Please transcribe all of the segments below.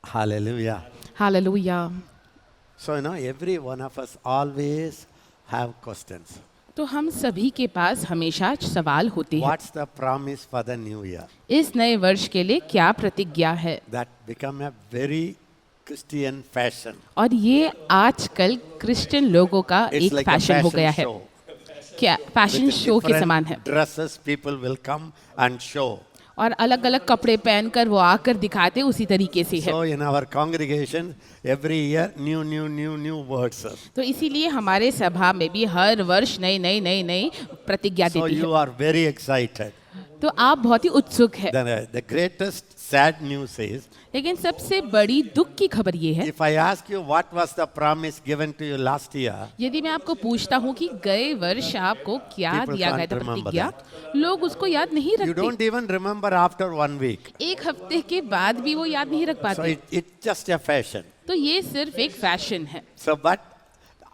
Hallelujah. Hallelujah. So, every one of us always have questions. तो हम सभी के पास हमेशा सवाल होते हैं, What's the promise for the new year? इस नए वर्ष के लिए क्या प्रतिज्ञा है। That become a very Christian fashion. और ये आजकल क्रिश्चियन लोगों का It's एक like a फैशन हो fashion गया है। show. क्या फैशन With शो के different समान है। dresses, people will come and show. और अलग अलग कपड़े पहनकर वो आकर दिखाते उसी तरीके से है। So in our congregation, every year new words. तो इसीलिए हमारे सभा में भी हर वर्ष नई प्रतिज्ञा So देती you है। are very excited. तो आप बहुत ही उत्सुक है। The greatest sad news is, लेकिन सबसे बड़ी दुख की खबर ये है, if I ask you what was the promise given to you last year, यदि मैं आपको पूछता हूँ कि गए वर्ष आपको क्या People दिया गया can't था remember प्रतिज्ञा, लोग उसको याद नहीं you रखते। don't even remember after 1 week. एक हफ्ते के बाद भी वो याद नहीं रख So पाते। it's just a fashion. तो ये सिर्फ एक फैशन है। So but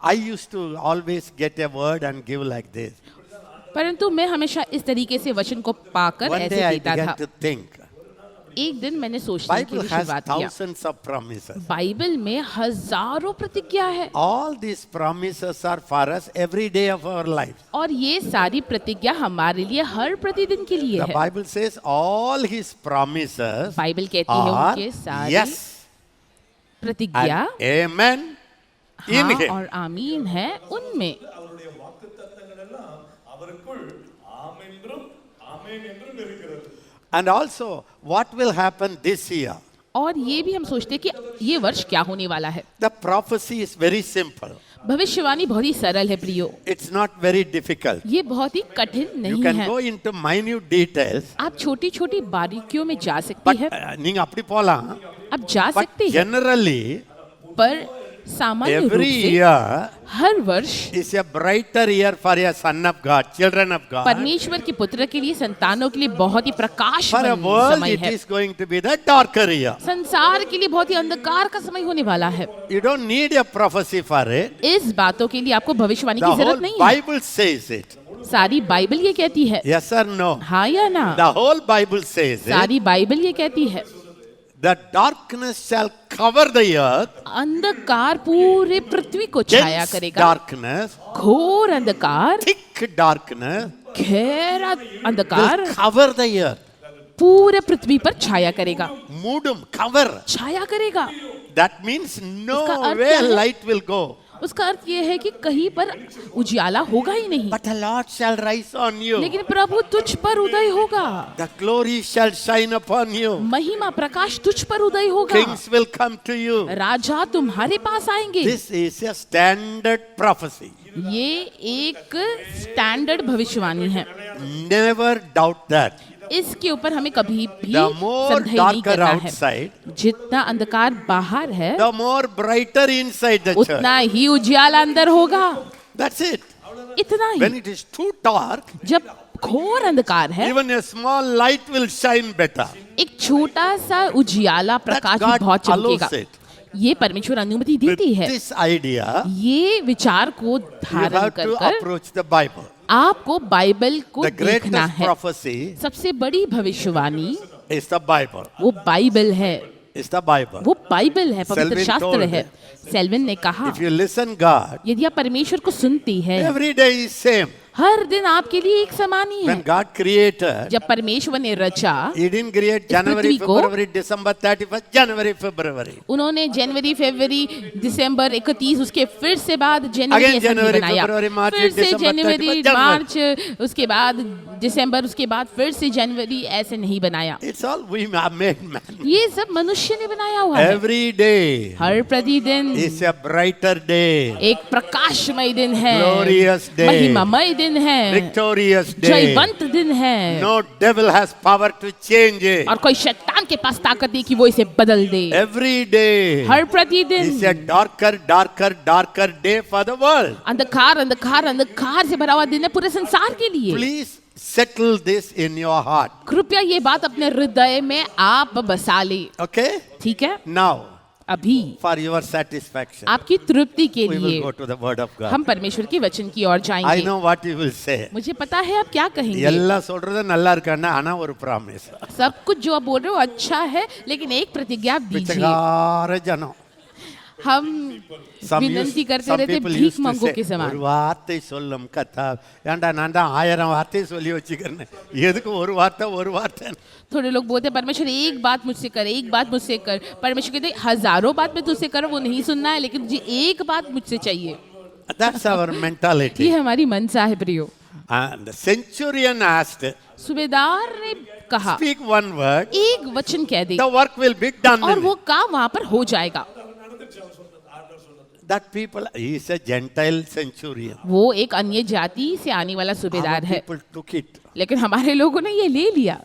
I used to always get a word and give like this. परंतु मैं हमेशा इस तरीके से वचन को पाकर One ऐसे day I देता began था। to think, एक दिन मैंने सोचने की Bible भी has शुरुआत किया। thousands of promises. बाइबल में हजारों प्रतिज्ञा है All these promises are for us every day of our life. और ये सारी प्रतिज्ञा हमारे लिए हर प्रतिदिन के लिए The है। Bible says all his promises Bible कहती है are उनके सारे yes प्रतिज्ञा and amen in हाँ him. और आमीन है उनमें। அவருடைய வாக்குத்தத்தங்கள் எல்லாம் அவருக்குள் ஆமென்றும் ஆமென் என்றும் இருக்கிறது. And also what will happen this year? और ये भी हम सोचते हैं कि ये वर्ष क्या होने वाला है। The prophecy is very simple. भविष्यवाणी बहुत ही सरल है प्रियो, It's not very difficult. ये बहुत ही कठिन You नहीं can है। go into minute details. आप छोटी छोटी बारीकियों में जा सकती But है, நீங்க அப்படி போலாம். आप जा But सकते हैं, generally पर सामान्य रूप every से year हर वर्ष is a brighter year for a son of God, children of God. परमेश्वर के पुत्र के लिए, संतानों के लिए बहुत ही For a प्रकाशमान world समय it है। is going to be the darker year. संसार के लिए बहुत ही अंधकार का समय होने वाला है। You don't need a prophecy for it. इस बातों के लिए आपको भविष्यवाणी The की whole जरूरत नहीं है। Bible says it. सारी बाइबल ये कहती है, Yes or no? हाँ या ना। The whole Bible says it. सारी बाइबल ये कहती है, The darkness shall cover the earth. अंधकार पूरे पृथ्वी को छाया Dense करेगा। darkness, घोर अंधकार, thick darkness गहरा अंधकार will cover the earth. पूरे पृथ्वी पर छाया करेगा, Mudum, cover. छाया करेगा। That means उसका अर्थ nowhere क्या है? light will go. उसका अर्थ ये है कि कहीं पर उजियाला होगा ही नहीं, But the Lord shall rise on you. लेकिन प्रभु तुझ पर उदय होगा। The glory shall shine upon you. महिमा प्रकाश तुझ पर उदय होगा। Kings will come to you. राजा तुम्हारे पास आएंगे। This is a standard prophecy. ये एक स्टैंडर्ड भविष्यवाणी है। Never doubt that. इसके ऊपर हमें कभी भी The more संदेह नहीं darker करना है। outside, जितना अंधकार बाहर है, the more brighter inside the church. उतना ही उजियाला अंदर होगा। That's it. इतना When he. it is too dark, जब घोर अंधकार है, even a small light will shine better. एक छोटा सा उजियाला प्रकाश भी God बहुत allows चमकेगा। it. ये परमेश्वर अनुमति With देती है। this idea, ये विचार को you धारण have to कर approach the Bible. आपको बाइबल को The देखना greatest है। prophecy सबसे बड़ी भविष्यवाणी is the Bible. वो बाइबल है, Is the Bible. वो बाइबल है, पवित्र Selwyn शास्त्र told है। सेल्विन ने कहा, If you listen God, यदि आप परमेश्वर को सुनती है, every day is same. हर दिन आपके लिए एक समान ही है। When God created, जब परमेश्वर ने रचा, He didn't create इस January, पृथ्वी को- February, December 31st, January, February. उन्होंने जनवरी, फरवरी, दिसंबर 31, उसके फिर से बाद जनवरी Again ऐसा नहीं January, बनाया। February, March, फिर से December, जनवरी, 31, January. मार्च, उसके बाद दिसंबर, उसके बाद फिर से जनवरी, ऐसे नहीं बनाया। It's all we have made man. ये सब मनुष्य ने बनाया हुआ है। Every day हर प्रतिदिन is a brighter day, एक प्रकाशमय दिन है, Glorious day. महिमामय दिन है, victorious day. जयवंत दिन है। No devil has power to change it. और कोई शैतान के पास ताकत है कि वो इसे बदल दे। Every day हर प्रतिदिन is a darker day for the world. अंधकार अंधकार अंधकार से भरा हुआ दिन है पूरे संसार के लिए। Please settle this in your heart. कृपया ये बात अपने हृदय में आप बसा ले। Okay? ठीक है, Now, अभी for your satisfaction. आपकी तृप्ति के We will लिए go to the word of God. हम परमेश्वर के वचन की ओर I जाएंगे। know what you will say. मुझे पता है आप क्या कहेंगे। எல்லாம் சொல்றது நல்லா இருக்கான்னா ஆனா ஒரு ப்ராமிஸ். सब कुछ जो आप बोल रहे हो अच्छा है, लेकिन एक प्रतिज्ञा आप दीजिए। பிச்சைக்கார ஜனம். हम Some विनंती करते some रहते people भीख used to मंगो say, के समान। ஒரு வார்த்தை சொல்லும் கத்தா ஏன்டா நான் தான் 1000 வார்த்தை சொல்லி வச்சுக்கிறேன் எதுக்கு ஒரு வார்த்தை थोड़े लोग बोलते हैं परमेश्वर एक बात मुझसे कर, एक बात मुझसे कर। परमेश्वर कहते हैं हजारों बात मैं तुझसे करूं, वो नहीं सुनना है, लेकिन मुझे एक बात मुझसे चाहिए। that's our mentality. ये हमारी मनसा है प्रियो। And the centurion asked, सूबेदार ने कहा speak one word, एक वचन कह दे the work will be done. और in वो it. काम वहां पर हो जाएगा। That people, he is a Gentile centurion. वो एक अन्य जाति से आने वाला Our सूबेदार है, people took it. लेकिन हमारे लोगों ने ये ले लिया।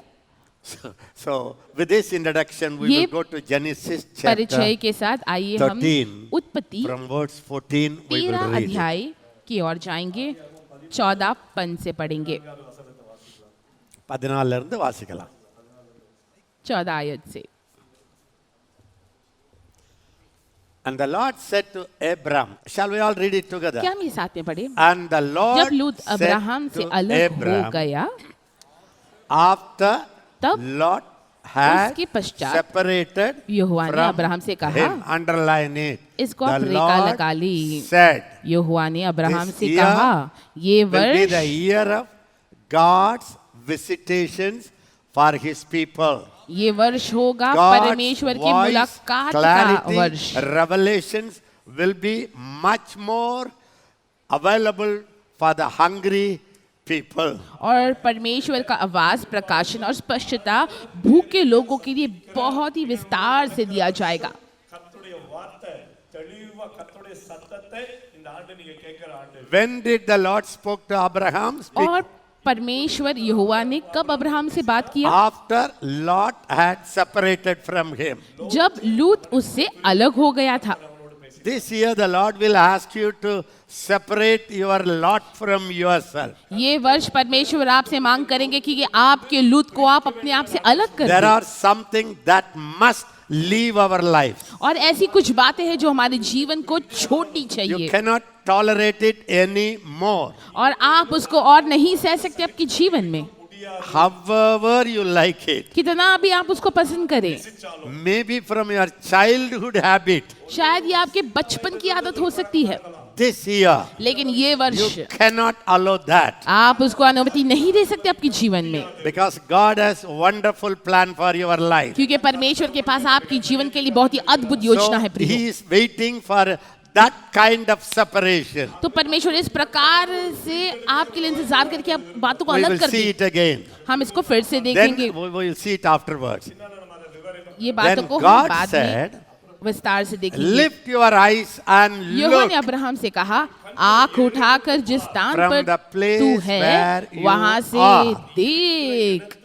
So with this introduction, we ये will go to Genesis परिचय chapter के साथ आइए हम 13. उत्पत्ति From verse 14, we will 13 read it. अध्याय की ओर जाएंगे, 14 पद से पढ़ेंगे। 14 இருந்து வாசிக்கலாம். 14 आयत से। And the Lord said to Abram, shall we all read it together? क्या हम ये साथ में पढ़े? And the Lord जब लूत अब्राहम said से to अलग हो Abram, गया, after तब Lot had उसके पश्चात separated यहोवा ने from अब्राहम से कहा, him, underline it. इसको आप The रेखा Lord लगा ली। said, यहोवा ने अब्राहम this से year कहा, ये will be the वर्ष year of God's visitations for his people. ये वर्ष होगा God's परमेश्वर की voice, मुलाकात का clarity, वर्ष। revelations will be much more available for the hungry people. और परमेश्वर का आवाज, प्रकाशन और स्पष्टता भूखे लोगों के लिए बहुत ही विस्तार से दिया जाएगा। கர்த்தருடைய வார்த்தை தெளிவா கர்த்தருடைய சத்தத்தை இந்த ஆண்டு நீங்க கேட்கிற ஆண்டு. When did the Lord spoke to Abraham? Speak और परमेश्वर यहोवा ने कब अब्राहम से बात किया? after Lot had separated from him. जब लूत उससे अलग हो गया था। This year the Lord will ask you to separate your Lot from yourself. ये वर्ष परमेश्वर आपसे मांग करेंगे कि आपके लूत को आप अपने आप से अलग कर There दें। are something that must leave our lives. और ऐसी कुछ बातें हैं जो हमारे जीवन को छोड़नी You चाहिए cannot tolerate it anymore. और आप उसको और नहीं सह सकते आपके जीवन में, However you like it. कितना भी आप उसको पसंद करें। Maybe from your childhood habit. शायद ये आपके बचपन की आदत हो सकती है, This year लेकिन ये वर्ष you cannot allow that. आप उसको अनुमति नहीं दे सकते आपके जीवन में, Because God has wonderful plan for your life. क्योंकि परमेश्वर के पास आपके जीवन के लिए बहुत ही अद्भुत योजना So है प्रिय। he is waiting for that kind of separation. तो परमेश्वर इस प्रकार से आपके लिए इंतजार करके आप बातों को We अलग will कर see दे। it again. हम इसको फिर से Then देखेंगे, we will see it afterwards. ये बातों Then को हम God बाद said, में विस्तार से देखेंगे। lift your eyes and Jehovah look ने अब्राहम से कहा, आंख उठाकर जिस स्थान from पर the place तू है where you वहां से are. देख।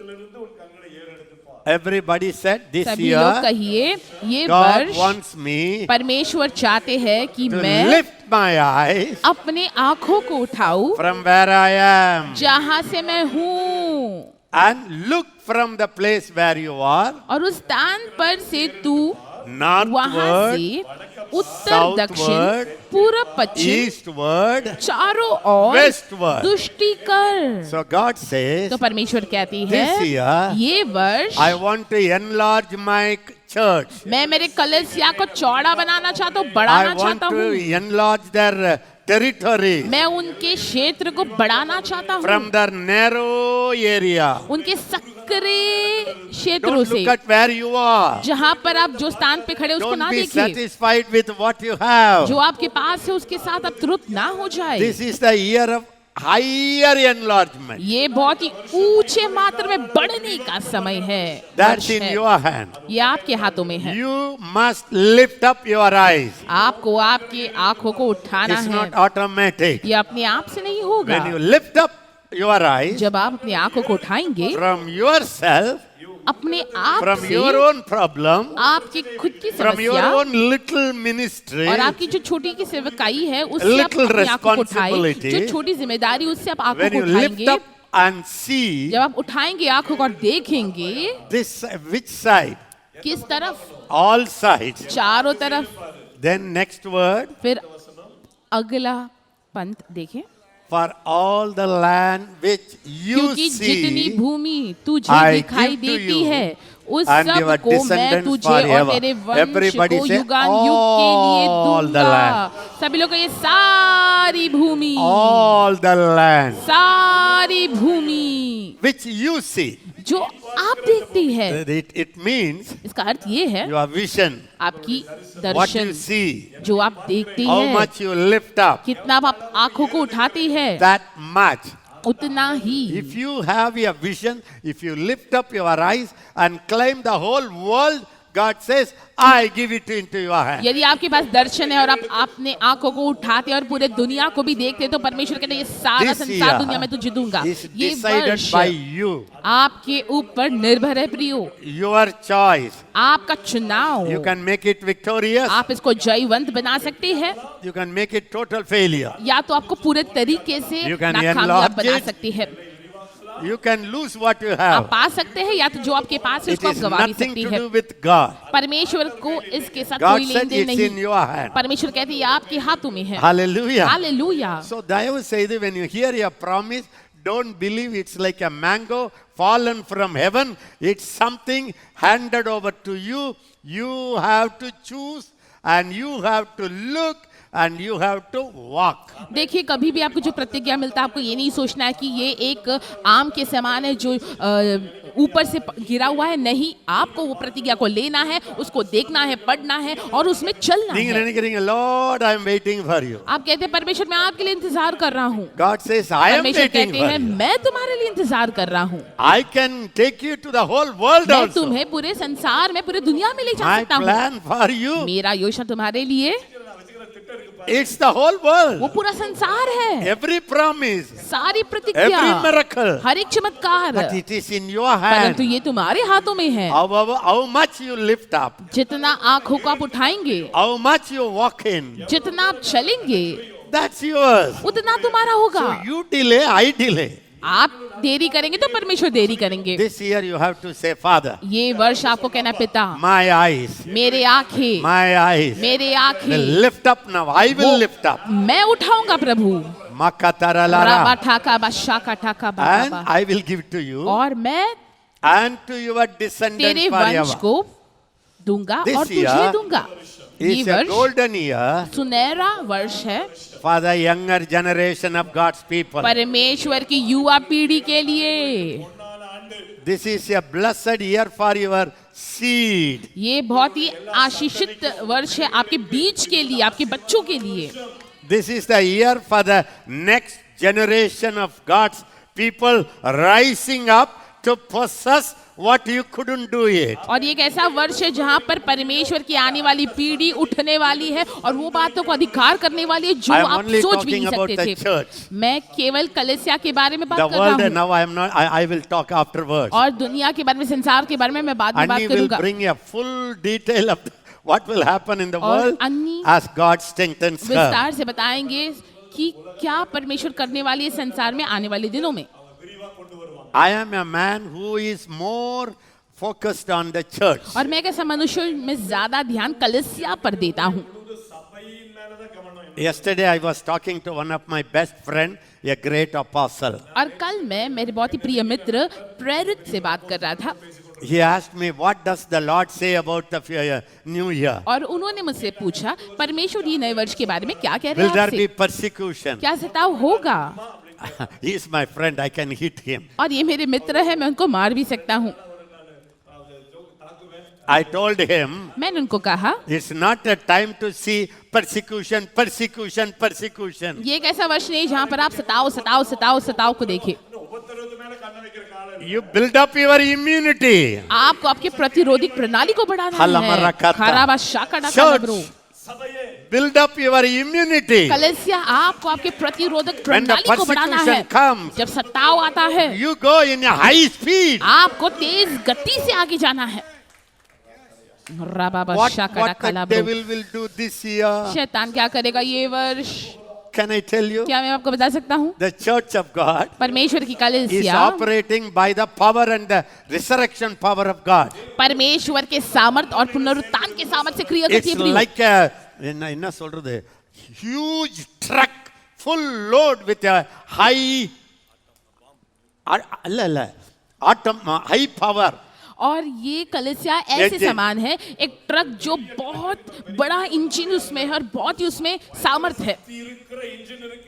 Everybody said this सभी लोग year कहिए, ये God वर्ष wants me परमेश्वर चाहते हैं कि to मैं lift my eyes अपने आंखों को उठाऊं from where I am जहां से मैं हूं, and look from the place where you are और उस स्थान पर से तू वहां northward, से उत्तर southward, दक्षिण पूर्व पश्चिम eastward, चारों ओर westward. दृष्टि कर। So God says, तो परमेश्वर कहती This है, year, ये वर्ष I want to enlarge my church. मैं मेरे कलीसिया को चौड़ा बनाना चाहता हूँ, I बढ़ाना want चाहता to हूँ। enlarge their territory मैं उनके क्षेत्र को बढ़ाना चाहता from हूँ, their narrow area. उनके सक्रिय क्षेत्रों Don't से। look at where you are. जहाँ पर आप जो स्थान पे खड़े उसको Don't ना be देखिए, satisfied with what you have. जो आपके पास है उसके साथ आप तृप्त ना हो जाए। This is the year of higher enlargement. ये बहुत ही ऊंचे मात्रा में बढ़ने का समय है, That's वर्ष in है। your hand. ये आपके हाथों में है। You must lift up your eyes. आपको आपकी आंखों को उठाना It's है, not automatic. ये अपने आप से नहीं होगा। When you lift up your eyes जब आप अपनी आंखों को उठाएंगे from yourself, अपने आप from से, your own problem, आपकी खुद की from your समस्या own little ministry, और आपकी जो छोटी की सेवकाई है उससे आप little अपनी आंखों को उठाएं, responsibility, जो छोटी जिम्मेदारी उससे आप आंखों when को you lift उठाएंगे। up and see जब आप उठाएंगे आंखों को और देखेंगे this, which side? किस तरफ? All sides. चारों तरफ। Then next word, फिर अगला पंथ देखें, for all the land which you क्योंकि जितनी see, भूमि तुझे I दिखाई give to देती you है उस and सब your को मैं descendants तुझे और forever. तेरे वंश Everybody को say, युगानुयुग के लिए all the दूंगा। सभी लोग ये सारी भूमि, all the land सारी भूमि which you see. जो आप देखती है। It means इसका अर्थ ये है your vision, आपकी what you दर्शन, see, जो आप देखती how है, much you lift up, कितना आप आंखों को उठाती है, that much. उतना ही। If you have a vision, if you lift up your eyes and claim the whole world, God says, I give it into your hand. यदि आपके पास दर्शन है और आप अपने आंखों को उठाते हैं और पूरे दुनिया को भी देखते हैं, तो परमेश्वर कहते हैं ये सारा This संसार year दुनिया में तुझे दूंगा। is ये decided वर्ष by you, आपके ऊपर निर्भर है प्रियो, your choice. आपका चुनाव। You can make it victorious, आप इसको जयवंत बना सकते हैं you can make it total failure. या तो आपको पूरे तरीके से You can नाकामयाब enlarge बना it. सकती है। You can lose what you आप have. पा सकते हैं या तो जो आपके पास है It उसको आप is गवा भी nothing सकती to है। do with God. परमेश्वर को इसके साथ God कोई said लेन देन it's in नहीं। your hand. परमेश्वर कहते हैं ये आपके हाथों में है। Hallelujah. Hallelujah. So Dayava says that when you hear a promise, don't believe it's like a mango fallen from heaven. It's something handed over to you. You have to choose and you have to look and you have to walk. देखिए, कभी भी आपको जो प्रतिज्ञा मिलता है, आपको ये नहीं सोचना है कि ये एक आम के समान है जो ऊपर से गिरा हुआ है। नहीं, आपको वो प्रतिज्ञा को लेना है, उसको देखना है, पढ़ना है और उसमें चलना है। Lord, I am waiting for you. आप कहते हैं परमेश्वर मैं आपके लिए इंतजार कर रहा हूँ। God says, I am परमेश्वर waiting कहते for हैं you. मैं तुम्हारे लिए इंतजार कर रहा हूँ। I can take you to the whole world मैं also. तुम्हें पूरे संसार में, पूरे दुनिया में ले जा My सकता हूँ। plan for you, मेरा योजना तुम्हारे लिए it's the whole world. वो पूरा संसार है। Every promise, सारी प्रतिज्ञा, every miracle, हर एक चमत्कार, but it is in your hand. परंतु ये तुम्हारे हाथों में है। How much you lift up, जितना आंखों को आप उठाएंगे, how much you walk in, जितना आप चलेंगे, that's yours. उतना तुम्हारा होगा। So you delay, I delay. आप देरी करेंगे तो परमेश्वर देरी करेंगे। This year you have to say, Father, ये वर्ष आपको कहना है, पिता my eyes, मेरे आंखें, my eyes मेरे will आंखें lift up now. I will lift up. मैं उठाऊंगा प्रभु। Makataralara. राबा ठाका बाशा का ठाका And Baba, I will give to you और मैं and to your descendants तेरे वंश forever. को दूंगा This और तुझे year दूंगा। ये It's a वर्ष golden year सुनहरा वर्ष है for the younger generation of God's people. परमेश्वर की युवा पीढ़ी के लिए। This is a blessed year for your seed. ये बहुत ही आशीषित वर्ष है आपके बीज के लिए, आपके बच्चों के लिए। This is the year for the next generation of God's people rising up to possess what you couldn't do it. और ये एक ऐसा वर्ष है जहाँ पर परमेश्वर की आने वाली पीढ़ी उठने वाली है और वो बातों को अधिकार करने वाली है जो I am आप only सोच भी talking नहीं about सकते the थे। church. मैं केवल कलीसिया के बारे में बात The कर रहा world, हूँ now I am not, I will talk afterwards. और दुनिया के बारे में, संसार के बारे में मैं बाद में And बात we will करूंगा। bring a full detail of what will happen in the और world अन्य as God strengthens her. विस्तार से बताएंगे कि क्या परमेश्वर करने वाली है संसार में आने वाले दिनों में। I am a man who is more focused on the church. और मैं एक ऐसा मनुष्य में ज्यादा ध्यान कलीसिया पर देता हूँ। Yesterday I was talking to one of my best friend, a great apostle. और कल मैं मेरे बहुत ही प्रिय मित्र प्रेरित से बात कर रहा था He asked me, what does the Lord say about the new year? और उन्होंने मुझसे पूछा परमेश्वर ये नए वर्ष के बारे में क्या कह रहे Will हैं there be आपसे? persecution? क्या सताव होगा? He is my friend, I can hit him. और ये मेरे मित्र है, मैं उनको मार भी सकता हूँ। I told him, मैंने उनको कहा it's not a time to see persecution, persecution, persecution. ये एक ऐसा वर्ष नहीं जहाँ पर आप सताओ सताओ सताओ सताओ को देखें। उपद्रव You build up your immunity. आपको आपके प्रतिरोधक प्रणाली को बढ़ाना हलमरा है। खाता। खराबा शाका डाका Church. लबरो। सभये Build up your immunity. कलीसिया आपको आपके प्रतिरोधक When the प्रणाली को बढ़ाना है। persecution comes, जब सताव आता है you go in a high speed. आपको तेज गति से आगे जाना है। राबाबा शाका What डाका the लबरो। devil will do this year? शैतान क्या करेगा ये वर्ष? Can I tell you? क्या मैं आपको बता सकता हूँ? The church of God परमेश्वर की is कलीसिया operating by the power and the resurrection power of God. परमेश्वर के सामर्थ और पुनरुत्थान के सामर्थ से क्रिया करती It's है प्रियो। like a என்ன சொல்றது huge truck full load with a high அல்ல atom high power. और ये कलीसिया ऐसे इंजन। समान है एक ट्रक जो बहुत बड़ा इंजन उसमें है और बहुत ही उसमें सामर्थ है। இருக்கிற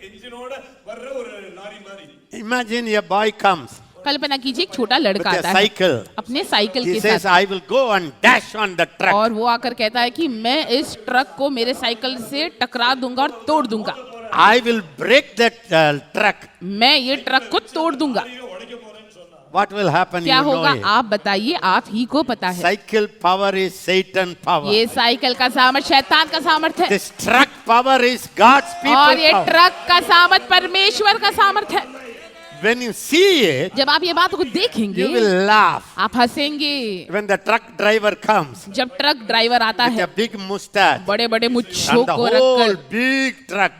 இன்ஜினோட வர்ற ஒரு லாரி மாதிரி. Imagine a boy comes कल्पना कीजिए एक छोटा लड़का with आता a है cycle. अपने साइकिल He के says, साथ I will go and dash on the truck. और वो आकर कहता है कि मैं इस ट्रक को मेरे साइकिल से टकरा दूंगा और तोड़ दूंगा, I will break that truck. मैं ये ट्रक को तोड़ दूंगा। What will happen? क्या You know होगा it. आप बताइए, आप ही को पता है। Cycle power is Satan power. ये साइकिल का सामर्थ शैतान का सामर्थ है This truck power is God's people और ये power. ट्रक का सामर्थ परमेश्वर का सामर्थ है। When you see it, जब आप ये बात को देखेंगे you will laugh. आप हंसेंगे। When the truck driver comes जब ट्रक ड्राइवर आता with है a big mustache बड़े बड़े मुच्छों and the को whole रखकर big truck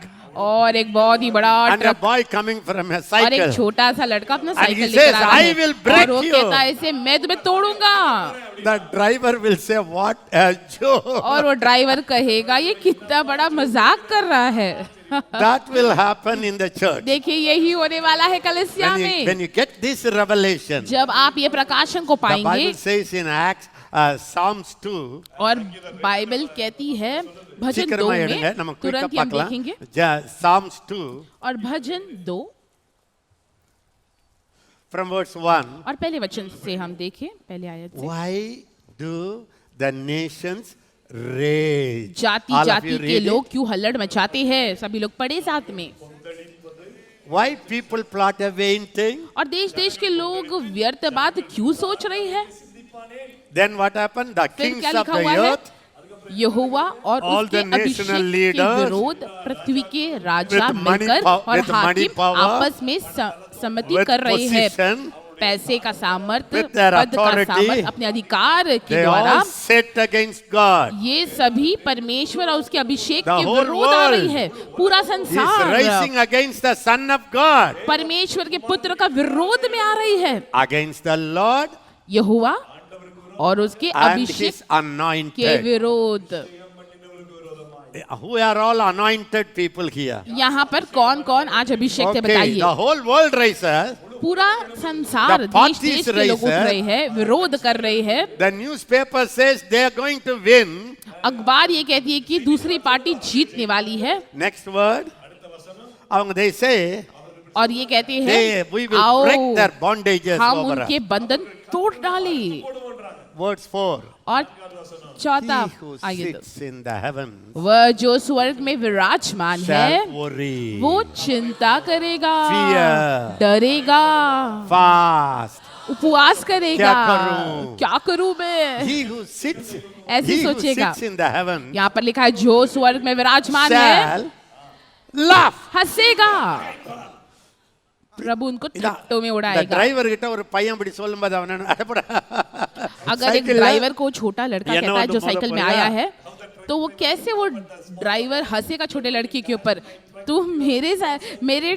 और एक बहुत ही बड़ा and a truck boy coming from a और एक cycle. छोटा सा लड़का अपना And he साइकिल says, लेकर आता "I है will break और वो you." कहता है इसे मैं तुम्हें तोड़ूंगा The driver will say, what a joke. और वो ड्राइवर कहेगा ये कितना बड़ा मजाक कर रहा है। That will happen in the church. देखिए यही होने वाला है कलीसिया When में। you get this revelation, जब आप ये प्रकाशन को the पाएंगे Bible says in Acts, Psalms 2, और बाइबल कहती है भजन 2 சீக்கிரமா எடுங்க में நம்ம குயிக்கா तुरंत ही हम பார்க்கலாம். देखेंगे Psalms 2 और भजन 2 from verse 1. और पहले वचन से हम देखें, पहले आयत से। Why do the nations rage? जाति All of जाति you के read it? लोग क्यों हल्लड़ मचाते हैं? सभी लोग पढ़े साथ में। Why people plot a vain thing? और देश देश के लोग व्यर्थ बात क्यों सोच रहे हैं? Then what happened? The फिर kings क्या of लिखा the हुआ है? earth, यहोवा और All उसके the national अभिषेक के leaders विरोध पृथ्वी के राजा with money मिलकर और with money हाकिम power, आपस में सम्मति with कर रहे हैं। position, पैसे का सामर्थ, with their पद का authority, सामर्थ, अपने अधिकार के they द्वारा all set against God. ये सभी परमेश्वर और उसके अभिषेक The के whole विरोध आ रही world है। पूरा He is संसार rising against the Son of God, परमेश्वर के पुत्र का विरोध में आ रही है। against the Lord यहोवा और उसके and अभिषेक His के anointed. विरोध। Who are all anointed people here? यहाँ पर कौन कौन आज अभिषेक थे Okay, बताइए। the whole world rises. पूरा संसार The देश parties देश के लोग उठ raise, रहे हैं, विरोध कर रहे हैं। The newspaper says they are going to win. अखबार ये कहती है कि दूसरी पार्टी जीतने वाली है Next word. They say, और ये कहते we हैं will break आओ their bondages हम over us. उनके बंधन तोड़ डालें। Verse 4. और चौथा He who आइए तो sits in the heavens वह जो स्वर्ग में विराजमान है shall worry, वो चिंता करेगा, Fear. डरेगा, fast. उपवास करेगा। क्या करूं? क्या करूं मैं? He who sits, ऐसे he who सोचेगा। sits in the heavens यहाँ पर लिखा है जो स्वर्ग में विराजमान है shall laugh. हंसेगा, प्रभु उनको ठट्टों में The उड़ाएगा। driver கிட்ட ஒரு பையன் இப்படி சொல்லும்போது அவன அடப்படா. अगर एक Cycle ड्राइवर को छोटा लड़का ये कहता ना है जो तो साइकिल में बोलो आया बोलेगा। है तो वो कैसे वो ड्राइवर हंसेगा छोटे लड़के के ऊपर, तू मेरे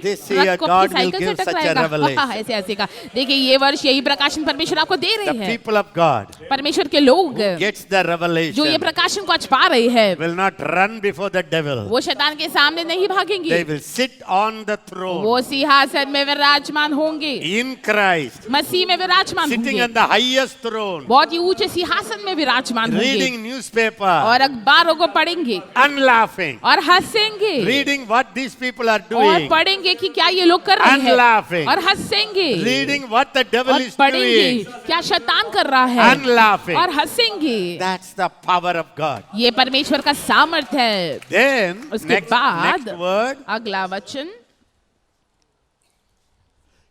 This ट्रक year को God अपनी will साइकिल से give such a टकराएगा। revelation. ऐसे हंसेगा। देखिए ये वर्ष यही प्रकाशन परमेश्वर आपको दे The रहे हैं। people of God परमेश्वर के लोग gets the जो ये revelation प्रकाशन को आज पा रहे हैं will not run before the devil. वो शैतान के सामने नहीं They भागेंगे, will sit on the throne वो सिंहासन में विराजमान होंगे, in Christ, मसीह में विराजमान sitting होंगे, on the highest throne, बहुत ही ऊंचे सिंहासन में विराजमान होंगे reading newspaper और अखबारों को पढ़ेंगे and laughing, और हंसेंगे reading what these people are और doing, पढ़ेंगे कि क्या ये लोग कर रहे And laughing. हैं और हंसेंगे reading what the devil और is पढ़ेंगे doing क्या शैतान कर रहा है and laughing. और हंसेंगे। That's the power of God. ये परमेश्वर का सामर्थ है। Then उसके next बाद word, अगला वचन,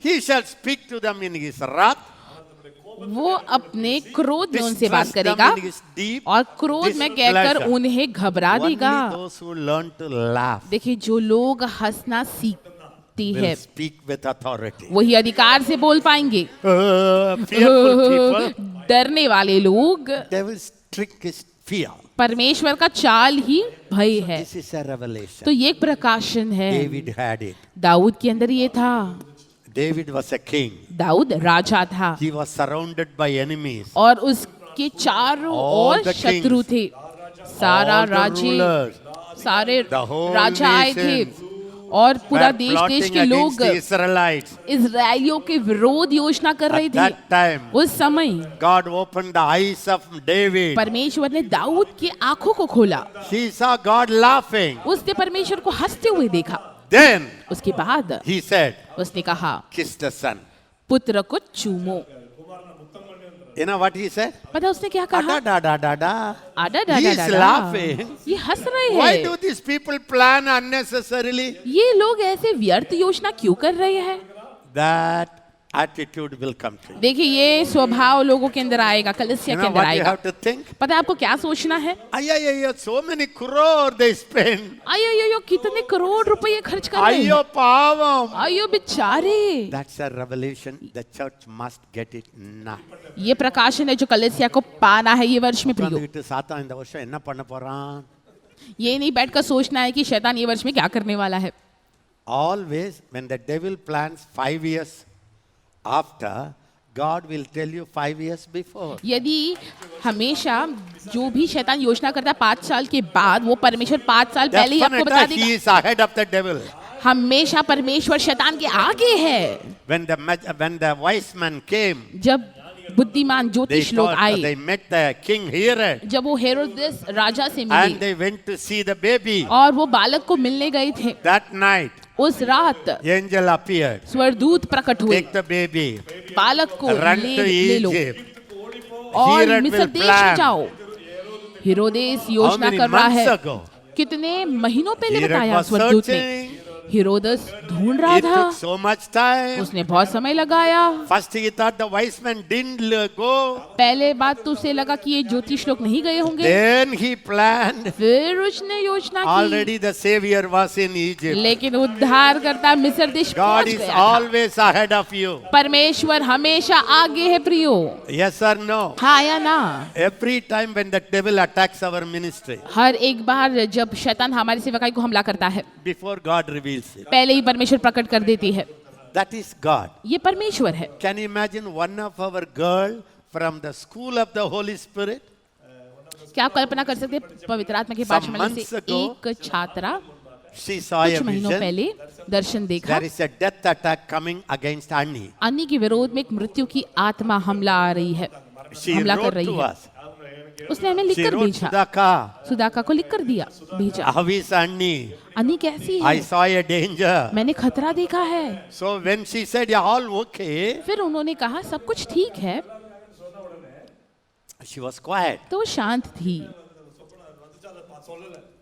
he shall speak to them in his wrath. वो अपने क्रोध में उनसे बात distress them करेगा in his deep और क्रोध में कहकर displeasure. उन्हें घबरा देगा। Only those who learn to laugh देखिए जो लोग हंसना सीखती will है speak with authority. वही अधिकार से बोल पाएंगे। Fearful people, डरने वाले लोग, devil's trick is fear. परमेश्वर का चाल ही भय है। This is a revelation. तो ये एक प्रकाशन है। David had it. दाऊद के अंदर ये था। David was a king. Dawood राजा था He was surrounded by enemies. और उस उसके चारों All ओर the शत्रु kings, थे, सारा all the राज्य, rulers, सारे the whole राजा आए थे nations और पूरा were देश plotting के against लोग the Israelites. इजरायलियों के विरोध योजना कर रहे At थे। that time, उस समय God opened the eyes of David. परमेश्वर ने दाऊद की आंखों को खोला, He saw God laughing. उसने परमेश्वर को हंसते हुए देखा। Then उसके बाद he said, उसने कहा, kiss the son. पुत्र को चूमो। You know what he said? पता है उसने क्या कहा? Da da da da. आडा डा He डा is डा डा। laughing. ये हंस रहे Why हैं। do these people plan unnecessarily? ये लोग ऐसे व्यर्थ योजना क्यों कर रहे हैं? That attitude will come to you. देखिए ये स्वभाव लोगों के अंदर आएगा, कलीसिया You के know अंदर what you आएगा। have to think? पता है आपको क्या सोचना है? So many crore they spend. आयो कितने करोड़ रुपए खर्च कर रहे हैं। Ayyo pavam. आयो बेचारे। That's a revelation. The church must get it now. ये प्रकाशन है जो कलीसिया को पाना है ये वर्ष में प्रियो। உட்கார்ந்துகிட்டு சாத்தான் இந்த வருஷம் என்ன பண்ண போறான்? ये नहीं बैठकर सोचना है कि शैतान ये वर्ष में क्या करने वाला है। Always when the devil plans 5 years after, God will tell you 5 years before. यदि हमेशा जो भी शैतान योजना करता है 5 साल के बाद, वो परमेश्वर 5 साल पहले ही आपको बता Definitely he देगा। is ahead of the devil. हमेशा परमेश्वर शैतान के आगे है। When the wise man came, जब बुद्धिमान they ज्योतिष लोग आए, they met the king Herod जब वो हेरोदेस राजा से and मिले they went to see the baby. और वो बालक को मिलने गए थे, That night, उस रात angel appeared. स्वर्गदूत प्रकट हुए, Take the baby, बालक को run to ले लो Egypt. और Herod मिस्र will देश में plan. जाओ। हेरोदेस How योजना many कर रहा months है। ago? कितने महीनों पहले Herod बताया was स्वर्गदूत ने। searching. हेरोदेस ढूंढ रहा It था, took so much time. उसने बहुत समय लगाया। First he thought the wise men didn't go. पहले बात तो उसे लगा कि ये ज्योतिष लोग नहीं गए होंगे, Then he planned. फिर उसने योजना की, Already the savior was in Egypt. लेकिन उद्धार करता मिस्र देश God पहुंच is गया था। always ahead of you. परमेश्वर हमेशा आगे है प्रियो। Yes or no? हाँ या ना? Every time when the devil attacks our ministry, हर एक बार जब शैतान हमारी सेवकाई को हमला करता है, before God reveals it, पहले ही परमेश्वर प्रकट कर देती है। that is God. ये परमेश्वर है। Can you imagine one of our girl from the school of the Holy Spirit? क्या आप कल्पना कर सकते हैं पवित्र आत्मा के पाठशाला Some से months ago, एक छात्रा She saw a कुछ महीनों vision. पहले दर्शन देखा, There is a death attack coming against Annie. अन्य के विरोध में एक मृत्यु की आत्मा हमला आ रही है, She हमला कर wrote रही to है। us. उसने हमें She लिखकर wrote, भेजा, Sudhaka, सुदाका को लिखकर दिया भेजा। how is Annie? अन्य कैसी I है? saw a danger. मैंने खतरा देखा है। So when she said, yeah, all okay, फिर उन्होंने कहा सब कुछ ठीक है, she was quiet. तो वो शांत थी।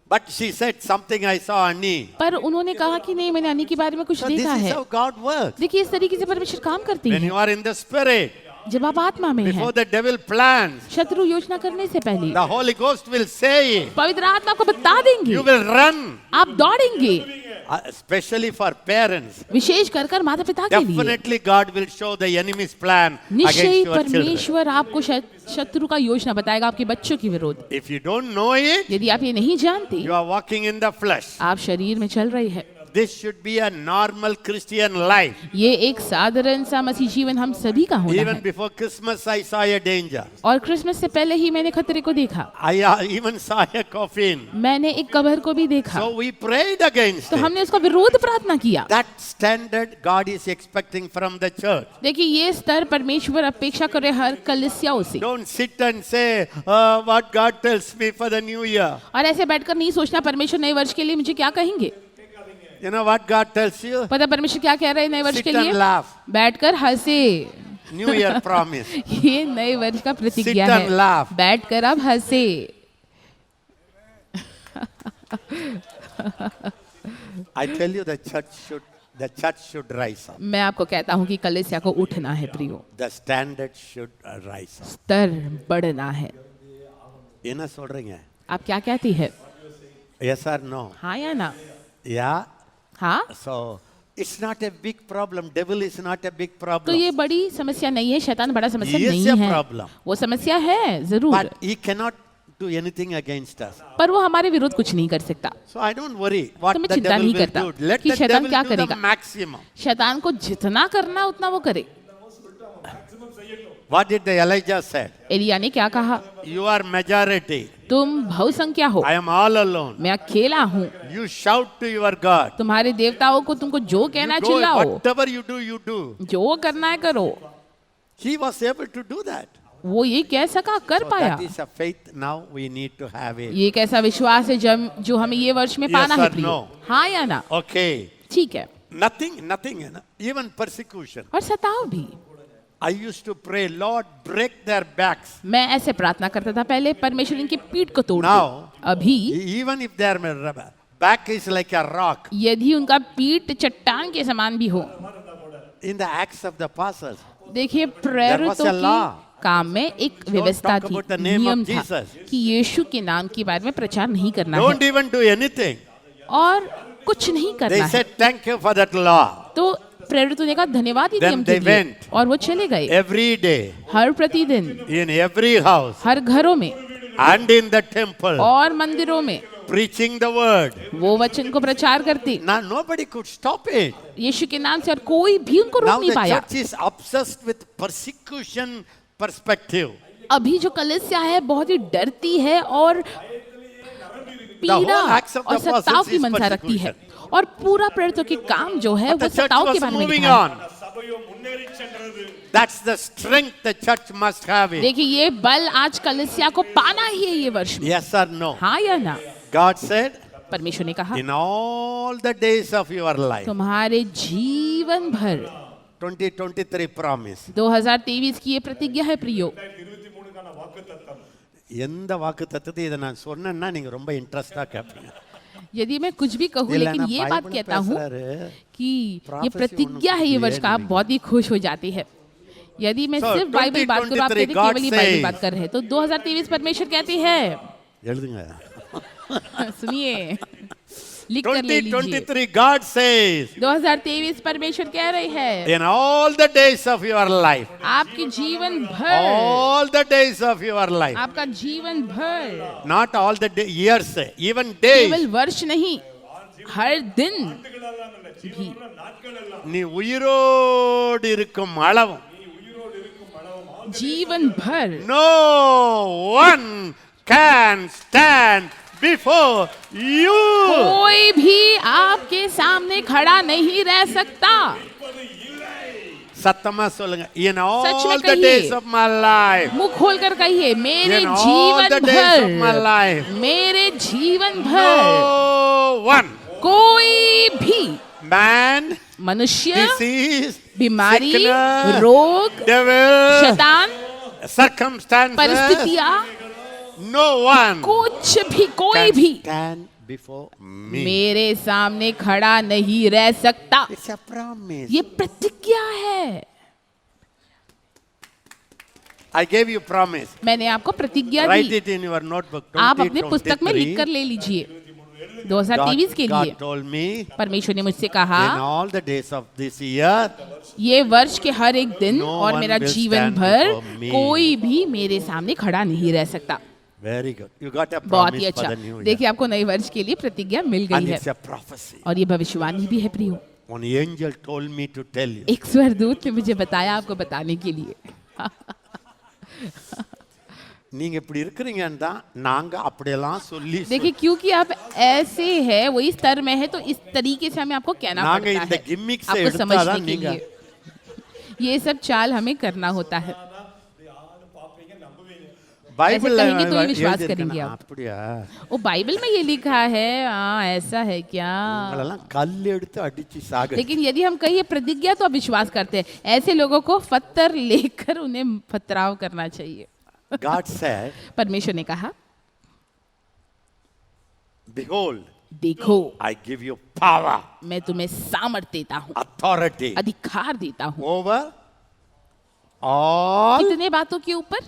But she said something, I saw Annie. पर उन्होंने कहा कि नहीं, मैंने अन्य के बारे में कुछ So this देखा is है। how God works. देखिए इस तरीके से परमेश्वर काम करती When है। you are in the spirit, जब आप आत्मा में हैं, before the devil plans, शत्रु योजना करने से पहले the Holy Ghost will say, पवित्र आत्मा को बता देंगे, you will run. आप दौड़ेंगे। Especially for parents. विशेष कर माता पिता के लिए Definitely God will show the enemy's plan निश्चय against your children. परमेश्वर आपको शत्रु का योजना बताएगा आपके बच्चों के विरोध। If you don't know it, यदि आप ये नहीं जानते, you are walking in the flesh. आप शरीर में चल रही है। This should be a normal Christian life. ये एक साधारण सा मसीह जीवन हम सभी का होना Even है। before Christmas, I saw a danger. और क्रिसमस से पहले ही मैंने खतरे को देखा, I even saw a coffin. मैंने एक कब्र को भी देखा, So we prayed against तो it. हमने उसका विरोध प्रार्थना किया। That standard God is expecting from the church. देखिए ये स्तर परमेश्वर अपेक्षा करे हर कलीसियाओं से। Don't sit and say, what God tells me for the new year. और ऐसे बैठकर नहीं सोचना परमेश्वर नए वर्ष के लिए मुझे क्या कहेंगे। You know what God tells you? पता परमेश्वर क्या कह रहे हैं नए वर्ष Sit के and लिए? laugh. बैठकर हंसे। New year promise. ये नए वर्ष का प्रतिज्ञा Sit and है। laugh. बैठकर अब हंसे। I tell you the church should rise up. मैं आपको कहता हूँ कि कलीसिया को उठना है प्रियो, The standard should rise up. स्तर बढ़ना है। என்ன சொல்றீங்க? आप क्या कहती है? Yes or no? हाँ या ना? Yeah. हाँ, So it's not a big problem. Devil is not a big तो problem. ये बड़ी समस्या नहीं है, शैतान बड़ा समस्या Yes, नहीं a है। problem. वो समस्या है जरूर, But he cannot do anything against us. पर वो हमारे विरोध कुछ नहीं कर सकता। So I don't worry what तो मैं the चिंता devil नहीं will करता do. Let कि the शैतान devil क्या do the करेगा। maximum. शैतान को जितना करना उतना वो करे। What did the Elijah said? Elia ने क्या कहा? You are majority. तुम बहुसंख्या हो, I am all alone. मैं अकेला हूँ। You shout to your God. तुम्हारे देवताओं को तुमको जो कहना है You do चिल्लाओ, whatever you do, you do. जो करना है करो। He was able to do that. वो ये कह सका, कर So पाया। that is a faith now we need to have it. ये एक ऐसा विश्वास है जो हमें ये वर्ष में Yes पाना है or प्रियो। no? हाँ या ना? Okay. ठीक है। Nothing, you know, even persecution. और सताव भी। I used to pray, Lord, break their backs. मैं ऐसे प्रार्थना करता था पहले, परमेश्वर इनकी पीठ को तोड़ दे। Now, अभी even if their back is like a rock, यदि उनका पीठ चट्टान के समान भी हो, in the Acts of the Apostles, देखिए प्रेरितों a law. की काम में एक व्यवस्था talk थी, about the name of नियम था Jesus. कि यीशु के नाम के बारे में प्रचार नहीं करना don't है even do anything. और कुछ नहीं They करना है। said, thank you for that law. तो प्रेरितों ने कहा धन्यवाद ही Then नियम के they लिए, went. और वो चले गए Every day, हर प्रतिदिन, in every house, हर घरों में and in the temple, और मंदिरों में preaching the word. वो वचन को प्रचार करते Now, nobody could stop it. यीशु के नाम से, और कोई भी उनको रोक Now नहीं the पाया। church is obsessed with persecution perspective. अभी जो कलीसिया है बहुत ही डरती है और पीड़ा whole acts of the और सताव apostles की is मंशा रखती है, persecution. और पूरा प्रेरितों के काम जो है But वो the church सताव के was बारे में moving लिखा है। on. சபையோ முன்னேறி சென்றது. That's the strength the church must have it. देखिए ये बल आज कलीसिया को पाना ही है ये वर्ष में। Yes or no? हाँ या ना? God said, परमेश्वर ने कहा in all the days of your life, तुम्हारे जीवन भर 2023 promise. 2023 की ये प्रतिज्ञा है प्रियो। 23 வாக்குத்தத்தம். எந்த வாக்கு தத்துவத்தை இதை நான் சொன்னேன்னா நீங்க ரொம்ப இன்ட்ரெஸ்டா கேட்பீங்க. यदि मैं कुछ भी कहूँ, लेकिन இல்லைன்னா ये बात பைபிள் कहता हूँ பேசுறாரு. कि ये Prophecy प्रतिज्ञा है ये वर्ष का, आप उन्होंने बहुत ही खुश हो जाते हैं। यदि मैं So, सिर्फ बाइबल बात करूँ, आप कहते हैं 2023 केवल ही बाइबल God बात कर रहे हैं, तो 2023 परमेश्वर कहते हैं, எழுதுங்க. सुनिए, लिख कर ले लीजिए। 2023 God says, 2023 परमेश्वर कह रहे हैं, in all the days of your life, आपके जीवन भर, all the days of your life, आपका जीवन भर, not all the years, even days, केवल वर्ष नहीं, हर दिन भी நீ உயிரோடு இருக்கும் அளவும் जीवन भर no one can stand before you. कोई भी आपके सामने खड़ा नहीं रह सकता। சத்தமா சொல்லுங்க. In all सच में the कहिए। days of my life, मुंह खोलकर कहिए, मेरे In all जीवन the days of my भर, life, मेरे जीवन भर no one, कोई भी man, मनुष्य, disease, बीमारी, sickness, रोग, devil, शैतान, circumstances, परिस्थितियां, no one कुछ भी, कोई can भी stand before me. मेरे सामने खड़ा नहीं रह सकता। It's a promise. ये प्रतिज्ञा है। I gave you promise. मैंने आपको प्रतिज्ञा Write the, it in your notebook. आप अपने पुस्तक में लिख कर 2023. ले लीजिए। 2023 के लिए God told me, परमेश्वर ने मुझसे in कहा, all the days of this year, ये वर्ष के हर एक दिन No और one मेरा will जीवन stand भर before me. कोई भी मेरे सामने खड़ा नहीं रह सकता। very good. You got a बहुत ही promise for अच्छा। the new year. देखिए आपको नए वर्ष के लिए प्रतिज्ञा मिल And गई है, it's a prophecy. और ये भविष्यवाणी भी है प्रियो। One angel told me to tell you. एक स्वर्गदूत ने मुझे बताया आपको बताने के लिए। நீங்க இப்படி இருக்கிறீங்கன்னு தான் நாங்க அப்படியெல்லாம் சொல்லி देखिए क्योंकि आप ऐसे हैं, वो इस स्तर में है, तो इस तरीके से हमें आपको कहना நாங்க पड़ता இந்த है gimmicks आपको எடுத்தாதான் समझने के நீங்க लिए। ये सब चाल हमें करना होता है। பைபிள்ல कहेंगे तो ही विश्वास எழுதியிருக்கேன். करेंगे आप। அப்படியா वो बाइबल में ये लिखा है, हाँ ऐसा है क्या? உங்களெல்லாம் கல் எடுத்து அடிச்சு சாக लेकिन यदि हम कहिए प्रतिज्ञा तो आप विश्वास करते हैं। ऐसे लोगों को पत्थर लेकर उन्हें पथराव करना चाहिए। God said, परमेश्वर ने कहा, behold, देखो I give you power, मैं तुम्हें सामर्थ देता हूँ, authority अधिकार देता हूँ। over all कितने बातों के ऊपर?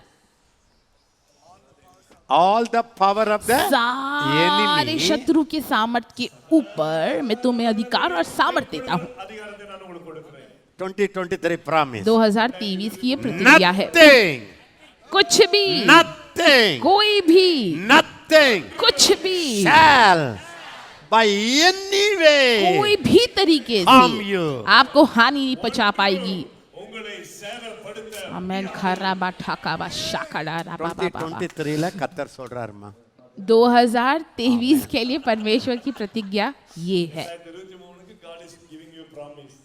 the power of the सारे enemy. शत्रु के सामर्थ के ऊपर मैं तुम्हें अधिकार और सामर्थ देता हूँ। அதிகாரத்தை நான் உங்களுக்கு கொடுக்கிறேன். 2023 promise. 2023 की ये प्रतिज्ञा है। Nothing, कुछ भी, nothing, कोई भी, nothing कुछ भी, shall by any way कोई भी तरीके harm से you. आपको हानि नहीं पहुंचा पाएगी। உங்களை சேதப்படுத்த आमेन खराबा ठाकाबा शाकाडा राबा बाबा 2023 கர்த்தர் சொல்றாருமா 2023 के लिए परमेश्वर की प्रतिज्ञा ये है 23க்கு God is giving you promise.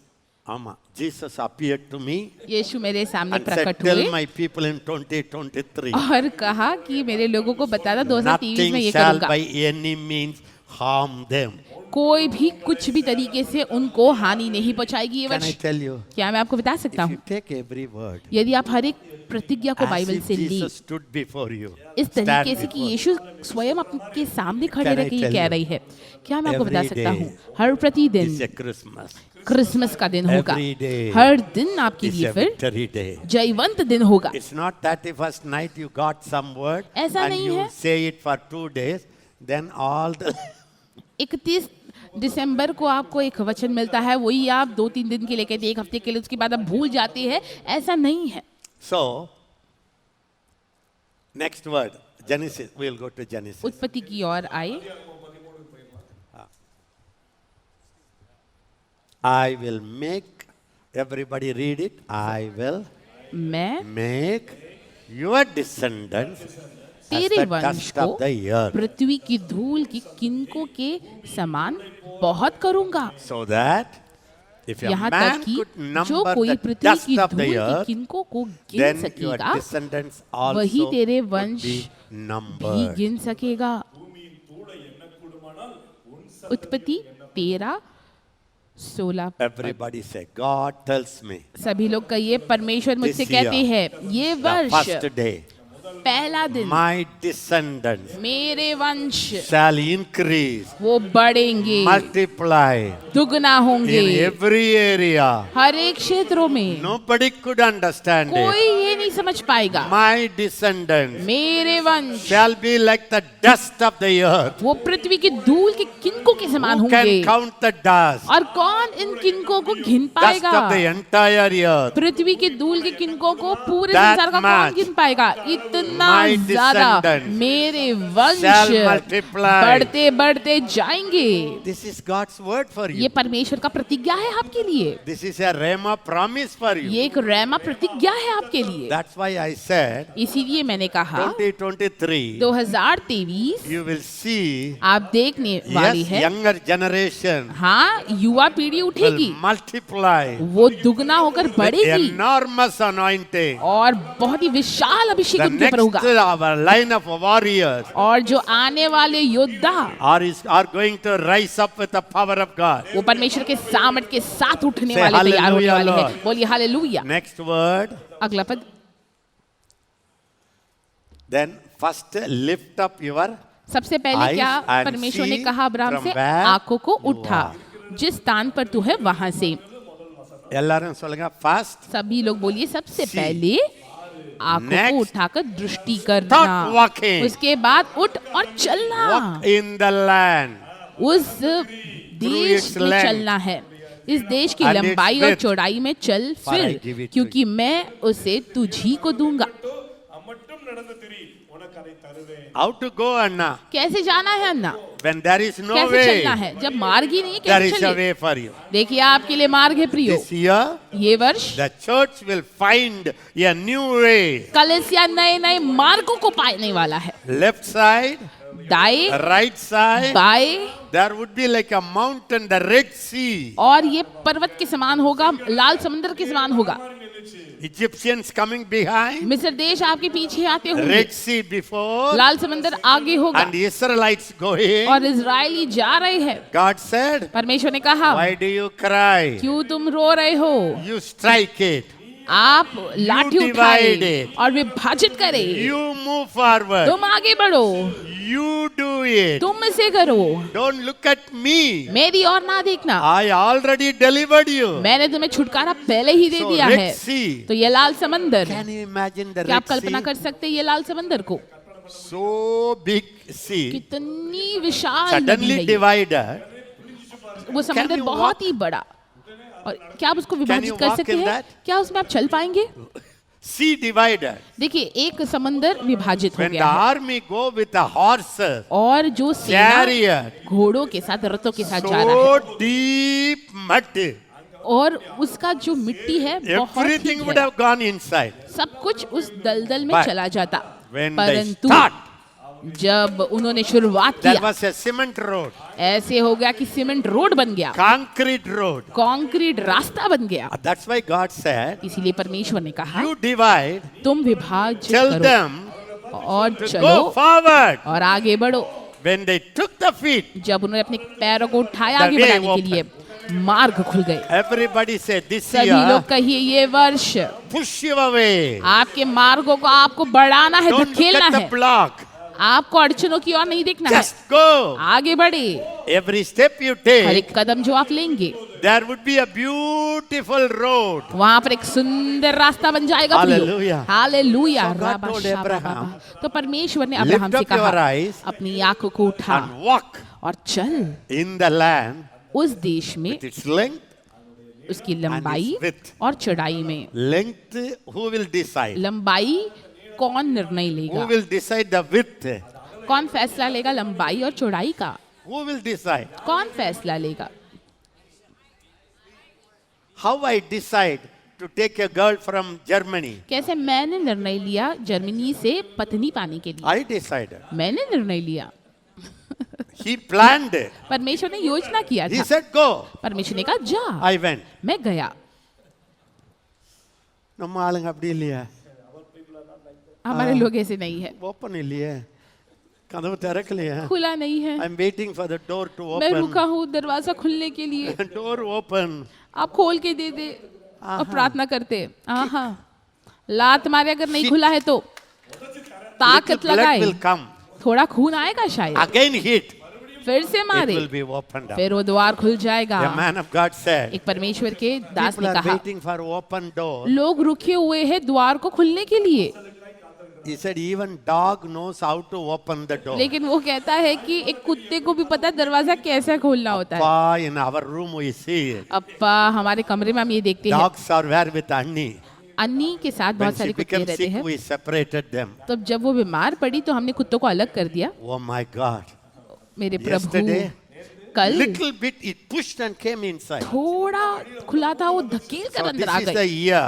ஆமா Jesus appeared to me यीशु मेरे सामने and said प्रकट tell हुए my people in 2023 और कहा कि मेरे लोगों को बताना 2023 में nothing ये shall करूंगा by any means harm them. कोई भी कुछ भी तरीके से उनको हानि नहीं पहुंचाएगी ये Can I वर्ष tell you? क्या मैं आपको बता सकता If you हूँ take every word यदि आप हर एक प्रतिज्ञा को as बाइबल if से ली Jesus stood before you, इस तरीके stand से कि before यीशु स्वयं आपके सामने खड़े Can I रह के ये tell कह you? रही है क्या मैं आपको बता Every सकता day हूँ हर प्रतिदिन is a Christmas. क्रिसमस का दिन होगा Every day हर दिन आपके It's लिए a फिर victory day. जयवंत दिन होगा It's not 31st night you got some word ऐसा and नहीं you है। say it for 2 days, then all the 31 दिसंबर को आपको एक वचन मिलता है वही आप 2-3 दिन के लिए कहते हैं एक हफ्ते के लिए उसके बाद आप भूल जाते हैं ऐसा नहीं है So, next word, Genesis. We'll go to Genesis. उत्पत्ति की ओर आए I will make, everybody read it. I will मैं make your descendants as तेरे the वंश dust को of the earth, पृथ्वी की धूल की किनकों के समान बहुत करूंगा so that if a यहाँ man तक कि could जो number कोई the पृथ्वी dust की of धूल the की earth, किनकों को गिन then your सकेगा descendants वही also तेरे would वंश be भी numbered. गिन सकेगा பூமியின் தூளை எண்ணக்கூடுமானால் உன் उत्पत्ति 13:16 Everybody say, God tells me सभी लोग कहिए परमेश्वर मुझसे This year, कहते हैं ये the वर्ष first day, पहला दिन my descendants मेरे वंश shall increase, वो बढ़ेंगे multiply दुगना होंगे in every area. हर एक क्षेत्रों में Nobody could understand कोई it. ये नहीं समझ पाएगा My descendants मेरे वंश shall be like the dust of the earth. वो पृथ्वी की धूल के किनकों के समान Who होंगे can count the dust? और कौन इन किनकों को गिन Dust पाएगा of the entire earth. पृथ्वी की धूल के किनकों को पूरे That संसार का कौन much गिन पाएगा इतना my ज्यादा descendants मेरे वंश shall multiply. बढ़ते बढ़ते जाएंगे This is God's word for ये you. परमेश्वर का प्रतिज्ञा है आपके लिए This is a rhema promise for you. ये एक रैमा प्रतिज्ञा है आपके लिए That's why I said इसीलिए मैंने कहा 2023 2023 you will see आप देखने वाली yes है younger generation हाँ युवा पीढ़ी will उठेगी multiply वो दुगना होकर with बढ़ेगी enormous anointing. और बहुत ही विशाल अभिषेक The उनके ऊपर next होगा our line of warriors और जो आने वाले योद्धा are going to rise up with the power of God. वो परमेश्वर के सामर्थ के साथ उठने Say वाले तैयार होने hallelujah, वाले हैं Lord. बोलिए हालेलुया Next word, अगला पद then first lift up your सबसे पहले eyes क्या and परमेश्वर ने see कहा अब्राहम from से where आंखों को you उठा are. जिस स्थान पर तू है वहां से எல்லாரும் சொல்லுங்க first सभी लोग बोलिए सबसे See. पहले आंखों Next, को उठाकर दृष्टि start करना walking. उसके बाद उठ और चलना walk in the land उस देश its में length. चलना है इस देश की And its लंबाई और width. चौड़ाई में चल For I give फिर it to क्योंकि मैं उसे तुझी को दूंगा அம்மட்டும் நடந்து திரி உனக்கு அதை தருவேன் how to go Anna कैसे जाना है अन्ना when there is no कैसे way चलना है जब मार्ग ही नहीं है there कैसे is a चले way for you. देखिए आपके लिए मार्ग है प्रियो This year ये वर्ष the church will find a new way. कलेसिया नए नए मार्गों को पाने वाला है Left side, दाएं right side, बाएं there would be like a mountain, the Red Sea. और ये पर्वत के समान होगा लाल समुद्र के समान होगा Egyptians coming behind, मिस्र देश आपके पीछे आते होंगे Red Sea before, लाल समुद्र आगे होगा and the Israelites going. और इजरायली जा रहे हैं God said, परमेश्वर ने कहा why do you cry? क्यों तुम रो रहे हो You strike it. आप लाठी divide उठाए it. और विभाजित करे You move forward. तुम आगे बढ़ो You do it. तुम इसे करो Don't look at me. मेरी और ना देखना I already delivered you. मैंने तुम्हें छुटकारा पहले ही दे So दिया Red है Sea. तो ये लाल समंदर Can you imagine the क्या आप Red कल्पना Sea? कर सकते हैं ये लाल समंदर को So big sea. कितनी विशाल नदी Suddenly है ये। divided. वो समंदर you बहुत ही बड़ा और क्या आप उसको विभाजित you कर walk सकते in हैं that? क्या उसमें आप चल पाएंगे Sea divided. देखिए एक समंदर विभाजित हो When the गया है army go with the horses, और जो सेना chariot, घोड़ों के साथ रथों के साथ जा रहा है so deep mud. और उसका जो मिट्टी है बहुत everything ठीक would है, have gone inside. सब कुछ उस दलदल में But चला जाता। When they परंतु start, जब उन्होंने शुरुआत there किया, was a cement road, ऐसे हो गया कि सीमेंट रोड बन गया, concrete road. कंक्रीट रास्ता बन गया। That's why God said, इसीलिए परमेश्वर ने कहा, you divide, तुम विभाजित tell करो them और to चलो go forward. और आगे बढ़ो। When they took the feet, जब उन्होंने अपने पैरों को उठाया The आगे way बढ़ाने के लिए, मार्ग खुल गए। everybody said, this सभी year, लोग कहिए, ये वर्ष push you away. आपके मार्गों को आपको बढ़ाना है, Don't look धकेलना at the है, block. आपको अड़चनों की ओर नहीं देखना है, Just go. आगे बढ़े। Every step you her take, एक कदम जो आप लेंगे, there would be a beautiful road. वहां पर एक सुंदर रास्ता बन जाएगा। Hallelujah. Hallelujah. So God told Abraham, तो परमेश्वर ने lift अब्राहम से up your कहा, eyes अपनी आंखों को उठा and walk और चल in the land उस देश में, with its length. उसकी लंबाई width. और चौड़ाई में। Length, who will decide? लंबाई कौन निर्णय Who लेगा? will decide the width? कौन फैसला लेगा लंबाई और चौड़ाई का? Who will decide? कौन फैसला लेगा? How I decide to take a girl from Germany? कैसे मैंने निर्णय लिया जर्मनी से पत्नी पाने के लिए? I decided. मैंने निर्णय लिया। He planned it. परमेश्वर ने योजना किया He था। said, go. परमेश्वर ने कहा जा। I went. मैं गया। நம்ம ஆளுங்க அப்படி இல்லையா? हमारे लोग ऐसे नहीं है, ஓப்பன் இல்லையே, கதவு திறக்கலையே. खुला नहीं है। I'm waiting for the door to मैं open. रुका हूँ दरवाजा खुलने के लिए, Door open. आप खोल के दे दे। और प्रार्थना करते, आहा, लात मारे अगर नहीं खुला है तो Little ताकत blood लगाए, will come. थोड़ा खून आएगा शायद, Again hit. फिर से It मारे, will be opened up. फिर वो द्वार खुल जाएगा। The man of God said, एक परमेश्वर के दास people ने are कहा, waiting for open door. लोग रुके हुए हैं द्वार को खुलने के लिए, He said, even dog knows how to open the door. लेकिन वो कहता है कि एक कुत्ते को भी पता है दरवाजा कैसे खोलना होता है। Pa, in our room we see it. अप्पा, हमारे कमरे में हम ये देखते हैं, Dogs are there with Annie. अन्नी के साथ When बहुत she सारे कुत्ते became रहते sick, हैं। we separated them. तो जब वो बीमार पड़ी तो हमने कुत्तों को अलग कर दिया। Oh my God. मेरे प्रभु, Yesterday, कल little bit it pushed and came inside. थोड़ा खुला था, वो धकेल कर So अंदर this आ is the गई। year.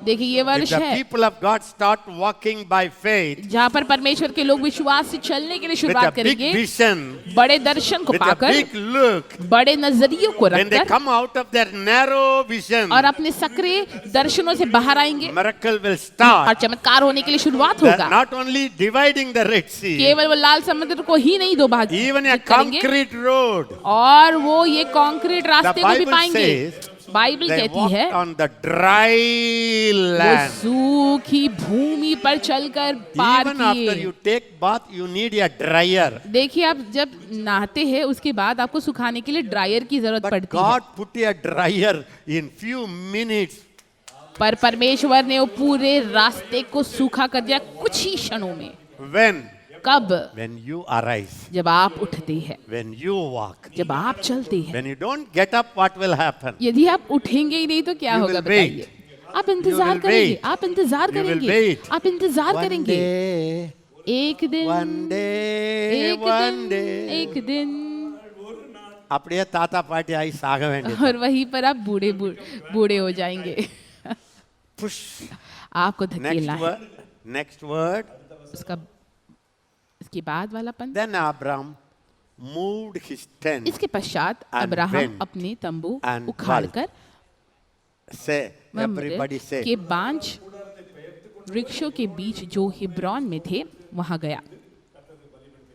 देखिए ये If वर्ष the है people of God start walking by faith जहाँ पर परमेश्वर के लोग विश्वास से चलने के लिए with a शुरुआत big करेंगे, vision, बड़े दर्शन को with a पाकर, big look, बड़े नजरियों को when they रखकर come out of their narrow vision, और अपने सक्रिय दर्शनों से बाहर आएंगे miracle will और start. चमत्कार होने के लिए शुरुआत That होगा। not only dividing the Red Sea, केवल वो लाल समुद्र को ही नहीं दो भाग even a करेंगे, concrete road. और वो ये कंक्रीट रास्ते को भी Bible पाएंगे। says बाइबल They कहती walked है on the dry वो land. सूखी भूमि पर चलकर पार Even after किए। you take bath, you need a dryer. देखिए आप जब नहाते हैं उसके बाद आपको सुखाने के लिए ड्रायर की जरूरत But पड़ती है, God put a dryer in few minutes. पर परमेश्वर ने वो पूरे रास्ते को सूखा कर दिया कुछ ही क्षणों में। When? कब? When you arise. जब आप उठते हैं, When you walk. जब आप चलते हैं। When you don't get up, what will happen? यदि आप उठेंगे ही नहीं तो क्या You होगा will wait. बताइए? आप इंतजार will करेंगे, wait. आप इंतजार You will करेंगे, wait. आप इंतजार One करेंगे। day, एक दिन, one day, एक one दिन, day. एक दिन, அப்படியே தாத்தா பாட்டி ஆகி சாக வேண்டியது. और वहीं पर आप बूढ़े हो जाएंगे। Push. आपको धकेलना है। Next word. इसके बाद वाला पंथ, Then Abraham moved his tent. इसके पश्चात and अब्राहम went अपने तंबू and उखाड़कर Say, everybody say. के बांझ वृक्षों के बीच जो हिब्रोन में थे वहां गया।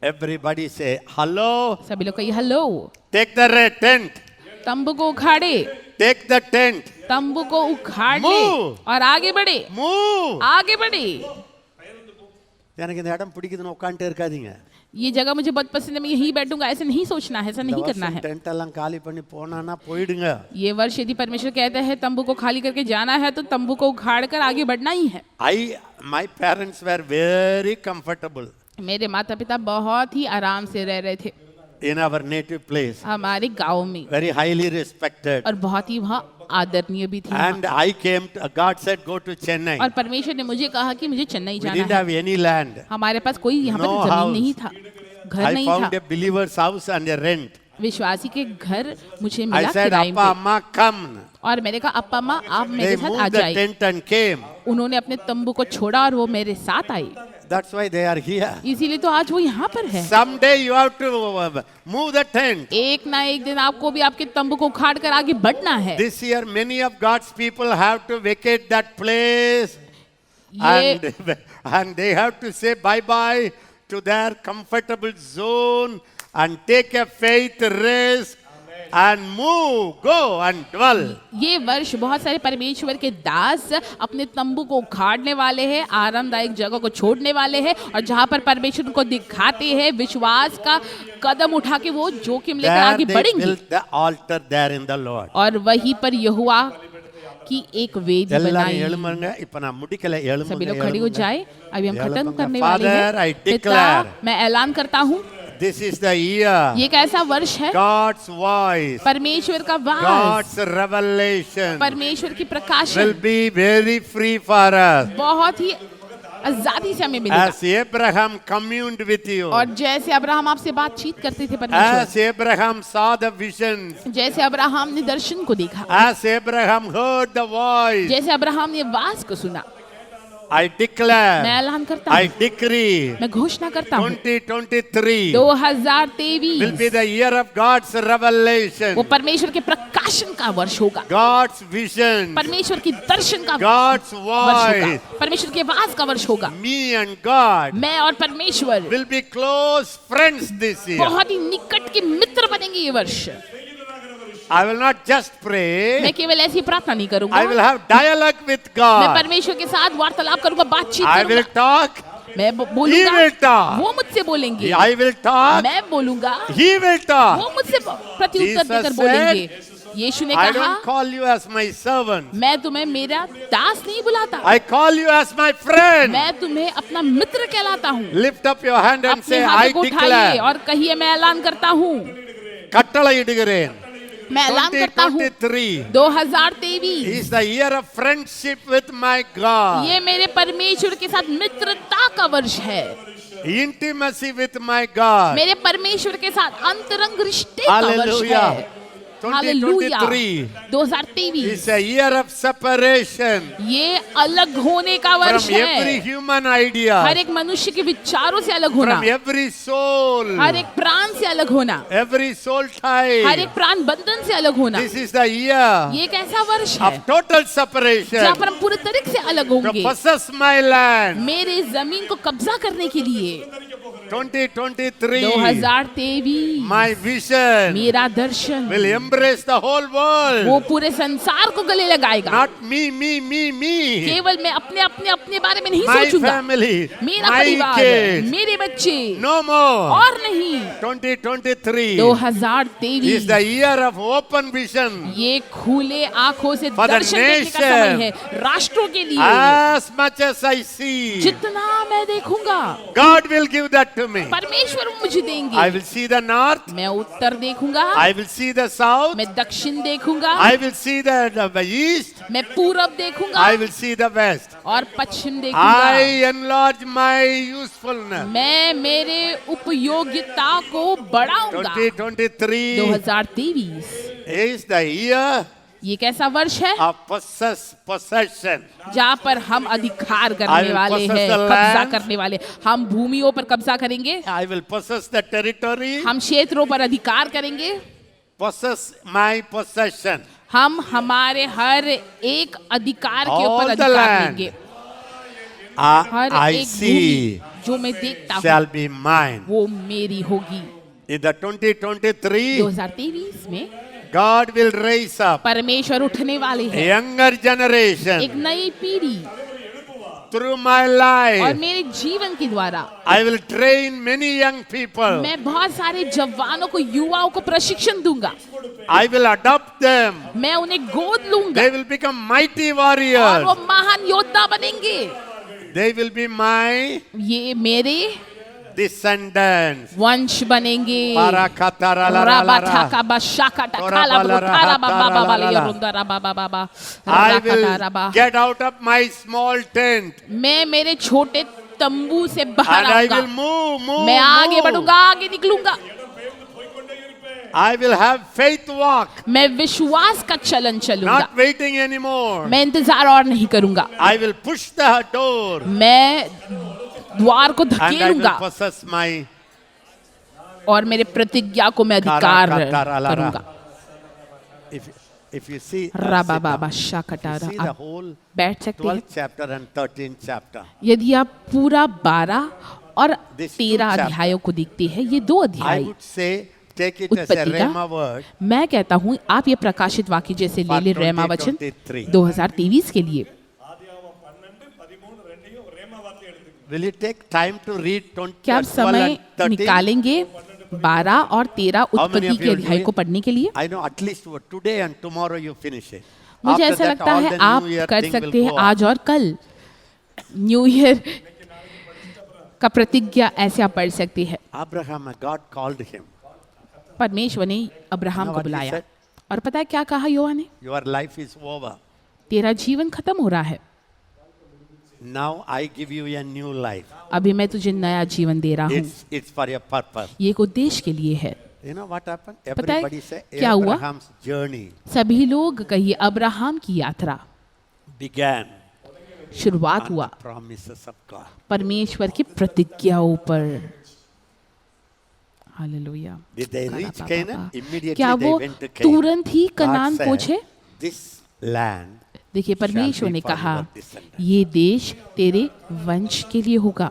Everybody say, hello. सभी लोग कहिए hello. Take the red tent. तंबू को उखाड़े, Take the tent. तंबू को उखाड़ ले Move. और आगे बढ़े, Move. आगे बढ़े। எனக்கு இந்த இடம் பிடிக்குதுன்னு உட்காந்துட்டே இருக்காதீங்க. ये जगह मुझे बहुत पसंद है, मैं यहीं बैठूंगा, ऐसे नहीं सोचना है, ऐसा नहीं करना है। டென்ட் எல்லாம் காலி பண்ணி போனானா போயிடுங்க. ये वर्ष यदि परमेश्वर कहता है तंबू को खाली करके जाना है तो तंबू को उखाड़ कर आगे बढ़ना ही है। My parents were very comfortable मेरे माता पिता बहुत ही आराम से रह रहे थे in our native place. हमारे गांव में, Very highly respected. और बहुत ही वहाँ आदरणीय भी थे। And I came to, God said go to Chennai. और परमेश्वर ने मुझे कहा कि मुझे चेन्नई We जाना didn't है। have any land. हमारे पास कोई यहाँ पर No जमीन house. नहीं था, घर I नहीं found था। a believer's house and a rent. विश्वासी के घर मुझे I मिला said, किराए Appa, पे। Amma, come. और मैंने कहा अप्पा अम्मा आप They मेरे साथ आ moved the जाइए। tent and came. उन्होंने अपने तंबू को छोड़ा और वो मेरे साथ आई, That's why they are here. इसीलिए तो आज वो यहाँ पर है। Someday you have to move the tent. एक ना एक दिन आपको भी आपके तंबू को उखाड़ कर आगे बढ़ना है। This year, many of God's people have to vacate that place ये and they have to say bye-bye to their comfortable zone and take a faith risk and move, go and dwell. ये वर्ष बहुत सारे परमेश्वर के दास अपने तंबू को उखाड़ने वाले हैं, आरामदायक जगह को छोड़ने वाले हैं और जहाँ पर परमेश्वर को दिखाते हैं विश्वास का कदम उठा के वो जोखिम लेकर There आगे they बढ़ेंगे। built the altar there in the Lord. और वहीं पर यहोवा की एक वेदी எல்லாரும் बनाई। எழும்புங்க. இப்ப நான் முடிக்கல. सभी लोग खड़े हो எழும்புங்க. जाए, अभी हम खत्म எழும்புங்க. करने वाले Father, I हैं। पिता, declare. मैं ऐलान करता हूँ This is the year. ये कैसा वर्ष है? God's voice, परमेश्वर का वास, God's revelation परमेश्वर की will प्रकाशन be very free for us. बहुत ही आजादी से हमें मिलेगा। As Abraham communed with you, और जैसे अब्राहम आपसे बातचीत करते थे परमेश्वर, as Abraham saw the visions, जैसे अब्राहम ने दर्शन को देखा, as Abraham heard the voice, जैसे अब्राहम ने आवाज को सुना, I मैं declare, ऐलान करता I हूँ, decree, मैं घोषणा करता हूँ 2023 will be 2023 the year of God's revelation, वो परमेश्वर के प्रकाशन का वर्ष होगा, God's vision, परमेश्वर की दर्शन का God's वर्ष होगा, voice. परमेश्वर की आवाज का वर्ष होगा। Me and God मैं और परमेश्वर will be close friends this year. बहुत ही निकट के मित्र बनेंगे ये वर्ष। I will not just pray, मैं केवल ऐसी प्रार्थना नहीं करूंगा, I will have dialogue with मैं God. परमेश्वर के साथ वार्तालाप करूंगा, बातचीत I will करूंगा, talk, मैं He will बोलूंगा, talk. वो मुझसे बोलेंगे, I will talk, मैं बोलूंगा, He will talk. वो मुझसे प्रत्युत्तर Jesus देकर said, बोलेंगे। यीशु ने I कहा, don't call you as my servant. मैं तुम्हें मेरा दास नहीं बुलाता, I call you as my friend. मैं तुम्हें अपना मित्र कहलाता हूँ। Lift up your hand and अपने say, हाथ I को उठाइए declare. और कहिए मैं ऐलान करता हूँ, கட்டளையிடுகிறேன். मैं ऐलान करता हूँ 2023 2023 is the year of friendship with my God. ये मेरे परमेश्वर के साथ मित्रता का वर्ष है, Intimacy with my God. मेरे परमेश्वर के साथ अंतरंग रिश्ते का वर्ष Hallelujah. है। Hallelujah. 2023 2023 is a year of separation ये अलग होने का वर्ष from every है, human idea, हर एक मनुष्य के विचारों से अलग होना, from every soul, हर एक प्राण से अलग होना, every soul हर tie. एक प्राण बंधन से अलग होना। This is the year ये एक ऐसा वर्ष है of total separation जहाँ पर हम पूरे तरीके से अलग to होंगे, possess my land. मेरे जमीन को कब्जा करने के लिए। 2023 2023 my vision मेरा दर्शन will embrace the whole वो world. पूरे संसार को गले लगाएगा। Not me, me. केवल मैं अपने बारे में नहीं My सोचूंगा, family, मेरा my परिवार, kids. मेरे बच्चे No more. और नहीं। 2023 is 2023 the year of open vision ये खुले आंखों से For the दर्शन देखने का nation. समय है, राष्ट्रों के लिए। as much as I see. जितना मैं देखूंगा God will give that to me. परमेश्वर मुझे देंगे। I will see the north. मैं उत्तर देखूंगा, I will see the south. मैं दक्षिण देखूंगा, I will see the east. मैं पूरब देखूंगा I will see the west. और पश्चिम I देखूंगा। enlarge my usefulness. मैं मेरे उपयोगिता को बढ़ाऊंगा। 2023 2023 is the year ये कैसा वर्ष है of possession. जहाँ पर हम अधिकार I करने will वाले possess हैं, the कब्जा land. करने वाले। हम भूमियों पर कब्जा करेंगे, I will possess the territory. हम क्षेत्रों पर अधिकार करेंगे, Possess my possession. हम हमारे हर एक अधिकार के All ऊपर the अधिकार land लेंगे। हर I एक see भूमि जो मैं देखता हूँ shall be mine. वो मेरी होगी। In the 2023, 2023 में God will raise up परमेश्वर उठने वाले a हैं, younger एक generation नई पीढ़ी through my और life. मेरे जीवन के द्वारा I will train many young people. मैं बहुत सारे जवानों को, युवाओं को प्रशिक्षण दूंगा, I will adopt them. मैं उन्हें गोद लूंगा They will become mighty और warriors. वो महान योद्धा बनेंगे। They will be my ये मेरे descendants. वंश बनेंगे। I will get out of my small tent मैं मेरे छोटे तंबू से बाहर and I आऊंगा, will move. मैं आगे बढ़ूंगा, आगे निकलूंगा I will have faith walk, मैं विश्वास का चलन चलूंगा, not waiting anymore. मैं इंतजार और नहीं करूंगा, I will push the door मैं द्वार को and I will धकेलूंगा possess my और मेरे प्रतिज्ञा को मैं अधिकार करूंगा। If you see, राबा sit down. Baba You शाकटारा, see the आप whole बैठ सकते हैं। 12th chapter and 13th chapter. यदि आप पूरा 12 और These 13 two chapters. अध्यायों को देखते हैं, ये 2 I अध्याय, would say take it as a उत्पत्ति rhema का, word. मैं कहता हूँ आप ये प्रकाशित वाक्य जैसे ले For ले रेमा वचन 2023. 2023 के लिए। ஆதியாகமம் 12, 13 ரெண்டையும் ரேமா வார்த்தை எடுத்துக்கணும். Will you take time to read 20, क्या आप 12 समय and 13? निकालेंगे 12 और 13 How many उत्पत्ति of के you अध्याय do को it? पढ़ने के लिए? I know at least today and tomorrow you finish it. मुझे After ऐसा that, लगता all है the आप New Year कर thing will सकते हैं go on. आज और कल। न्यू ईयर का प्रतिज्ञा ऐसे आप पढ़ सकते हैं। Abraham, God called him. परमेश्वर ने अब्राहम You know को what he बुलाया said? और पता है क्या कहा योआ ने? Your life is over. तेरा जीवन खत्म हो रहा है, Now I give you a new life. अभी मैं तुझे नया जीवन दे रहा हूँ, It's for your purpose. ये एक उद्देश्य के लिए है। You know what happened? पता है Everybody say क्या हुआ? Abraham's journey सभी लोग कहिए अब्राहम की यात्रा began शुरुआत on हुआ the promises of God. परमेश्वर की प्रतिज्ञाओं पर। Hallelujah. Did they reach Canaan? Immediately क्या they वो went to Canaan. तुरंत ही God कनान said, पहुंचे? This land देखिए परमेश्वर shall ने be for कहा your descendants. ये देश तेरे वंश के लिए होगा।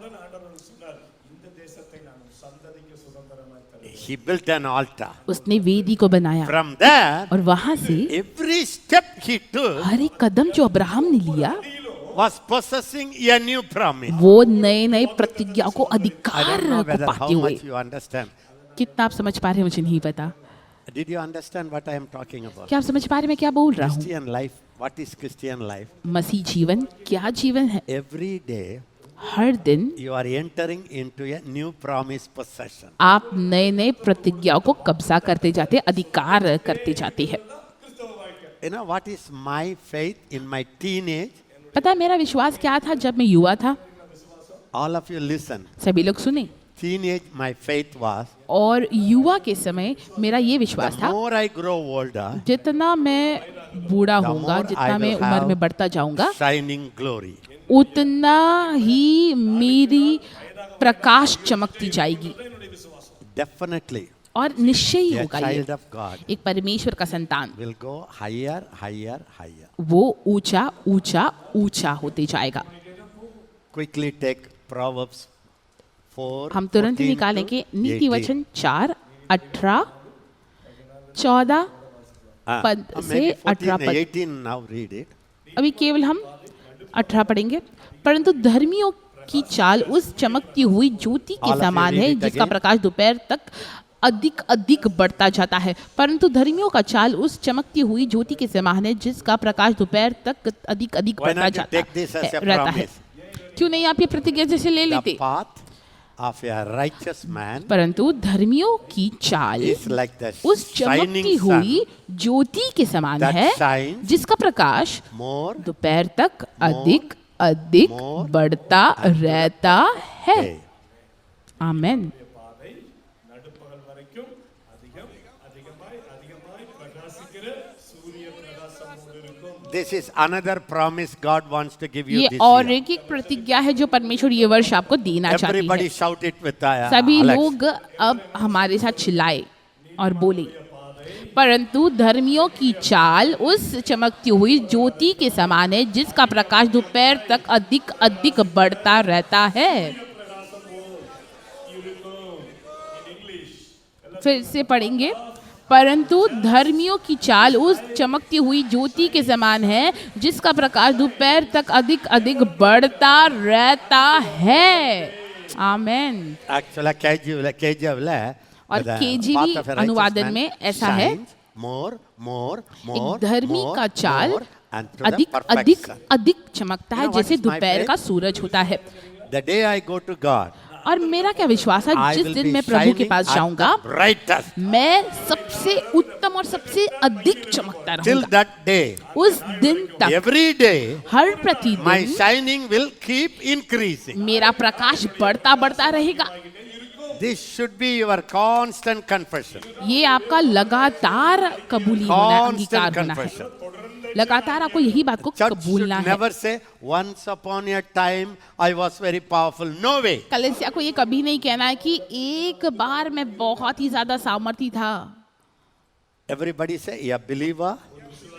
He built an altar. उसने वेदी को बनाया From there, और वहां से every step he took हर एक कदम जो अब्राहम ने लिया was possessing a new promise. वो नए नए प्रतिज्ञा को I अधिकार don't know को whether how पाते हुए। much you understand. कितना आप समझ पा रहे हैं मुझे नहीं पता। Did you understand what I am talking about? क्या आप समझ पा रहे हैं मैं क्या बोल रहा हूँ? Christian life. What is Christian life? मसीह जीवन क्या जीवन है? Every day हर दिन you are entering into a new promise possession. आप नए नए प्रतिज्ञाओं को कब्जा करते जाते, अधिकार करते जाते हैं। You know what is my faith in my teenage? पता है मेरा विश्वास क्या था जब मैं युवा था? All of you listen. सभी लोग सुने। Teenage, my faith was, और युवा के समय मेरा ये विश्वास the था more I grow older, जितना मैं बूढ़ा the होऊंगा, more I जितना मैं will उम्र में have बढ़ता जाऊंगा, shining glory. उतना ही मेरी प्रकाश चमकती जाएगी। Definitely, और निश्चय ही a होगा ये child of God एक परमेश्वर का संतान will go higher, higher, higher. वो ऊंचा ऊंचा ऊंचा होते जाएगा। Quickly take Proverbs 4. हम तुरंत ही 14 निकालेंगे to नीति 18. वचन 4, 18, 14 पद से Maybe 18 14, पद। 18 now read it. अभी केवल हम 18 पढ़ेंगे। परंतु धर्मियों की चाल उस चमकती हुई ज्योति के All of you समान है read it जिसका again. प्रकाश दोपहर तक अधिक अधिक बढ़ता जाता है। परंतु धर्मियों का चाल उस चमकती हुई ज्योति के समान है जिसका प्रकाश दोपहर तक अधिक अधिक Why बढ़ता not you take this as a रहता है। promise? क्यों नहीं आप ये प्रतिज्ञा जैसे ले The लेते? path of a righteous man परंतु धर्मियों की चाल is like the उस shining चमकती sun हुई ज्योति के समान that है shines जिसका प्रकाश more दोपहर तक अधिक अधिक more बढ़ता रहता है। day. आमेन। பாதை நடுப்பகல் வரைக்கும் அதிகம் அதிகமாய் அதிகமாய் பிரகாசிக்கிற சூரிய பிரகாசமோடு இருக்கும். This is another promise God wants to give you ये this और year. एक प्रतिज्ञा है जो परमेश्वर ये वर्ष आपको देना चाहती Everybody है। shout it with सभी Alex. लोग अब हमारे साथ चिल्लाए और बोले, परंतु धर्मियों की चाल उस चमकती हुई ज्योति के समान है जिसका प्रकाश दोपहर तक अधिक अधिक बढ़ता रहता है। फिर से पढ़ेंगे, परंतु धर्मियों की चाल उस चमकती हुई ज्योति के समान है जिसका प्रकाश दोपहर तक अधिक अधिक बढ़ता रहता है। आमेन। Actually, KJV और KJV अनुवादन में ऐसा है, more, more, more, एक धर्मी more, का चाल more, and to the अधिक अधिक perfection. अधिक चमकता है You know what जैसे is my दोपहर faith? का सूरज होता है। The day I go to God, और मेरा क्या विश्वास है, I जिस will दिन be मैं प्रभु के shining पास at जाऊंगा the brightest. मैं सबसे उत्तम और सबसे अधिक चमकता Till रहूंगा। that day, उस दिन तक every day, हर my प्रतिदिन shining will keep increasing. मेरा प्रकाश बढ़ता बढ़ता रहेगा। This should be your constant confession. ये आपका लगातार कबूली होना, Constant अंगीकार होना है। confession. लगातार आपको यही बात को Church should कबूलना है। never say, once upon a time I was very powerful. No way. कलीसिया को ये कभी नहीं कहना है कि एक बार मैं बहुत ही ज्यादा सामर्थी था। Everybody say, a believer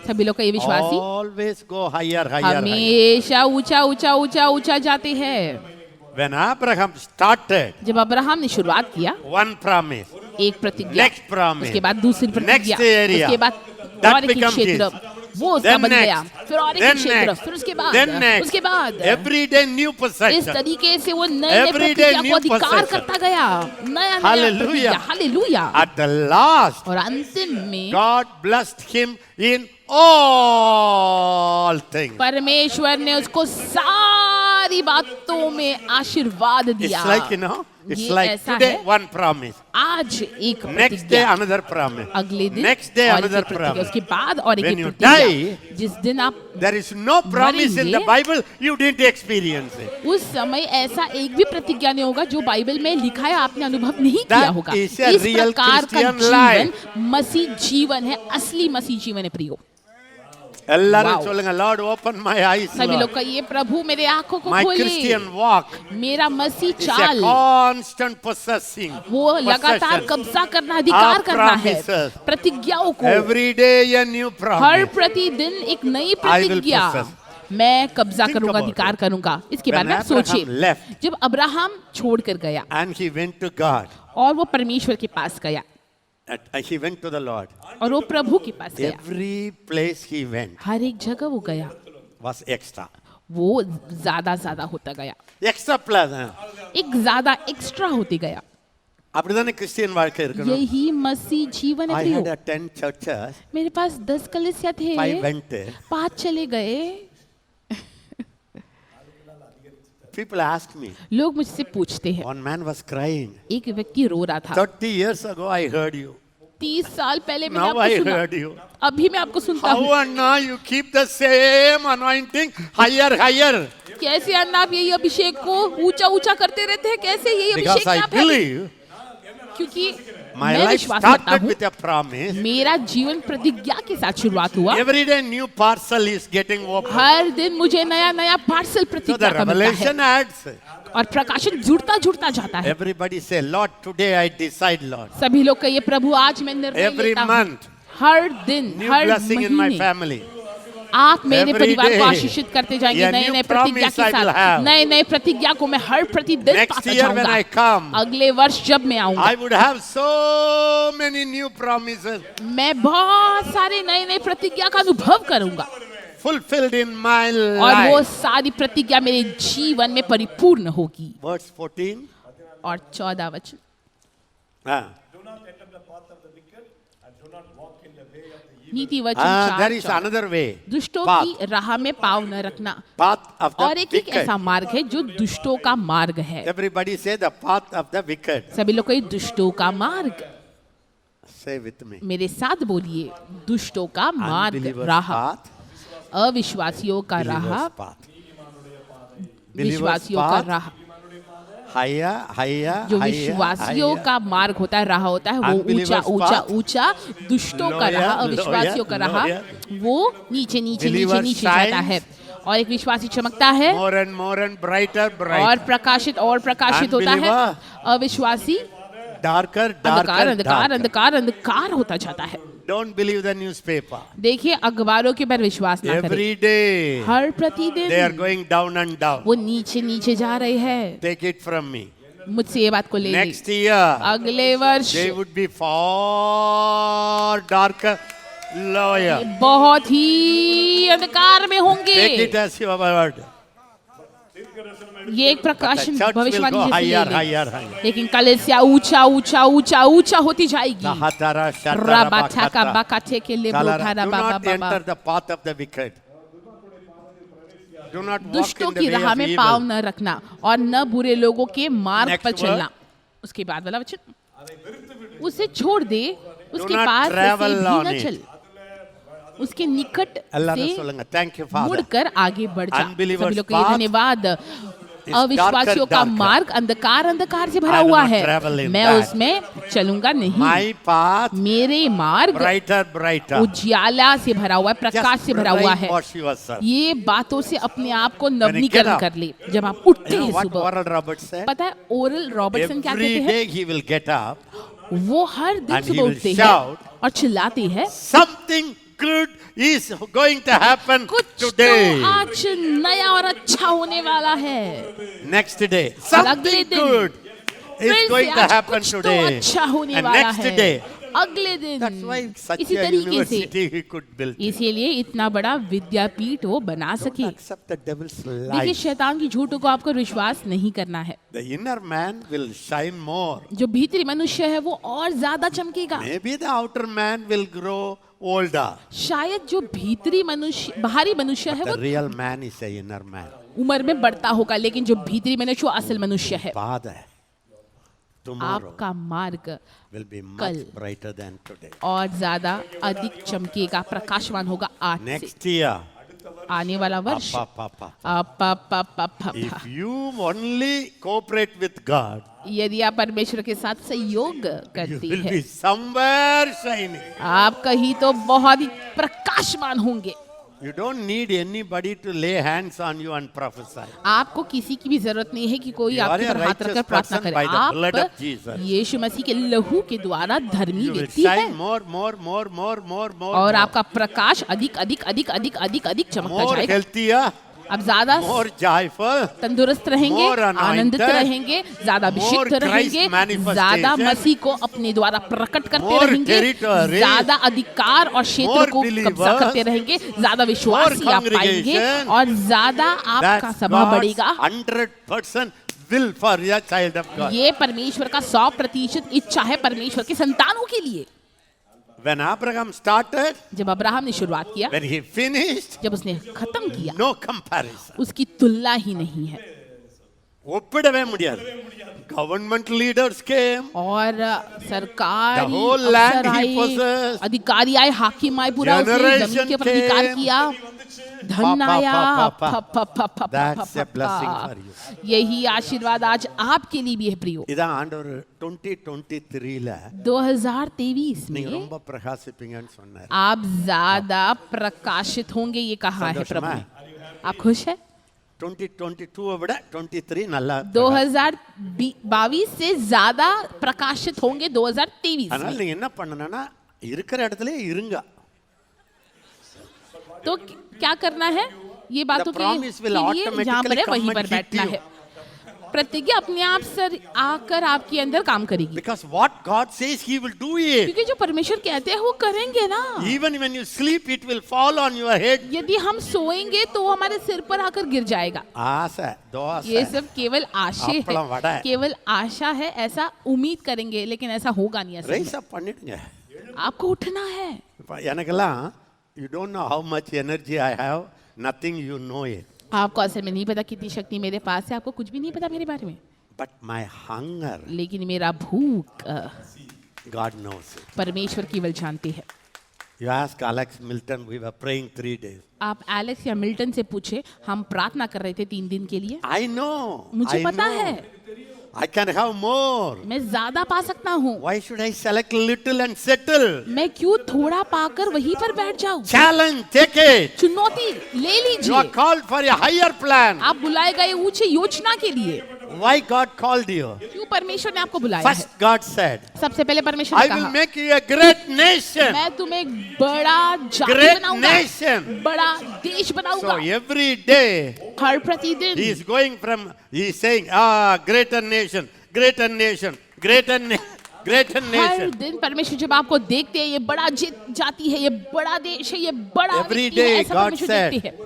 सभी लोग का ये विश्वासी always go higher, higher, higher. हमेशा ऊंचा ऊंचा ऊंचा ऊंचा जाते हैं। When Abraham started, जब अब्राहम ने शुरुआत किया, one promise, एक प्रतिज्ञा, next promise, उसके बाद दूसरी प्रतिज्ञा, next area, उसके बाद that और एक becomes क्षेत्र, his. वो उसका Then बन गया, next, फिर और एक then क्षेत्र, next, फिर उसके then next, उसके बाद every day new इस possession. तरीके से वो नए नए Every day प्रतिज्ञा new को अधिकार possession. करता गया, नया नया Hallelujah. प्रतिज्ञा, हालेलुया। At the last, और अंतिम में God blessed him in all things. परमेश्वर ने उसको सारी बातों में आशीर्वाद दिया। It's like, you know, it's ये like ऐसा today है, one promise, आज एक next day प्रतिज्ञा, another promise, अगले दिन next day और एक another प्रतिज्ञा, promise. उसके बाद और एक When you प्रतिज्ञा। die, जिस दिन आप There is no promise in the मरेंगे, Bible you didn't experience it. उस समय ऐसा एक भी प्रतिज्ञा नहीं होगा जो बाइबल में लिखा है आपने अनुभव नहीं That किया होगा। is a इस real प्रकार का Christian जीवन life. मसीह जीवन है, असली मसीह जीवन है प्रियो। எல்லாரும் Wow. சொல்லுங்க, Lord open my eyes, सभी Lord. लोग का ये प्रभु मेरे आंखों को My खोले। Christian walk मेरा मसीह is a चाल constant possessing. वो लगातार possession. कब्जा करना, अधिकार Of करना है promises. प्रतिज्ञाओं को। Every day a new her promise. प्रतिदिन एक नई I will प्रतिज्ञा possess. मैं कब्जा Think करूंगा, about अधिकार it. करूंगा। इसके When बाद में Abraham सोचिए, left. जब अब्राहम छोड़कर गया And he went to God. और वो परमेश्वर के पास गया He went to the Lord. और वो प्रभु के पास गया, Every place he went हर एक जगह वो गया, was extra. वो ज्यादा होता गया, Extra plus. एक ज्यादा एक्स्ट्रा होते गया। அப்படிதானே கிறிஸ்டியன் வாழ்க்கை இருக்கணும். यही मसीह जीवन है I प्रियो। had 10 churches. मेरे पास 10 कलीसिया थे, 5 went. 5 चले गए। People ask me. लोग मुझसे पूछते हैं, One man was crying. एक व्यक्ति रो रहा था, 30 years ago I heard you. 30 साल पहले मैंने Now I आपको सुना, heard you. अभी मैं आपको सुनता How हूँ। Anna you keep the same anointing higher, higher? कैसे अन्ना आप यही अभिषेक को ऊंचा ऊंचा करते रहते हैं? कैसे यही Because अभिषेक I यहाँ पे? believe क्योंकि my मैं life विश्वास करता started हूँ, with a promise. मेरा जीवन प्रतिज्ञा के साथ शुरुआत हुआ। Every day new parcel is getting open. हर दिन मुझे नया नया पार्सल So प्रतिज्ञा the का मिलता है revelation adds. और प्रकाशन जुड़ता जाता है। Everybody say, Lord, today I decide, Lord. सभी लोग कहिए, प्रभु आज मैं निर्णय Every लेता हूँ। month, हर दिन, new her blessing in my महीने family. आप मेरे Every परिवार को day, आशीषित करते जाएंगे, a नए new नए प्रतिज्ञा promise के I will साथ, have. नए नए प्रतिज्ञा को मैं हर प्रतिदिन Next पाता year when जाऊंगा। I come, अगले वर्ष जब मैं आऊंगा, I would have so many new promises मैं बहुत सारे नए नए प्रतिज्ञा का अनुभव करूंगा fulfilled in my और वो life. सारी प्रतिज्ञा मेरे जीवन में परिपूर्ण होगी। Verse 14. और 14 वचन, Ah. Do not enter the path of the wicked and do not walk in the way of the evil. नीति वचन There 4, is another way. दुष्टों Path. की राह में पाँव न रखना। Path of और the एक wicked. ऐसा मार्ग है जो दुष्टों का मार्ग है। Everybody say the path of the wicked. सभी लोग कहिए, दुष्टों का मार्ग। Say with me. मेरे साथ बोलिए, दुष्टों का मार्ग, Unbelievers' राह, path. अविश्वासियों का राह, Believers' path. Believers' विश्वासियों का path. राह। Higher, higher, जो higher, विश्वासियों higher. का मार्ग होता है, राह होता है, वो Unbelievers' ऊंचा ऊंचा path. ऊंचा, दुष्टों का Lower, राह, अविश्वासियों का राह, lower. वो नीचे नीचे नीचे Believers नीचे जाता shines. है। और एक विश्वासी चमकता है More and brighter, और brighter. प्रकाशित होता है। Unbeliever. अविश्वासी Darker, अंधकार darker, अंधकार darker. अंधकार अंधकार होता जाता है। Don't believe the newspaper. देखिए, अखबारों के पर विश्वास ना करें। Every day her they are प्रतिदिन going down and down. वो नीचे नीचे जा रहे हैं। Take it from me. मुझसे ये बात को ले ली। Next year अगले वर्ष they would be far darker, lower. बहुत ही अंधकार में होंगे। Take it as your word. ये एक प्रकाशन The church will भविष्यवाणी go जैसे ले higher, लें। higher, higher. लेकिन कलीसिया ऊंचा ऊंचा ऊंचा ऊंचा होती जाएगी। Tahatara, shatara, राबाथा का bakata. बाकाथे के लिए Talara. Bokhara Do Baba not Baba. enter the path of the wicked. Do not walk दुष्टों in the की way राह of में पाँव evil. न रखना और न बुरे लोगों के मार्ग Next पर word. चलना। उसके बाद वाला वचन, उसे छोड़ दे, उसके not पास से travel भी on न it. चल, उसके निकट எல்லாரும் से சொல்லுங்க. Thank you, Father. मुड़कर आगे बढ़ जा। Unbelievers' सभी लोग को ये path. धन्यवाद। is अविश्वासियों darker, का darker. मार्ग अंधकार से भरा I will हुआ not है, travel in मैं that. उसमें चलूंगा नहीं। My path मेरे मार्ग brighter, brighter. उजियाला से भरा हुआ है, प्रकाश Just से भरा हुआ है। brainwash yourself. ये बातों से अपने आप को When you get नवीनीकरण up, कर ले। जब आप उठते You know हैं what सुबह, Oral Roberts said? पता है ओरल रॉबर्टसन क्या Every कहते हैं? day he will get up. वो हर दिन And he सुबह will उठते हैं shout, और चिल्लाते हैं, Something good is going to happen कुछ today. तो आज नया और अच्छा होने वाला है। Next day, अगले something दिन good फिर is से going to आज happen कुछ तो today. अच्छा होने And वाला next है। day, अगले दिन that's why such इसी a तरीके से university he could build. इसीलिए इतना बड़ा विद्यापीठ वो बना सके। Accept the devil's देखिए lies. शैतान की झूठों को आपको विश्वास नहीं करना है। The inner man will shine more. जो भीतरी मनुष्य है वो और ज्यादा चमकेगा। Maybe the outer man will grow older. शायद जो भीतरी मनुष्य बाहरी मनुष्य है The वो real man is the inner man. उम्र में बढ़ता होगा, लेकिन जो भीतरी मनुष्य वो असल मनुष्य है। Father, tomorrow आपका मार्ग will be much कल brighter than today. और ज्यादा अधिक चमकेगा, प्रकाशवान होगा आज से। Next year, आने वाला वर्ष if you only cooperate with God, यदि आप परमेश्वर के साथ सहयोग you करती will है, be somewhere shining. आप कहीं तो बहुत ही प्रकाशमान होंगे। You don't need anybody to lay hands on you and prophesy. आपको किसी की भी जरूरत नहीं है कि कोई You are आपके a ऊपर हाथ रखकर righteous प्रार्थना person करे। by the blood of आप Jesus. यीशु मसीह के लहू के द्वारा धर्मी You will व्यक्ति है shine more. और आपका प्रकाश अधिक अधिक अधिक अधिक अधिक अधिक चमकता more जाएगा। healthier, अब ज्यादा more joyful, तंदुरुस्त रहेंगे, more anointed, आनंदित रहेंगे, ज्यादा अभिषिक्त more Christ रहेंगे, manifestation, ज्यादा मसीह को अपने द्वारा प्रकट करते more रहेंगे, territory, ज्यादा अधिकार और क्षेत्र more को कब्जा believers, करते रहेंगे, ज्यादा विश्वासी more आप पाएंगे congregation, और ज्यादा आपका that's सभा God's बढ़ेगा। 100% will for your child of God. ये परमेश्वर का 100% इच्छा है परमेश्वर के संतानों के लिए। When Abraham started, जब अब्राहम ने शुरुआत किया, when he finished, जब उसने खत्म किया, no comparison. उसकी तुलना ही नहीं है। ஒப்பிடவே முடியாது. Government leaders came. और सरकार The whole land अफसर he आए, possessed. अधिकारी आए, हाकिम आए, पूरा उसने Generation जमीन के ऊपर अधिकार came. किया, धन आया। That's a blessing for you. यही आशीर्वाद आज आपके लिए भी है प्रियो। இதான் ஆண்டவர் 2023ல 2023 நீங்க में ரொம்ப பிரகாசிப்பீங்கன்னு சொன்னார். आप ज्यादा प्रकाशित होंगे, ये कहा है प्रभु ने। आप खुश है? 2022 விட 23 நல்லா. 2022 से ज्यादा प्रकाशित होंगे 2023 அதனால में। நீங்க என்ன பண்ணணும்னா இருக்கிற இடத்துலயே இருங்க. तो क्या करना है? ये बातों के promise will लिए जहाँ पर है automatically वहीं come पर and hit बैठना you. है। प्रतिज्ञा अपने आप से आकर आपके अंदर काम करेगी, Because what God says he will do it. क्योंकि जो परमेश्वर कहते हैं वो करेंगे ना। Even when you sleep it will fall on your head. यदि हम सोएंगे तो वो हमारे सिर पर आकर गिर जाएगा। ஆசை தோசை ये सब केवल आशय அப்பளம், வடை. है, केवल आशा है, ऐसा उम्मीद करेंगे लेकिन ऐसा होगा नहीं। ऐसा ரைஸ் அப் பண்ணிடுங்க. आपको उठना है। இப்ப எனக்கெல்லாம் you don't know how much energy I have, nothing you know it. आपको असल में नहीं पता कितनी शक्ति मेरे पास है, आपको कुछ भी नहीं पता मेरे बारे में, But my hunger, लेकिन मेरा भूख God knows it. परमेश्वर केवल जानते हैं। You ask Alex Milton, we were praying 3 days. आप एलेक्स या मिल्टन से पूछे, हम प्रार्थना कर रहे थे 3 दिन के लिए। I know. मुझे I पता know. है I can have more. मैं ज्यादा पा सकता हूँ। Why should I select little and settle? मैं क्यों थोड़ा पाकर वहीं पर बैठ जाऊँ? Challenge, take it. चुनौती ले You are लीजिए। called for a higher plan. आप बुलाए गए ऊंची योजना के लिए। Why God called you? क्यों परमेश्वर ने आपको बुलाया है? First God said, सबसे पहले परमेश्वर I ने will कहा, make you a great nation. मैं तुम्हें एक बड़ा जाति Great बनाऊंगा, nation. बड़ा देश So बनाऊंगा। every day हर प्रतिदिन he is going from, he is saying, greater nation, greater nation, greater her nation. दिन परमेश्वर जब आपको देखते हैं, ये बड़ा जाति है, ये बड़ा देश है, ये बड़ा Every व्यक्ति है, day ऐसा God परमेश्वर said, देखते हैं।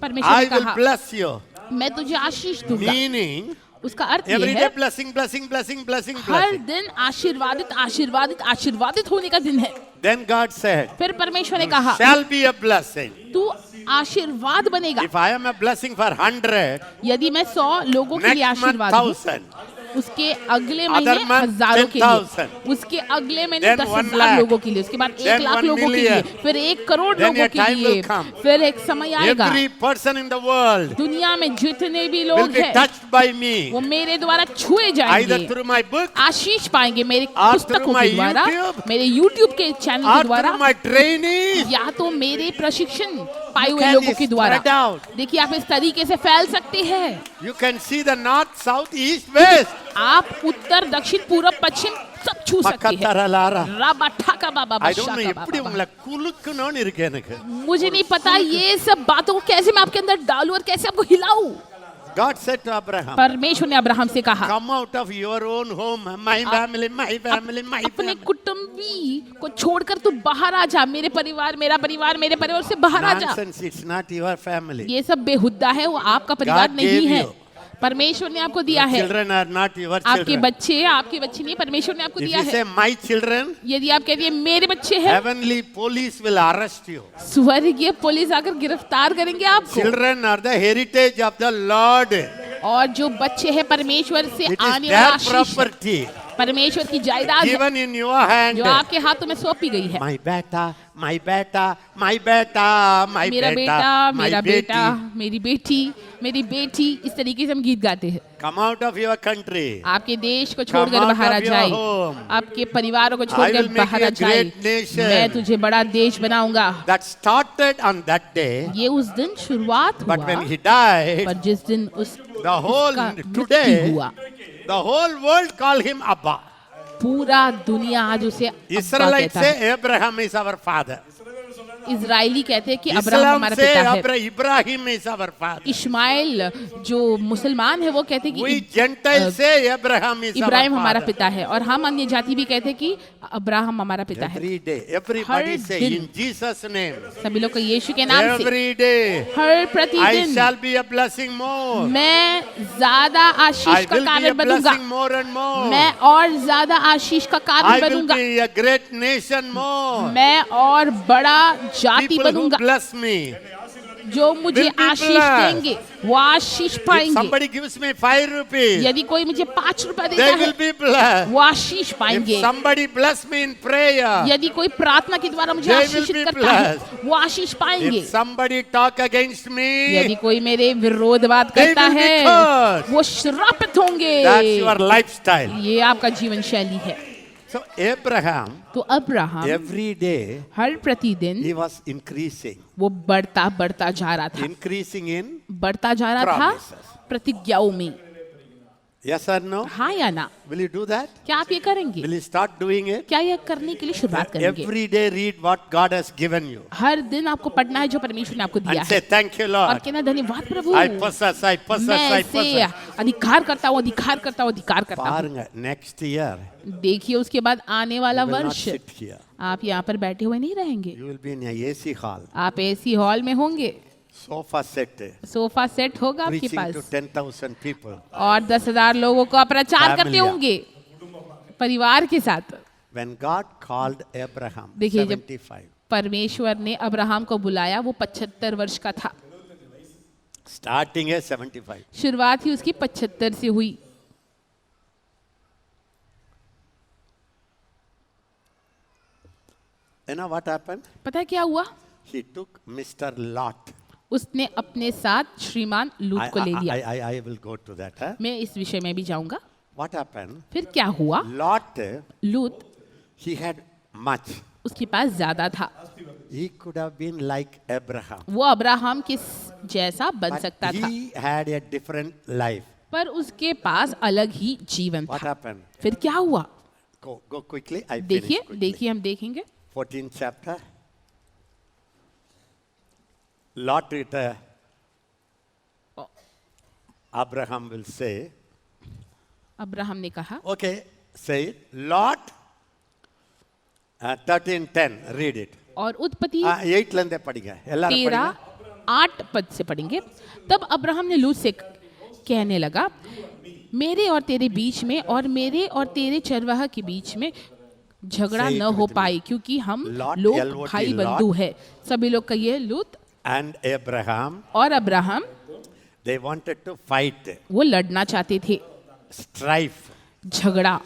परमेश्वर I ने will कहा, bless you. मैं तुझे आशीष दूंगा। Meaning, उसका अर्थ ये every day है, blessing, blessing, blessing, blessing, हर blessing. दिन आशीर्वादित आशीर्वादित आशीर्वादित होने का दिन है। Then God said, फिर परमेश्वर ने कहा, shall be a blessing. तू आशीर्वाद बनेगा। If I am a blessing for 100, यदि मैं 100 लोगों के लिए next month आशीर्वाद हूँ, 1000. उसके अगले Other महीने month, हजारों के 10,000. लिए, उसके अगले महीने Then 10,000 1 लोगों के लिए, उसके बाद 1 Then लाख 1 लोगों के लिए, million. फिर 1 करोड़ Then लोगों a के time लिए, will come. फिर एक समय आएगा Every person in the world दुनिया में जितने भी will लोग be हैं touched by me, वो मेरे द्वारा छुए either जाएंगे, through my book, आशीष पाएंगे मेरे or पुस्तकों through my के द्वारा, YouTube, मेरे YouTube के चैनल or के द्वारा, through my trainees. या तो मेरे प्रशिक्षण पाए You हुए can लोगों के द्वारा। spread out. देखिए आप इस तरीके से फैल सकते हैं, You can see the north, south, east, west. आप उत्तर दक्षिण पूरब पश्चिम सब छू सकते हैं। பக்கத்தரலாரா. राबा ठाका बाबा I don't know बशाका எப்படி बाबा। உங்களை குலுக்கணும்னு இருக்கு எனக்கு. मुझे नहीं पता ये सब बातों को कैसे मैं आपके अंदर डालूं और कैसे आपको हिलाऊं। God said to Abraham, परमेश्वर ने अब्राहम से कहा, come out of your own home, my family, my family, my अपने family. कुटुंबी को छोड़कर तू बाहर आ जा, मेरे परिवार मेरा परिवार मेरे परिवार से बाहर आ जा। Nonsense, it's not your family. ये सब बेहुद्दा है, वो आपका परिवार God नहीं gave है, you. परमेश्वर ने आपको दिया है। Children are not your आपके children. बच्चे आपके बच्चे नहीं, परमेश्वर ने आपको If दिया you say है। my children, यदि आप कहती है मेरे बच्चे हैं, heavenly police will arrest you. स्वर्गीय पुलिस आकर गिरफ्तार करेंगे आपको। Children are the heritage of the Lord. और जो बच्चे हैं परमेश्वर से It is आने वाला their आशीष है, property परमेश्वर की जायदाद है, given in your hand. जो आपके हाथों में सौंपी गई है। My beta, my beta, my beta, my मेरा बेटा beta, my मेरा बेटा beti. मेरी बेटी मेरी बेटी, इस तरीके से हम गीत गाते हैं। Come out of your country. आपके देश को छोड़कर out बाहर आ of your जाए, home. आपके परिवारों को I छोड़कर will make बाहर you आ a जाए, great nation. मैं तुझे बड़ा देश बनाऊंगा। That started on that day, ये उस दिन शुरुआत but हुआ, when he died, पर जिस दिन उस the whole उसका मृत्यु today, हुआ, the whole world call him Abba. पूरा दुनिया आज उसे अब्बा Israelites कहता है। say Abraham is our father. Israeli कहते हैं कि अब्राहम Islam हमारा say पिता है। Ibrahim is our father. Ismail जो मुसलमान है वो कहते हैं We कि Gentiles say Abraham is our Ibrahim हमारा father. पिता है, और हम अन्य जाति भी कहते हैं कि अब्राहम हमारा पिता है। Every day, everybody हर say दिन। in Jesus' name. सभी लोग को यीशु के नाम से Every day, हर I प्रतिदिन shall be a blessing more. मैं ज्यादा I आशीष का will be a कारण बनूंगा, blessing more and more. मैं और ज्यादा आशीष का I कारण will बनूंगा, be a great nation more. मैं और बड़ा जाति People who बनूंगा। bless me. जो मुझे will be आशीष blessed. देंगे वो आशीष If पाएंगे। somebody gives me 5 rupees, यदि कोई मुझे 5 रुपए देता they है will be blessed. वो आशीष If पाएंगे। somebody bless me in prayer, यदि कोई प्रार्थना के द्वारा मुझे They will आशीषित be करता है blessed. वो आशीष पाएंगे। if somebody talk against यदि me, कोई मेरे विरोधवाद They करता will be है cursed. वो श्रापित होंगे। that's your lifestyle. ये आपका जीवन शैली है। So Abraham, तो अब्राहम every day, हर प्रतिदिन he was increasing. वो बढ़ता बढ़ता जा रहा था, Increasing in बढ़ता जा रहा था promises. प्रतिज्ञाओं में। Yes or no? हाँ या ना? Will you do that? क्या आप ये करेंगे? Will you start doing it? क्या ये करने के लिए शुरुआत करेंगे? Every day read what God has given you. हर दिन आपको पढ़ना है जो परमेश्वर ने आपको दिया And say, है, thank you, और Lord. कहना धन्यवाद प्रभु, I possess, I possess, मैं I इसे possess. अधिकार करता हूँ, अधिकार करता हूँ, अधिकार करता हूँ। पारंगा, next year, देखिए उसके बाद आने वाला you will not वर्ष sit here. आप यहाँ पर बैठे हुए नहीं रहेंगे, You will be in a AC hall, आप ऐसी हॉल में होंगे, sofa set, सोफा सेट होगा आपके preaching to पास, 10,000 people. और 10,000 लोगों का प्रचार करते Family. होंगे परिवार के साथ। When God called Abraham, देखिए जब 75, परमेश्वर ने अब्राहम को बुलाया वो 75 वर्ष का था, starting at 75. शुरुआत ही उसकी 75 से हुई। You know what happened? पता है क्या हुआ? He took Mr. Lot. उसने अपने साथ श्रीमान लूत को ले लिया। I will go to that. Huh? मैं इस विषय में भी जाऊंगा। What happened? फिर क्या हुआ? Lot, लूत he had much. उसके पास ज्यादा था, He could have been like Abraham. वो अब्राहम के जैसा बन But सकता था, he had a different life. पर उसके पास अलग ही जीवन What था। happened? फिर क्या हुआ? Go quickly. I finish देखिए quickly. देखिए हम देखेंगे 14th chapter. Lot with Abraham will say, Abraham ने कहा, okay, say it. Lot, 13:10, read it. और उत्पत्ति 8 लंदे पढ़िगा எல்லாரும் 13:8 पद से पढ़ेंगे। तब अब्राहम ने लूत से कहने लगा, मेरे और तेरे बीच में और मेरे और तेरे चरवाह के बीच में झगड़ा Say it न हो with me. पाए, क्योंकि हम Lot, लोग L-O-T, भाई Lot. बंधु है। सभी लोग कहिए लूत And Abraham, और Abraham they wanted to fight. वो लड़ना चाहते थे। strife. झगड़ा,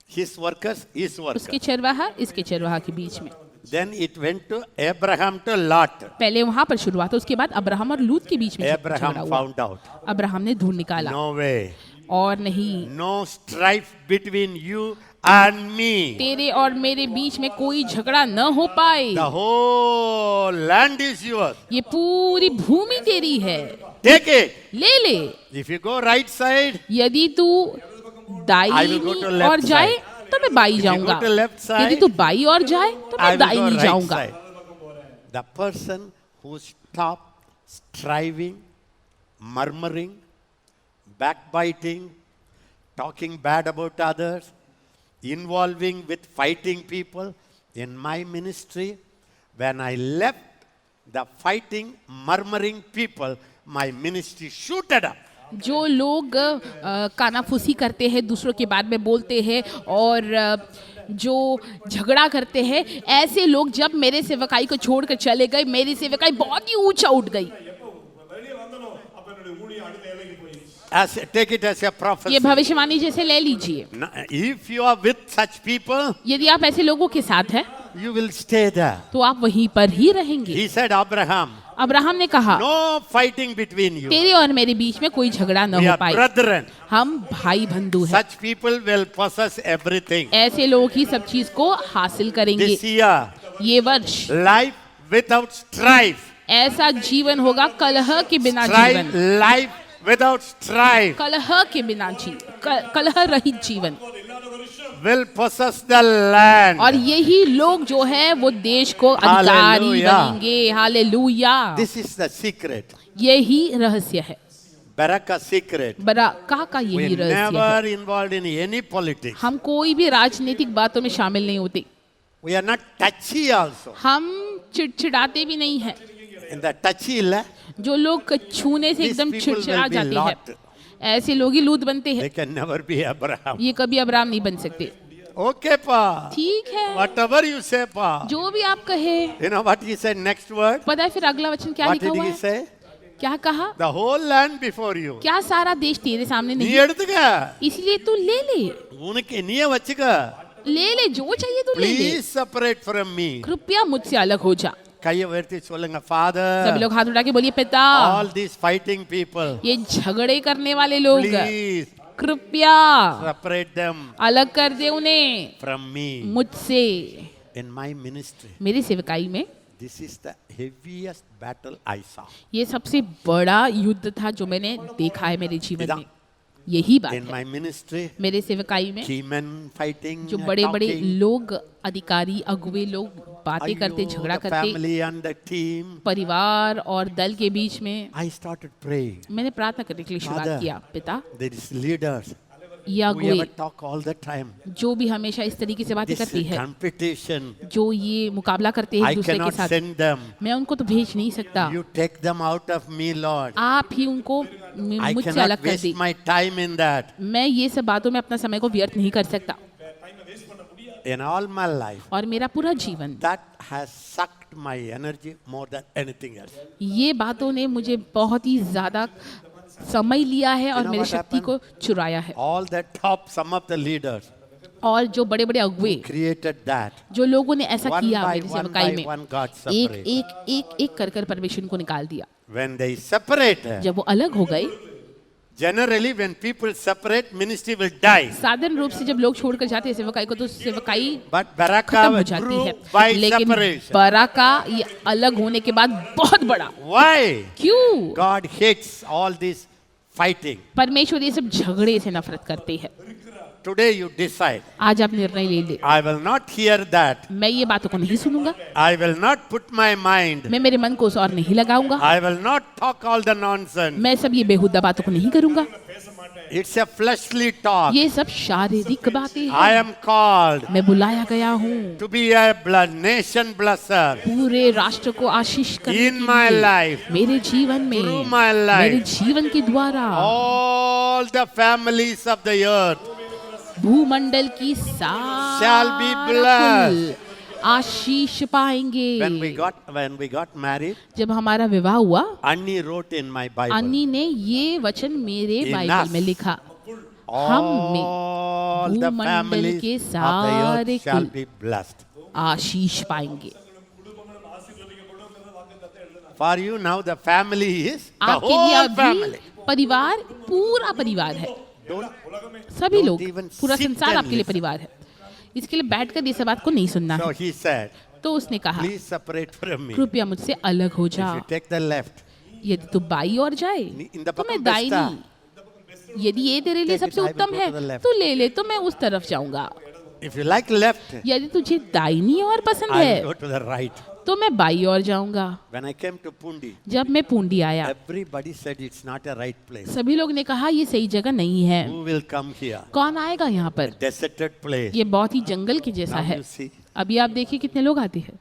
His workers, his workers. उसके चरवाहा इसके चरवाहा के बीच में। Then it went to Abraham to Lot. पहले वहां पर शुरुआत है, उसके बाद अब्राहम और लूत के बीच में झगड़ा Abraham हुआ। found out. अब्राहम ने ढूंढ निकाला, No way. और नहीं, No strife between you and me. तेरे और मेरे बीच में कोई झगड़ा न हो पाए। The whole land is yours. ये पूरी भूमि तेरी है, Take it. ले ले। If you go right side, यदि तू I Dai will go to left और जाए side. तो मैं बाई If you जाऊंगा, go to left side, यदि तू बाई और जाए तो I मैं will दाई go नहीं right जाऊंगा। side. The person who stopped striving, murmuring, backbiting, talking bad about others, involving with fighting people in my ministry, when I left the fighting, murmuring people, my ministry shooted up. जो लोग कानाफूसी करते हैं, दूसरों के बारे में बोलते हैं और जो झगड़ा करते हैं, ऐसे लोग जब मेरे सेवकाई को छोड़कर चले गए, मेरी सेवकाई बहुत ही ऊंचा उठ गई। Take it as a prophecy. ये भविष्यवाणी जैसे ले लीजिए। If you are with such people, यदि आप ऐसे लोगों के साथ हैं you will stay there. तो आप वहीं पर ही रहेंगे। He said, Abraham, अब्राहम ने कहा, no fighting between you. तेरे और मेरे बीच में कोई झगड़ा न We हो are पाए, brethren. हम भाई बंधु हैं। Such people will possess everything. ऐसे लोग ही सब चीज को हासिल करेंगे। This year, ये वर्ष life without strife. ऐसा जीवन होगा, कलह के बिना Strife, जीवन, life without strife कलह के बिना कलह रहित जीवन। will possess the land. और यही लोग जो है वो देश को अधिकारी Hallelujah. बनेंगे। Hallelujah. This is the secret. यही रहस्य है, Baraka secret. बरका का We यही रहस्य है। never involved in any politics. हम कोई भी राजनीतिक बातों में शामिल नहीं होते, We are not touchy also. हम चिड़चिड़ाते भी नहीं हैं। In the touchy, जो लोग छूने से These एकदम people will चिड़चिड़ा be जाते Lot. हैं, ऐसे लोग ही लूत बनते हैं। they can never be Abraham. ये कभी अब्राहम नहीं बन सकते। Okay, Pa. ठीक है, Whatever you say, Pa. जो भी आप कहे। You know what he said next word? पता है फिर अगला वचन क्या What लिखा did हुआ he है? say? क्या कहा? The whole land before you. क्या सारा देश तेरे सामने நீ नहीं, எடுத்துக்க इसलिए तू ले ले, உனக்கு நீயே வச்சுக்க ले ले, जो चाहिए तू ले ले, please separate from me कृपया मुझसे अलग हो जा। கையை உயர்த்தி சொல்லுங்க सभी father लोग हाथ उठा के बोलिए, पिता, all these fighting people ये झगड़े करने वाले लोग please कृपया separate them अलग कर दे उन्हें from me मुझसे। in my ministry. मेरी सेवकाई में This is the heaviest battle I saw. ये सबसे बड़ा युद्ध था जो मैंने देखा है मेरे जीवन में। यही बात In है, my ministry, मेरे सेवकाई में key men fighting, जो बड़े बड़े talking, लोग, अधिकारी, अगुवे लोग बातें करते, Ayyo, झगड़ा the करते, family and the team. परिवार और दल के बीच में। I started praying. मैंने प्रार्थना करने के लिए शुरुआत Father, किया, पिता, There is leaders ये who ever अगुवे talk all the time. जो भी हमेशा इस तरीके से बातें This करती है, competition, जो ये मुकाबला करते हैं I एक दूसरे के cannot साथ, send them. मैं उनको तो भेज नहीं सकता। You take them out of me, Lord. आप ही उनको I मुझसे cannot अलग कर waste they. my time in that. मैं ये सब बातों में अपना समय को व्यर्थ नहीं कर सकता। In all my life, और मेरा पूरा जीवन that has sucked my energy more than anything else. ये बातों ने मुझे बहुत ही ज्यादा समय लिया है और know मेरी what शक्ति को चुराया है। All the top, some of the leaders और जो बड़े बड़े अगुवे, created that. जो लोगों ने ऐसा One किया by मेरी one सेवकाई by में, one got एक separate. एक एक एक कर कर परमेश्वर को निकाल दिया। When they separated, जब वो अलग हो गए, generally when people separate, ministry will die. साधारण रूप से जब लोग छोड़कर जाते हैं सेवकाई को, तो सेवकाई But खत्म हो Baraka जाती grew है। by लेकिन separation. बराका ये अलग होने के बाद बहुत बड़ा। Why? क्यों? God hates all this fighting. परमेश्वर ये सब झगड़े से नफरत करते हैं। Today you decide. आज आप निर्णय ले ले, I will not hear that. मैं ये बातों को नहीं सुनूंगा, I will not put my mind. मैं मेरे मन को उस और नहीं लगाऊंगा, I will not talk all the nonsense. मैं सब ये बेहुदा बातों को नहीं करूंगा। It's a fleshly talk. ये सब शारीरिक बातें I हैं। am called मैं बुलाया गया हूँ to be a nation blesser. पूरे राष्ट्र को आशीष करने In के my लिए, life, मेरे जीवन में, through my life, मेरे जीवन के द्वारा all the families of the earth भूमंडल की shall be सारा blessed. कुल आशीष पाएंगे। When we got married, जब हमारा विवाह हुआ, Annie wrote in my Bible. अन्नी ने ये वचन मेरे Enough. बाइबल में लिखा, हम में all the भूमंडल families के of the सारे earth shall कुल be blessed. आशीष पाएंगे। For you now the family is the आपके लिए whole अभी family. परिवार पूरा परिवार है, Don't, सभी don't लोग, even पूरा sit संसार and आपके लिए listen. परिवार है। इसके लिए बैठकर ये सब बात को नहीं सुनना So है। he said, तो उसने कहा, please separate from me. कृपया मुझसे अलग हो If जा। you take the left, यदि तू बाई और जाए in the तो मैं Pakam दाई Besta. नहीं। यदि ये तेरे लिए Take it, सबसे I will उत्तम go है to the left. तो ले ले, तो मैं उस तरफ जाऊंगा। if you like left, यदि तुझे दाहिनी ओर पसंद I will है go to the right. तो मैं बाई ओर जाऊंगा। When I came to Pundi, जब मैं पूंडी आया, everybody said it's not a right place. सभी लोग ने कहा ये सही जगह नहीं है। Who will come here? कौन आएगा यहाँ पर? Deserted place. ये बहुत ही जंगल के जैसा Now है। you see, अभी आप देखिए कितने लोग आते हैं।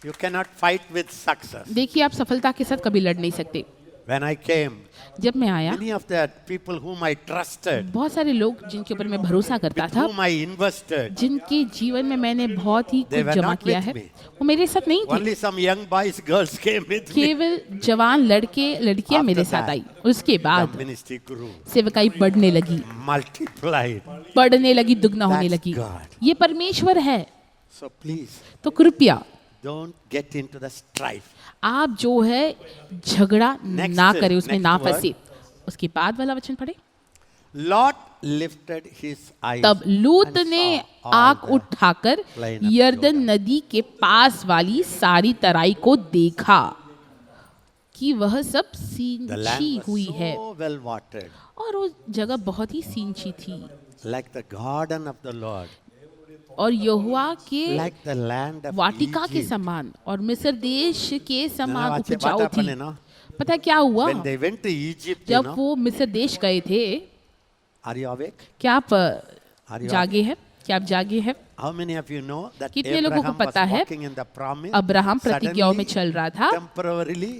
you cannot fight with success. देखिए आप सफलता के साथ कभी लड़ नहीं सकते। When I came, जब मैं आया, many of the people whom I trusted, बहुत सारे लोग जिनके ऊपर मैं भरोसा करता with था, whom I invested, जिनके जीवन में मैंने बहुत ही They कुछ were जमा not किया with है, me. वो मेरे साथ नहीं थे। only some young boys, girls came with me. केवल जवान लड़के लड़कियां After मेरे that, साथ आई। उसके The बाद ministry grew, सेवकाई बढ़ने लगी, multiplied. बढ़ने लगी, दुगना होने That's लगी। God. ये परमेश्वर है। So please, तो कृपया don't get into the strife. आप जो है झगड़ा Next- ना करें, उसमें next ना word. फंसे। उसके बाद वाला वचन पढ़े। Lot lifted his eyes तब लूत and ने saw all आंख the उठाकर plain of यरदन Jordan. नदी के पास वाली सारी तराई को देखा कि वह सब The सींची land हुई was है, so well watered, और वो जगह बहुत ही सींची थी, like the garden of the Lord, और यहोवा के like the land of वाटिका के Egypt. समान और मिस्र देश के समान Now, उपजाऊ what थी। happened, you know? पता है क्या हुआ? When they went to Egypt, you जब know, वो मिस्र देश गए थे, are you awake? क्या आप Are you जागे हैं? क्या आप जागे हैं? How many of you know that कितने लोगों को Abraham was पता है? walking in the promise? Abraham प्रतिज्ञाओं में Suddenly, चल रहा था, temporarily,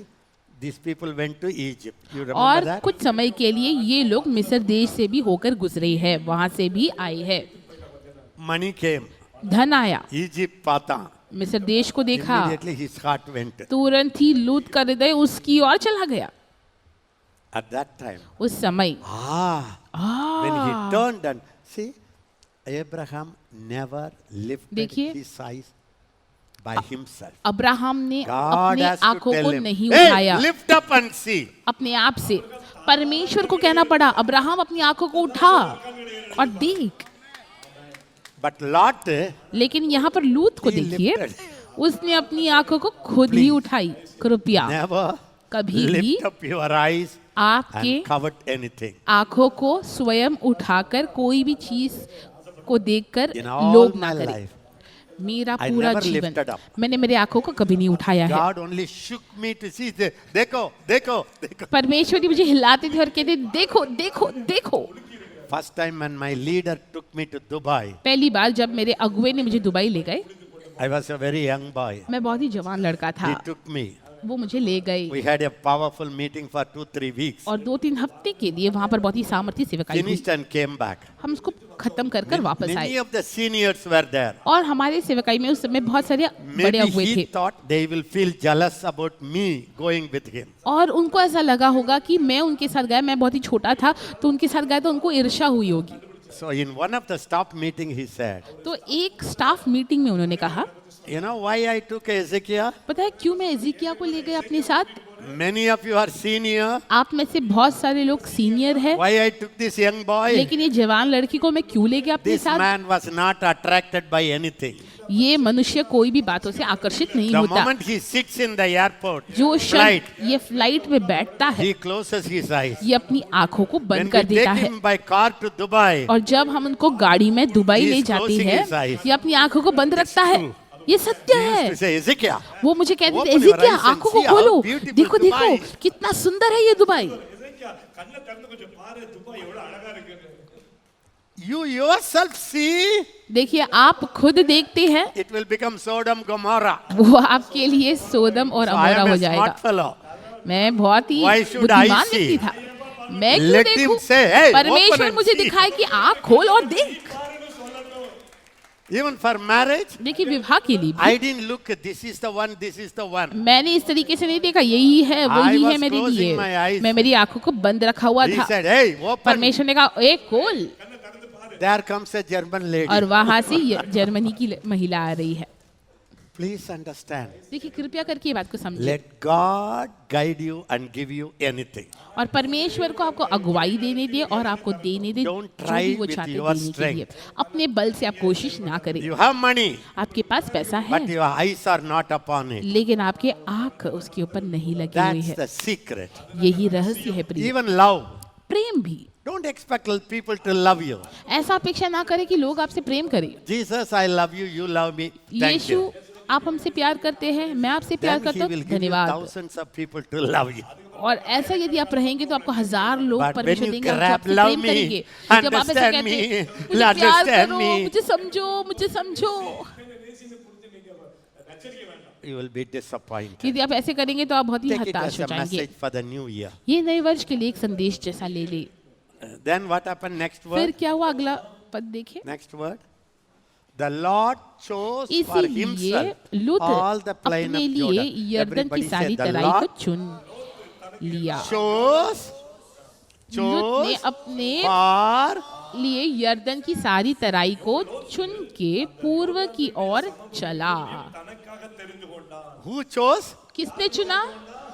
these people went to Egypt. You remember और that? कुछ समय के लिए ये लोग मिस्र देश से भी होकर गुजरे हैं, वहां से भी आए हैं। Money came. धन आया, Egypt पाता. मिस्र देश को देखा, Immediately his heart went. तुरंत ही लूत कर हृदय उसकी ओर चला गया। At that time, उस समय when he turned and see, Abraham never lifted देखिए, his eyes by himself. Abraham ने God अपने has to आंखों tell को him, नहीं hey, उठाया lift up and see. अपने आप से, परमेश्वर को कहना पड़ा, अब्राहम अपनी आंखों को उठा और देख। But Lot, लेकिन यहाँ पर लूत को He देखिए, lifted. उसने अपनी आंखों को खुद ही उठाई। कृपया never कभी भी lift up your eyes आपके and covet anything. आंखों को स्वयं उठाकर कोई भी चीज को देखकर In all लोभ my ना करें। life, मेरा I पूरा never जीवन lifted up. मैंने मेरे आंखों को कभी नहीं उठाया है। God only shook me to see. देखो, देखो, देखो. परमेश्वर जी मुझे हिलाते थे और कहते देखो देखो देखो। First time when my leader took me to Dubai, पहली बार जब मेरे अगुवे ने मुझे दुबई ले गए, I was a very young boy. मैं बहुत ही जवान लड़का था, He took me. वो मुझे ले गए We had a powerful meeting for 2-3 weeks. और 2-3 हफ्ते के लिए वहां पर बहुत ही सामर्थ्य सेवकाई हुई। Finished and came back. हम उसको खत्म कर कर वापस Many आए, of the seniors were there. और हमारे सेवकाई में उस समय बहुत सारे बड़े Maybe अगुवे he थे, thought they will feel jealous about me going with him. और उनको ऐसा लगा होगा कि मैं उनके साथ गया, मैं बहुत ही छोटा था तो उनके साथ गया तो उनको ईर्ष्या हुई होगी। So in one of the staff meeting he said, तो एक स्टाफ मीटिंग में उन्होंने कहा, you know why I took Ezekiel? पता है क्यों मैं एजिकिया को ले गए अपने साथ? Many of you are senior. आप में से बहुत सारे लोग सीनियर हैं, Why I took this young boy? लेकिन ये जवान लड़की को मैं क्यों ले गया अपने This साथ? man was not attracted by anything. ये मनुष्य कोई भी बातों से आकर्षित नहीं The होता। moment he sits in the airport, जो flight, क्षण ये फ्लाइट में बैठता है, he closes his eyes. ये अपनी आंखों को When बंद we कर देता take है, him by car to Dubai, और जब हम उनको गाड़ी में दुबई He is ले जाते closing हैं, his eyes. ये अपनी आंखों को बंद रखता है। true. ये सत्य he used है। to say, Ezekiel, वो मुझे कहते थे, Open your एजिकिया eyes and आंखों को see how खोलो, beautiful देखो देखो Dubai. कितना सुंदर है ये दुबई। கண்ணை திறந்து கொஞ்சம் பாரு துபாய் எவ்வளவு அழகா இருக்குன்னு. you yourself see, देखिए आप खुद देखते हैं, it will become Sodom Gomorrah. वो आपके लिए सोदम और So I अमोरा am हो a जाएगा। smart fellow. मैं बहुत ही Why should I बुद्धिमान see? व्यक्ति था, मैं क्यों Let him देखूं? say, hey, open परमेश्वर and मुझे see. दिखाए कि आँख खोल और देख। Even for marriage, देखिए विवाह के लिए भी I didn't look, this is the one, this is the one. मैंने इस तरीके से नहीं देखा यही है वही I है was मेरे closing लिए। my eyes. मैं मेरी आंखों को बंद रखा हुआ He था। said, hey, open. परमेश्वर ने कहा एक खोल, There comes a German lady. और वहां से जर्मनी की महिला आ रही है। Please understand. देखिए कृपया करके ये बात को समझिए। Let God guide you and give you anything. और परमेश्वर को आपको अगुवाई देने दे और आपको देने दे Don't जो try भी वो with चाहते your देने के लिए। अपने बल से आप कोशिश ना करें। You have money, आपके पास पैसा but है your eyes are not upon it. लेकिन आपके आंख उसके ऊपर नहीं लगी हुई That's है। the secret. यही रहस्य है प्रिय। Even love. प्रेम भी Don't expect people to love you. ऐसा अपेक्षा ना करें कि लोग आपसे प्रेम करें। Jesus, I love you, you love me. Thank Yeshu you. आप हमसे प्यार करते हैं, मैं आपसे प्यार Then he करता will हूँ, give you धन्यवाद। thousands of people to love you. और ऐसा यदि आप रहेंगे तो आपको हजार लोग But when परमेश्वर you देंगे और जो grab, आपसे love प्रेम me, करेंगे। जब आप ऐसे understand कहते हैं, me, मुझे प्यार understand करो, me. मुझे समझो, मुझे समझो, You will be disappointed. यदि आप ऐसे करेंगे तो आप बहुत ही Take it हताश as हो a जाएंगे। message for the new year. ये नए वर्ष के लिए एक संदेश जैसा ले ले। Then what happened next फिर word? क्या हुआ अगला पद देखिए। Next word. The Lord chose for इसीलिए himself लूत all the plain अपने of लिए Jordan. यर्दन की Everybody सारी said, the तराई को Lord चुन लिया। chose लूत ने अपने for लिए यर्दन की सारी तराई को चुन के पूर्व की ओर चला। தனக்காக தெரிந்து கொண்டான். who chose? किसने चुना?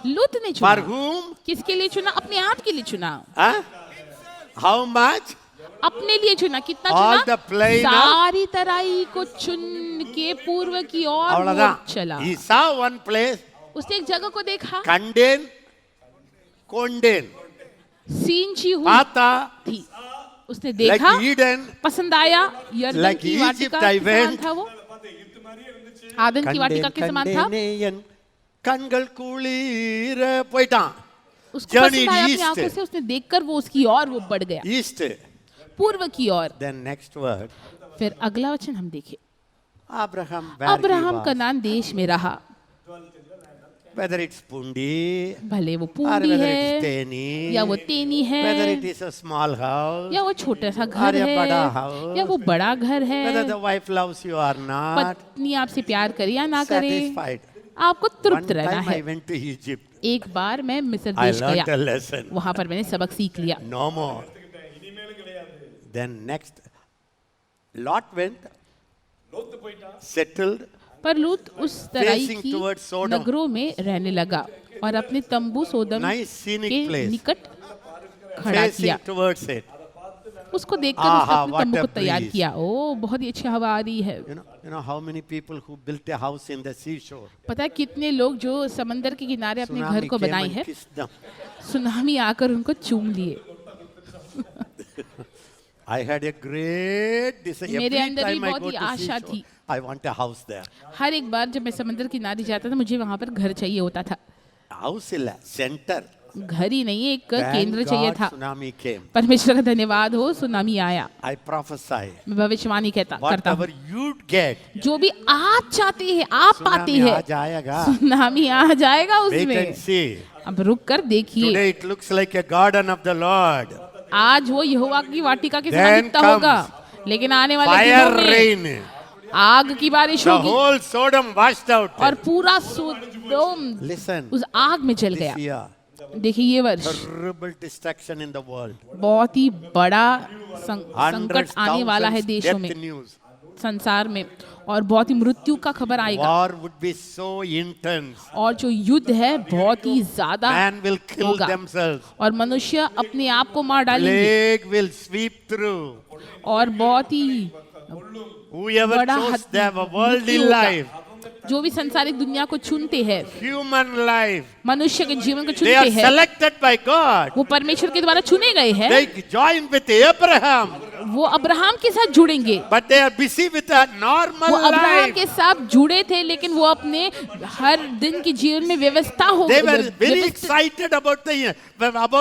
लूत ने For चुना। whom? किसके लिए चुना? अपने आप के लिए चुना। Huh? How much? अपने लिए चुना। कितना All चुना? the plain of- सारी तराई को चुन के पूर्व की ओर वो अவ்வளவுதான். चला। He saw one place, उसने एक जगह को देखा, Kanden, Konden, सींची हुई Pata, थी। उसने like देखा, Eden, पसंद आया। यर्दन Like की Egypt वाटिका I के समान went. था वो। आदन की वाटिका के समान था। கண்டேன் கண்கள் குளிர போயிட்டான் उसको Journeyed पसंद आया अपनी east. आंखों से। उसने देखकर वो उसकी ओर वो बढ़ गया, ईस्ट पूर्व की ओर। then next word फिर अगला वचन हम देखें। Abraham where he Abraham was. Kanan देश में रहा, whether it's Pundi भले वो or पूंडी whether है it's Teni या वो तेनी whether it है is a small house या वो छोटा सा or घर a है बड़ा house या वो बड़ा घर whether है। the wife loves you or not पत्नी आपसे प्यार करे या ना करे, satisfied आपको one तृप्त रहना time I है। went to Egypt एक बार मैं मिस्र I देश learned a गया, lesson वहां पर मैंने सबक सीख लिया। no more then next Lot went லோத்து போயிட்டான். settled पर लूत उस तराई Facing की towards Sodom. नगरों में रहने लगा और अपने तंबू सोदम Nice scenic के place. निकट खड़ा facing किया। towards it उसको देखकर आहा, उसने अपने what तंबू a को तैयार breeze. किया। ओ बहुत ही अच्छी हवा आ रही है। you know how many people who built a house in the seashore पता है कितने लोग जो समंदर के किनारे अपने घर tsunami को came बनाए and हैं, kissed them सुनामी आकर उनको चूम लिए। I had a great desire. मेरे Every अंदर भी time I बहुत go he to Asha seashore, थी। I want a house there. हर एक बार जब मैं समंदर किनारे जाता था मुझे वहां पर घर चाहिए होता था। House illa, center. घर ही नहीं, एक Thank केंद्र चाहिए God था। tsunami came. परमेश्वर का धन्यवाद हो, सुनामी आया। I prophesy. मैं भविष्यवाणी करता हूँ, Whatever you get, जो भी आप चाहते हैं आप पाते tsunami आ हैं, जाएगा. सुनामी आ जाएगा Wait उसमें। and see. अब रुक कर देखिए, Today it looks like a garden of the Lord. आज वो यहोवा की वाटिका के समान Then दिखता comes होगा, लेकिन आने वाले Fire दिनों में rain. आग की बारिश The होगी whole Sodom washed out. और पूरा सोदोम Listen, उस आग में जल this गया। year, देखिए ये वर्ष terrible destruction in the world. बहुत ही बड़ा संकट Hundreds, आने वाला है thousands, देशों death में, news. संसार में, और बहुत ही मृत्यु का खबर आएगा। War would be so intense. और जो युद्ध है बहुत ही ज्यादा Man will kill होगा themselves. और मनुष्य अपने आप को मार डालेंगे Plague will sweep through. और बहुत ही Whoever बड़ा chose to have a worldly मृत्यु होगा। life, जो भी संसारिक दुनिया को चुनते हैं, human life, मनुष्य के जीवन को they are चुनते हैं, selected by God. वो परमेश्वर के द्वारा चुने गए हैं। They join with Abraham, वो अब्राहम के साथ जुड़ेंगे। but they are busy with a वो normal अब्राहम life. के साथ जुड़े थे, लेकिन वो अपने हर दिन के जीवन में व्यवस्था हो They were very व्यवस्थित- excited about the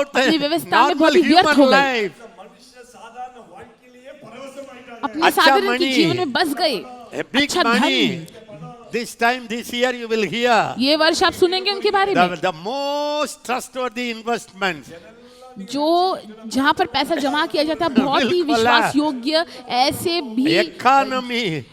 अपनी व्यवस्था में normal बहुत ही व्यर्थ हो human गए। life. மனுஷ சாதாரண வாழ்க்கையிலேயே பரவசமாயிட்டாங்க. अपने अच्छा साधारण के मणि, जीवन में बस गए। A big अच्छा money. धन, This time, this year, you will hear ये वर्ष आप सुनेंगे उनके बारे में, the most trustworthy investments. जो जहाँ पर पैसा जमा किया जाता है बहुत ही बिल्कुल। विश्वास योग्य ऐसे भी Economy,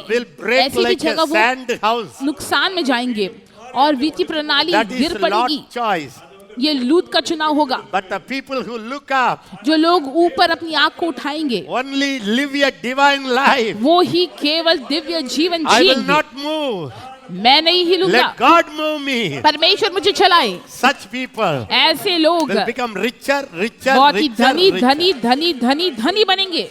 will break ऐसी भी like जगह a वो sand house. नुकसान में जाएंगे और वित्तीय प्रणाली That is गिर पड़ेगी। Lord's choice. ये लूत का चुनाव होगा। But the people who look up जो लोग ऊपर अपनी आंख को उठाएंगे only live a divine life. वो ही केवल दिव्य जीवन I will जिएंगे। not move. मैं नहीं हिलूंगा, Let God move me. परमेश्वर मुझे चलाए। Such people ऐसे लोग will become richer, richer, बहुत ही richer, धनी richer. धनी धनी धनी धनी बनेंगे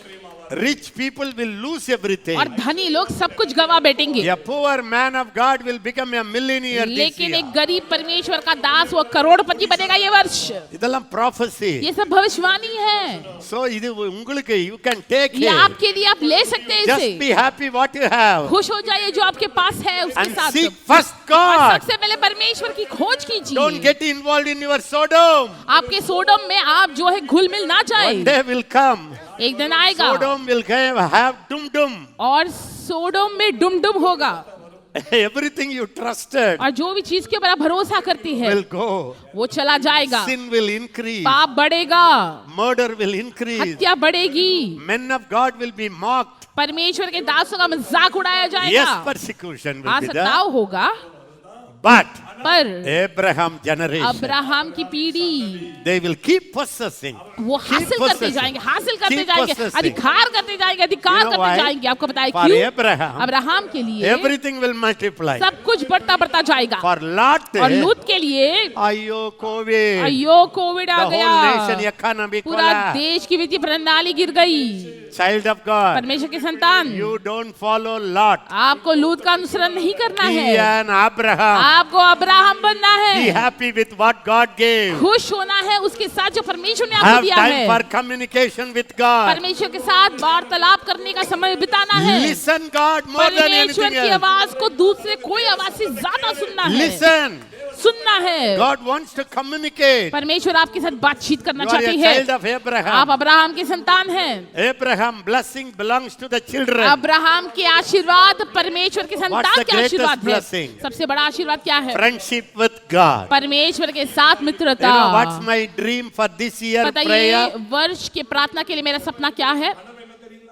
Rich people will lose everything. और धनी लोग सब कुछ गवा बैठेंगे। A poor man of God will become a millionaire this लेकिन year. एक गरीब परमेश्वर का दास वो करोड़पति बनेगा ये वर्ष। இதெல்லாம் prophecy. ये सब भविष्यवाणी है। So இது உங்களுக்கு you can take ये it. आपके लिए आप ले सकते हैं Just इसे। be happy what you have खुश हो जाइए जो आपके पास है उसके and साथ। seek first और God. सबसे पहले परमेश्वर की खोज कीजिए। Don't get involved in your Sodom. आपके सोडम में आप जो है घुल मिल ना One जाए। day will come. एक दिन आएगा Sodom will have dum. और सोडम में डुमडुम होगा Everything you trusted और जो भी चीज के ऊपर आप भरोसा करती है will go. वो चला जाएगा। Sin will increase. पाप बढ़ेगा, Murder will increase. हत्या बढ़ेगी, Men of God will be mocked. परमेश्वर के दासों का मजाक उड़ाया Yes, जाएगा। persecution will हाँ be there. सताव होगा, But पर Abraham generation, अब्राहम की पीढ़ी they will keep possessing. वो हासिल करते जाएंगे, हासिल करते Keep जाएंगे, possessing. अधिकार करते जाएंगे, अधिकार You know करते why? जाएंगे। आपको बताया For क्यों? Abraham, अब्राहम के लिए everything will multiply. सब कुछ बढ़ता बढ़ता जाएगा For Lot, और लूत के लिए ayo COVID, अयो कोविड आ the whole nation गया, economy पूरा collapse. देश की वित्तीय प्रणाली गिर गई। Child of God, परमेश्वर के संतान, you don't follow Lot. आपको लूत का अनुसरण नहीं करना Be है, an Abraham. आपको अब्राहम बनना Be है, happy with what God gave. खुश होना है उसके साथ जो परमेश्वर ने आपको Have दिया time है। for communication with God. परमेश्वर के साथ वार्तालाप करने का समय बिताना है। Listen God more than परमेश्वर anything की else. आवाज को दूसरे कोई आवाज से ज्यादा सुनना है, Listen. सुनना है। God wants to communicate. परमेश्वर आपके साथ बातचीत करना You are चाहते a हैं। child of आप Abraham. अब्राहम के संतान हैं। Abraham blessing belongs to the children. Abraham के आशीर्वाद परमेश्वर के What's संतान the के आशीर्वाद greatest है। blessing? सबसे बड़ा आशीर्वाद क्या है? Friendship with God. परमेश्वर के साथ You मित्रता। know what's my dream for this year बताइए prayer? वर्ष के प्रार्थना के लिए मेरा सपना क्या है?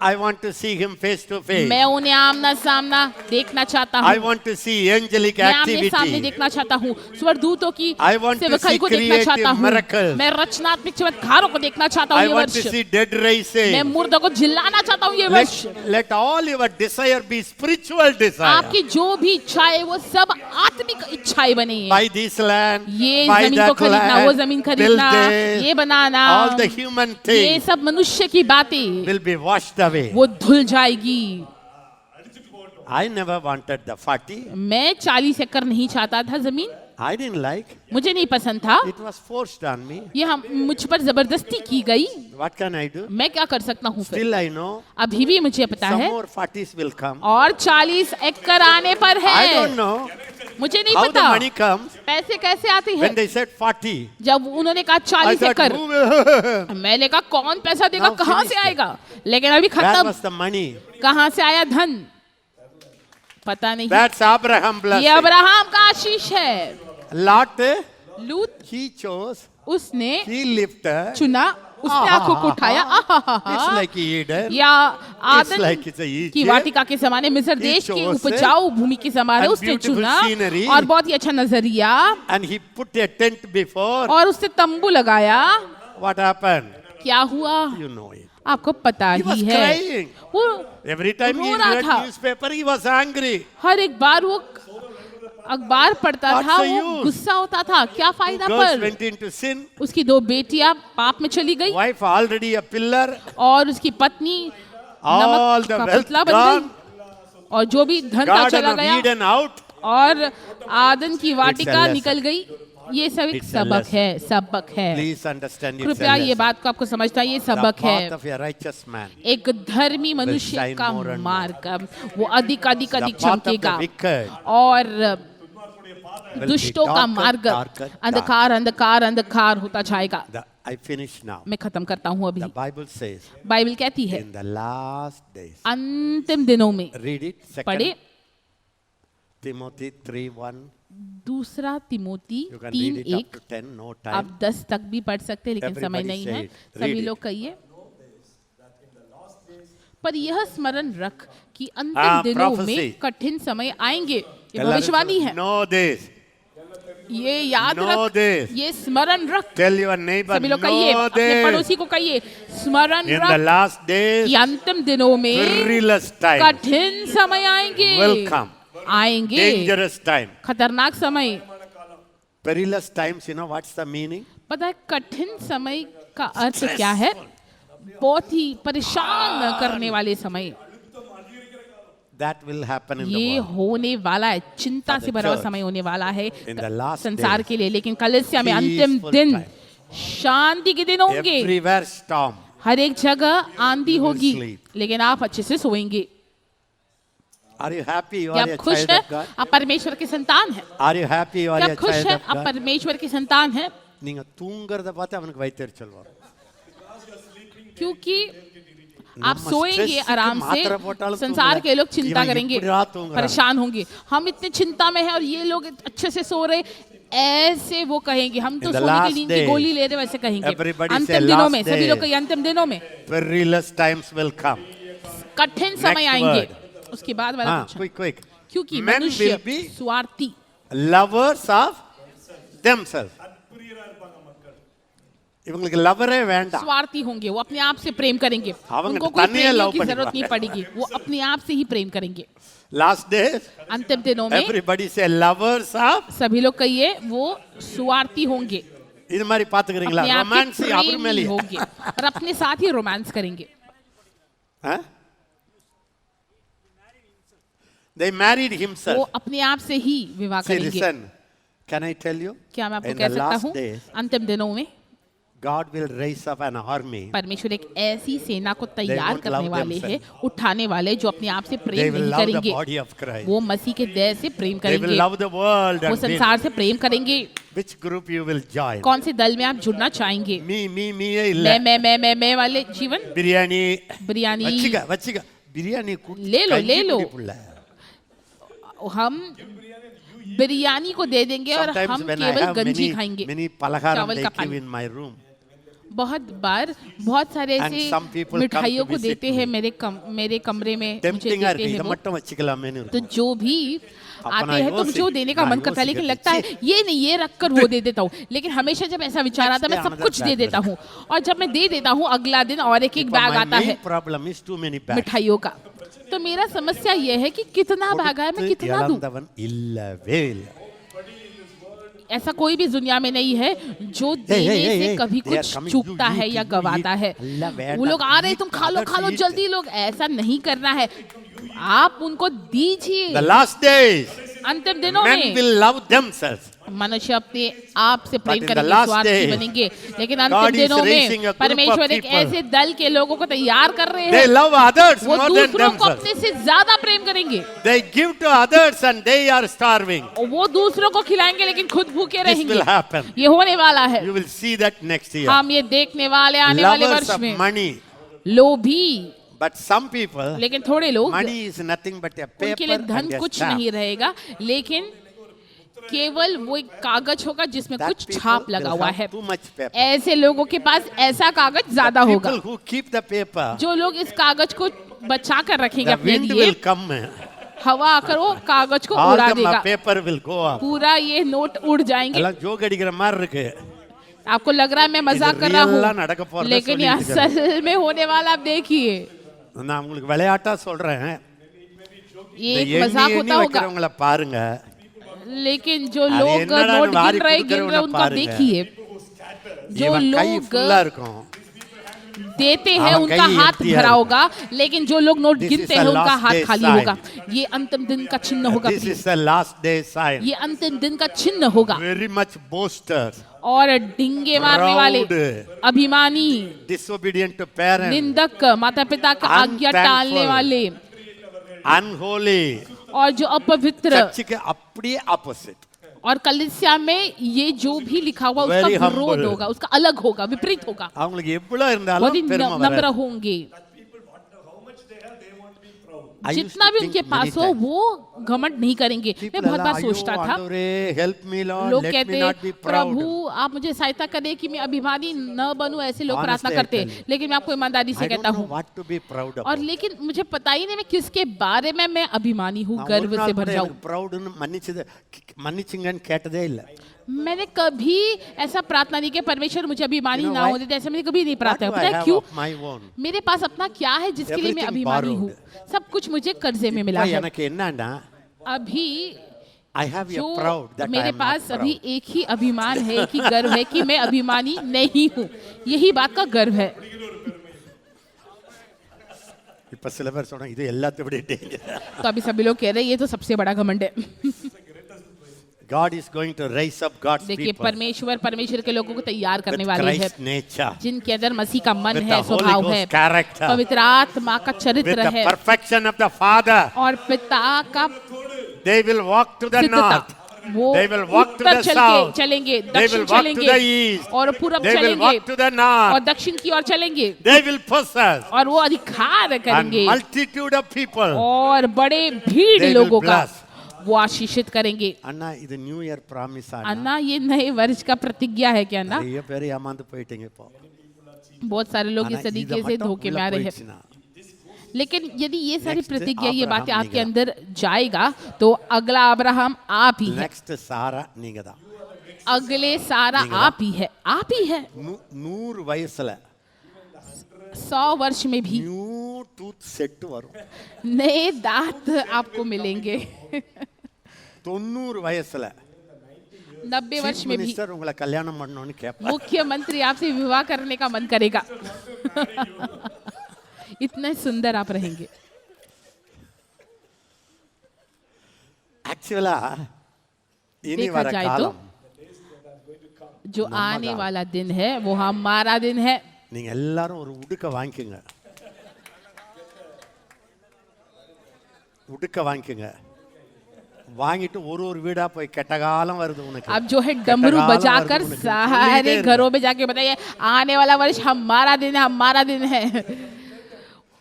I want to see him face to face. मैं उन्हें आमना सामना देखना चाहता I हूँ। want to see angelic मैं आमने सामने activity. देखना चाहता हूँ, स्वर्गदूतों की I want to सेवकाई see को देखना creative चाहता हूँ। miracles. मैं रचनात्मक चमत्कारों को देखना चाहता हूँ I ये want to वर्ष। see dead मैं raising. मुर्दों को जिलाना चाहता हूँ ये वर्ष। Let all your desire be spiritual desire. आपकी जो भी इच्छाएं वो सब आत्मिक इच्छाएं बने। Buy this land, ये buy जमीन को that खरीदना, वो land, जमीन build खरीदना, this. ये बनाना, All the human ये things सब मनुष्य की बातें will be washed away. वो धुल जाएगी। I never wanted the 40. मैं 40 एकड़ नहीं चाहता था जमीन, I didn't like. मुझे नहीं पसंद था। It was forced on me. ये हम मुझ पर जबरदस्ती की गई। What can I do? मैं क्या कर सकता हूँ फिर? Still I know अभी भी मुझे पता some है more 40s will come. और 40 एकड़ आने पर I don't है। know मुझे नहीं how the पता money comes. पैसे कैसे आते हैं। When they said 40, जब उन्होंने कहा I 40 thought, एकड़, "Who- मैंने कहा कौन पैसा देगा, Now कहाँ से finished. आएगा? लेकिन अभी where खत्म, was the money? कहाँ से आया धन पता नहीं। That's Abraham ये blessing. अब्राहम का आशीष है। Lot, लूत he chose, उसने he lifted. चुना, उसने आंखों को उठाया। It's like Eden. या It's आदन like it's a Egypt. की वाटिका के समान है, मिस्र देश की chose उपजाऊ भूमि के समान है। and उसने beautiful चुना scenery. और बहुत ही अच्छा नजरिया, And he put a tent before. और उसने तंबू लगाया। What happened? क्या हुआ You know it. आपको पता He was ही है। crying. वो Every time he रो रहा read था। newspaper, he was angry. हर एक बार वो अखबार पढ़ता What's था, the वो use? गुस्सा होता था। क्या फायदा Girls पर went into sin. उसकी 2 बेटियां पाप में चली गई Wife already a pillar. और उसकी पत्नी All नमक the का wealth पुतला बन gone. गई और जो भी धन था Garden चला of गया Eden out. और आदन की वाटिका lesson. निकल गई। ये सब एक It's a सबक lesson. है, सबक है। Please understand it's a कृपया ये lesson. बात को आपको समझना, ये The सबक path है। of a righteous man. एक धर्मी मनुष्य shine का more and more. मार्ग वो अधिक अधिक The अधिक path of the चमकेगा wicked और will be दुष्टों का darker, मार्ग darker, अंधकार अंधकार अंधकार होता जाएगा। I finish now. मैं खत्म करता हूँ अभी। The Bible says बाइबल कहती है in the last days. अंतिम दिनों में, Read it. पढ़े 2 Timothy 3:1. दूसरा तिमोती You can read it 3:1। up to 10. No आप time. 10 तक भी पढ़ सकते हैं लेकिन समय Everybody नहीं say है। it. Read सभी it. लोग कहिए। पर यह स्मरण रख कि अंतिम दिनों prophecy. में कठिन समय आएंगे। ये भविष्यवाणी है। Know this. ये याद Know रख, this. ये स्मरण रख। Tell your neighbor, सभी लोग कहिए, know अपने this. पड़ोसी को कहिए, स्मरण In the रख last days, कि अंतिम दिनों में perilous time कठिन समय आएंगे। will come. आएंगे, Dangerous time. खतरनाक समय। Perilous times, you know what's the meaning? पता है कठिन समय का अर्थ क्या है? बहुत ही परेशान करने वाले समय। That will happen in the ये world. होने वाला है, चिंता For the से भरा हुआ church. समय होने वाला है In the last संसार days, के लिए। लेकिन कलीसिया में अंतिम peaceful दिन time. शांति के दिन होंगे। Everywhere storm. हर एक जगह आंधी You will होगी, sleep. लेकिन आप अच्छे से सोएंगे। Are you happy you क्या are a आप खुश child हैं? of God? आप परमेश्वर के संतान हैं। Are you happy you are क्या a आप खुश child हैं? of आप God? परमेश्वर के संतान हैं। நீங்க தூங்கறத பார்த்து அவனுக்கு வயித்தெரிச்சல் வரும். क्योंकि आप நம்ம सोएंगे stress आराम के मात्रा से, போட்டாலும் संसार தூங்கல. के लोग चिंता இவன் करेंगे, இப்படியா தூங்குறான்? परेशान होंगे। हम इतने चिंता में हैं और ये लोग अच्छे से सो रहे, ऐसे वो कहेंगे। हम तो In the सोने की last नींद की days, गोली ले रहे, वैसे कहेंगे। everybody say अंतिम दिनों last में, सभी day. लोग कहिए अंतिम दिनों में Perilous times will come. कठिन समय Next आएंगे। word. उसके बाद वाला हाँ, कुछ, quick. क्योंकि Men मनुष्य will be स्वार्थी, lovers of themselves. இவங்களுக்கு லவரே வேண்டாம். स्वार्थी होंगे। वो अपने आप से प्रेम करेंगे, அவங்க उनको कोई தனியா प्रेमियों love की जरूरत பண்ணிப்பாங்க. नहीं पड़ेगी, वो अपने आप से ही प्रेम करेंगे। Last days, अंतिम दिनों में everybody say lovers of. सभी लोग कहिए वो स्वार्थी होंगे, இது மாதிரி பாத்துக்கிறீங்களா? अपने आप ரொமான்ஸ் के அவர் प्रेमी மேலே. होंगे और अपने साथ ही रोमांस करेंगे। They married वो himself. अपने आप से ही विवाह See, करेंगे। listen. Can I tell you? क्या मैं आपको In कह the सकता last हूँ, days, अंतिम दिनों में God will raise up an army. परमेश्वर एक ऐसी सेना को तैयार won't करने love वाले हैं, themselves. उठाने वाले, जो अपने आप से They प्रेम will नहीं love the करेंगे। body of Christ. वो मसीह के देह से प्रेम They will करेंगे, love the world वो and win. संसार से प्रेम करेंगे। Which group you will join? कौन से दल में आप जुड़ना चाहेंगे? Me இல்ல. मैं वाले जीवन, பிரியாணி बिरयानी வச்சுக்க பிரியாணி ले लो। हम बिरयानी को दे देंगे और Sometimes हम when I केवल have गंजी खाएंगे। many पलहाரம் चावल they का give पानी। in my room. बहुत बार बहुत सारे And ऐसे some people come मिठाइयों to को visit देते हैं me. मेरे कमरे में, मुझे Tempting-ஆ देते இருக்கு. हैं இதை वो। மட்டும் வச்சுக்கலாமேன்னு तो இருக்கு. जो भी आते हैं तो मुझे वो देने का मन करता है, लेकिन लगता है ये नहीं, ये रखकर वो दे देता हूँ। लेकिन हमेशा जब ऐसा विचार आता है, मैं सब कुछ दे देता हूँ, और जब मैं दे देता हूँ अगला दिन और एक இப்போ बैग my आता है main problem is too many bags. मिठाइयों का। तो मेरा समस्या ये है कि कितना बैग है, मैं कितना दूं। இழந்தவன் இல்லவே இல்லை. ऐसा कोई भी दुनिया में नहीं है जो देने से कभी They are कुछ coming, चूकता you है eat, या you गवाता eat. है। अल्लाह बैठा, वो लोग आ रहे, तुम खा लो others खा लो eat. जल्दी, लोग ऐसा नहीं करना है, आप उनको दीजिए। The last days, अंतिम दिनों men में will love themselves. मनुष्य अपने आप से प्रेम in the करेंगे, last स्वार्थी day, बनेंगे। लेकिन God अंतिम is दिनों raising a में group परमेश्वर of एक people. ऐसे दल के लोगों को तैयार कर रहे They हैं, love others वो more than दूसरों को themselves. अपने से ज्यादा प्रेम करेंगे। They give to others and they are starving. और वो दूसरों को खिलाएंगे लेकिन खुद भूखे This रहेंगे। will happen. ये होने वाला है, You will see that next year. हम ये देखने वाले आने वाले Lovers वर्ष of में। money. लोभी, But some people, लेकिन थोड़े लोग, money is nothing but a उनके paper लिए and धन a कुछ stamp. नहीं रहेगा, लेकिन केवल वो एक कागज होगा जिसमें That कुछ people छाप will लगा हुआ have है। too much paper. ऐसे लोगों के पास ऐसा कागज ज्यादा होगा। People who keep the paper, जो लोग इस कागज को बचा कर रखेंगे the अपने wind लिए, will come. हवा आकर वो कागज को All उड़ा the देगा, paper will go up. पूरा ये नोट उड़ जाएंगे। எல்லாம் ஜோக் அடிக்கிற மாதிரி இருக்கு. आपको लग रहा है मैं मजाक कर रहा real-ஆ நடக்க हूँ, போறத लेकिन ये சொல்லிட்டு இருக்கேன். असल में होने वाला आप देखिए। நான் உங்களுக்கு விளையாட்டா சொல்றேன். ये இந்த एक मजाक எண்ணி होता होगा, வைக்கிறவங்கள பாருங்க. लेकिन जो அது लोग என்னடா नोट வாரி गिन रहे கொடுக்கறவன उनको பாருங்க. देखिए। जो இவன் கை लोग ஃபுல்லா இருக்கும். देते हैं அவன் उनका கை हाथ empty-ஆ भरा இருக்கும். होगा, लेकिन जो लोग नोट This गिनते is हैं the उनका last हाथ day खाली sign. होगा। ये अंतिम दिन का चिन्ह होगा, This प्रिय। is the last day sign. ये अंतिम दिन का चिन्ह होगा। Very much boasters, और डिंगे मारने वाले, proud, अभिमानी, disobedient to parents, निंदक, माता पिता का आज्ञा Unthankful. टालने वाले, unholy. और जो अपवित्र। சர்ச்சுக்கு அப்படியே opposite. और कलीसिया में ये जो भी लिखा हुआ उसका Very विरोध humble. होगा, उसका अलग होगा, विपरीत होगा। அவங்களுக்கு எவ்வளவு बहुत ही இருந்தாலும் பெருமை नम्र வராது. होंगे। they won't be proud. I used जितना to भी think उनके many पास हो times, वो घमंड नहीं करेंगे। मैं people बहुत बार Allah, सोचता था, आंदोरे, help me Lord, लोग let me कहते not be proud. प्रभु आप मुझे सहायता करें कि मैं अभिमानी न बनूं, ऐसे लोग Honestly, प्रार्थना I करते tell हैं। you. लेकिन मैं आपको ईमानदारी से I don't कहता know हूँ, what to be proud और about. लेकिन मुझे पता ही नहीं मैं किसके बारे में मैं अभिमानी हूँ, நான் ஒரு गर्व से நாள் भर கூட जाऊं। எனக்கு proudன்னு மன்னிச்சுங்கன்னு கேட்டதே இல்ல. मैंने कभी ऐसा प्रार्थना नहीं कि परमेश्वर मुझे अभिमानी You know ना why? होने दे, ऐसा मैंने कभी नहीं What प्रार्थना। do I पता है have क्यों? of my own? मेरे पास अपना क्या है जिसके लिए मैं Everything अभिमानी हूँ? सब कुछ मुझे कर्जे में मिला இப்ப है। எனக்கு என்னன்னா, अभी I have a जो proud that I मेरे am पास not अभी proud. एक ही अभिमान है, एक ही गर्व है कि मैं अभिमानी नहीं हूँ। यही बात का गर्व है। இப்ப சில பேர் சொன்னாங்க இது எல்லாத்தையும் விட danger. तो अभी सभी लोग कह रहे हैं ये तो सबसे बड़ा घमंड है। God is going to raise up God's देखिए people परमेश्वर के लोगों को तैयार with करने वाले हैं, Christ's nature, जिनके अंदर मसीह का मन with है, the Holy स्वभाव है, Ghost character, पवित्र आत्मा का with चरित्र the है, perfection of the Father. और पिता का They will walk to the सिद्धता। north. वो They will walk to Uttar the south. चलेंगे, They will दक्षिण walk to the चलेंगे east. और पूरब They will चलेंगे walk to the और north. दक्षिण की ओर चलेंगे They will possess और वो अधिकार and करेंगे multitude of people. और बड़े भीड़ They will लोगों का bless. वो आशीषित करेंगे। அண்ணா இது நியூ இயர் ப்ராமிஸ் ஆனா अन्ना ये नए वर्ष का प्रतिज्ञा है क्या ना? நிறைய பேர் ஏமாந்து போயிட்டீங்க இப்போ. बहुत सारे लोग ஆனா इस இத तरीके से மட்டும் धोखे में உள்ள आ रहे हैं। போயிடுச்சுன்னா, लेकिन यदि ये सारी Next प्रतिज्ञा ये बातें अब्राहम आपके निगल। अंदर जाएगा तो अगला अब्राहम आप ही है, நெக்ஸ்ட் சாரா நீங்க தான். अगले सारा आप ही है, आप ही है। 100 வயசுல 100 वर्ष में भी நியூ டூத் செட் வரும். नए दांत आपको मिलेंगे। 90 வயசுல 90 वर्ष चीफ में भी मिनिस्टर உங்களை கல்யாணம் பண்ணணும்னு கேட்பார். मुख्यमंत्री आपसे विवाह करने का मन करेगा। इतने सुंदर आप रहेंगे। ஆக்சுவலா இனி देखा வர जाए तो காலம் जो आने वाला दिन है वो हमारा दिन है। நீங்க எல்லாரும் ஒரு உடுக்க வாங்கிக்கங்க. உடுக்க வாங்கிக்கங்க. வாங்கிட்டு ஒரு வீடா போய் கெட்ட காலம் வருது உனக்கு. अब जो है डमरू कटकाल बजाकर वर्ग उनके सारे उन्हीं घरों में जाके बताइए आने वाला वर्ष हमारा दिन है, हमारा दिन है।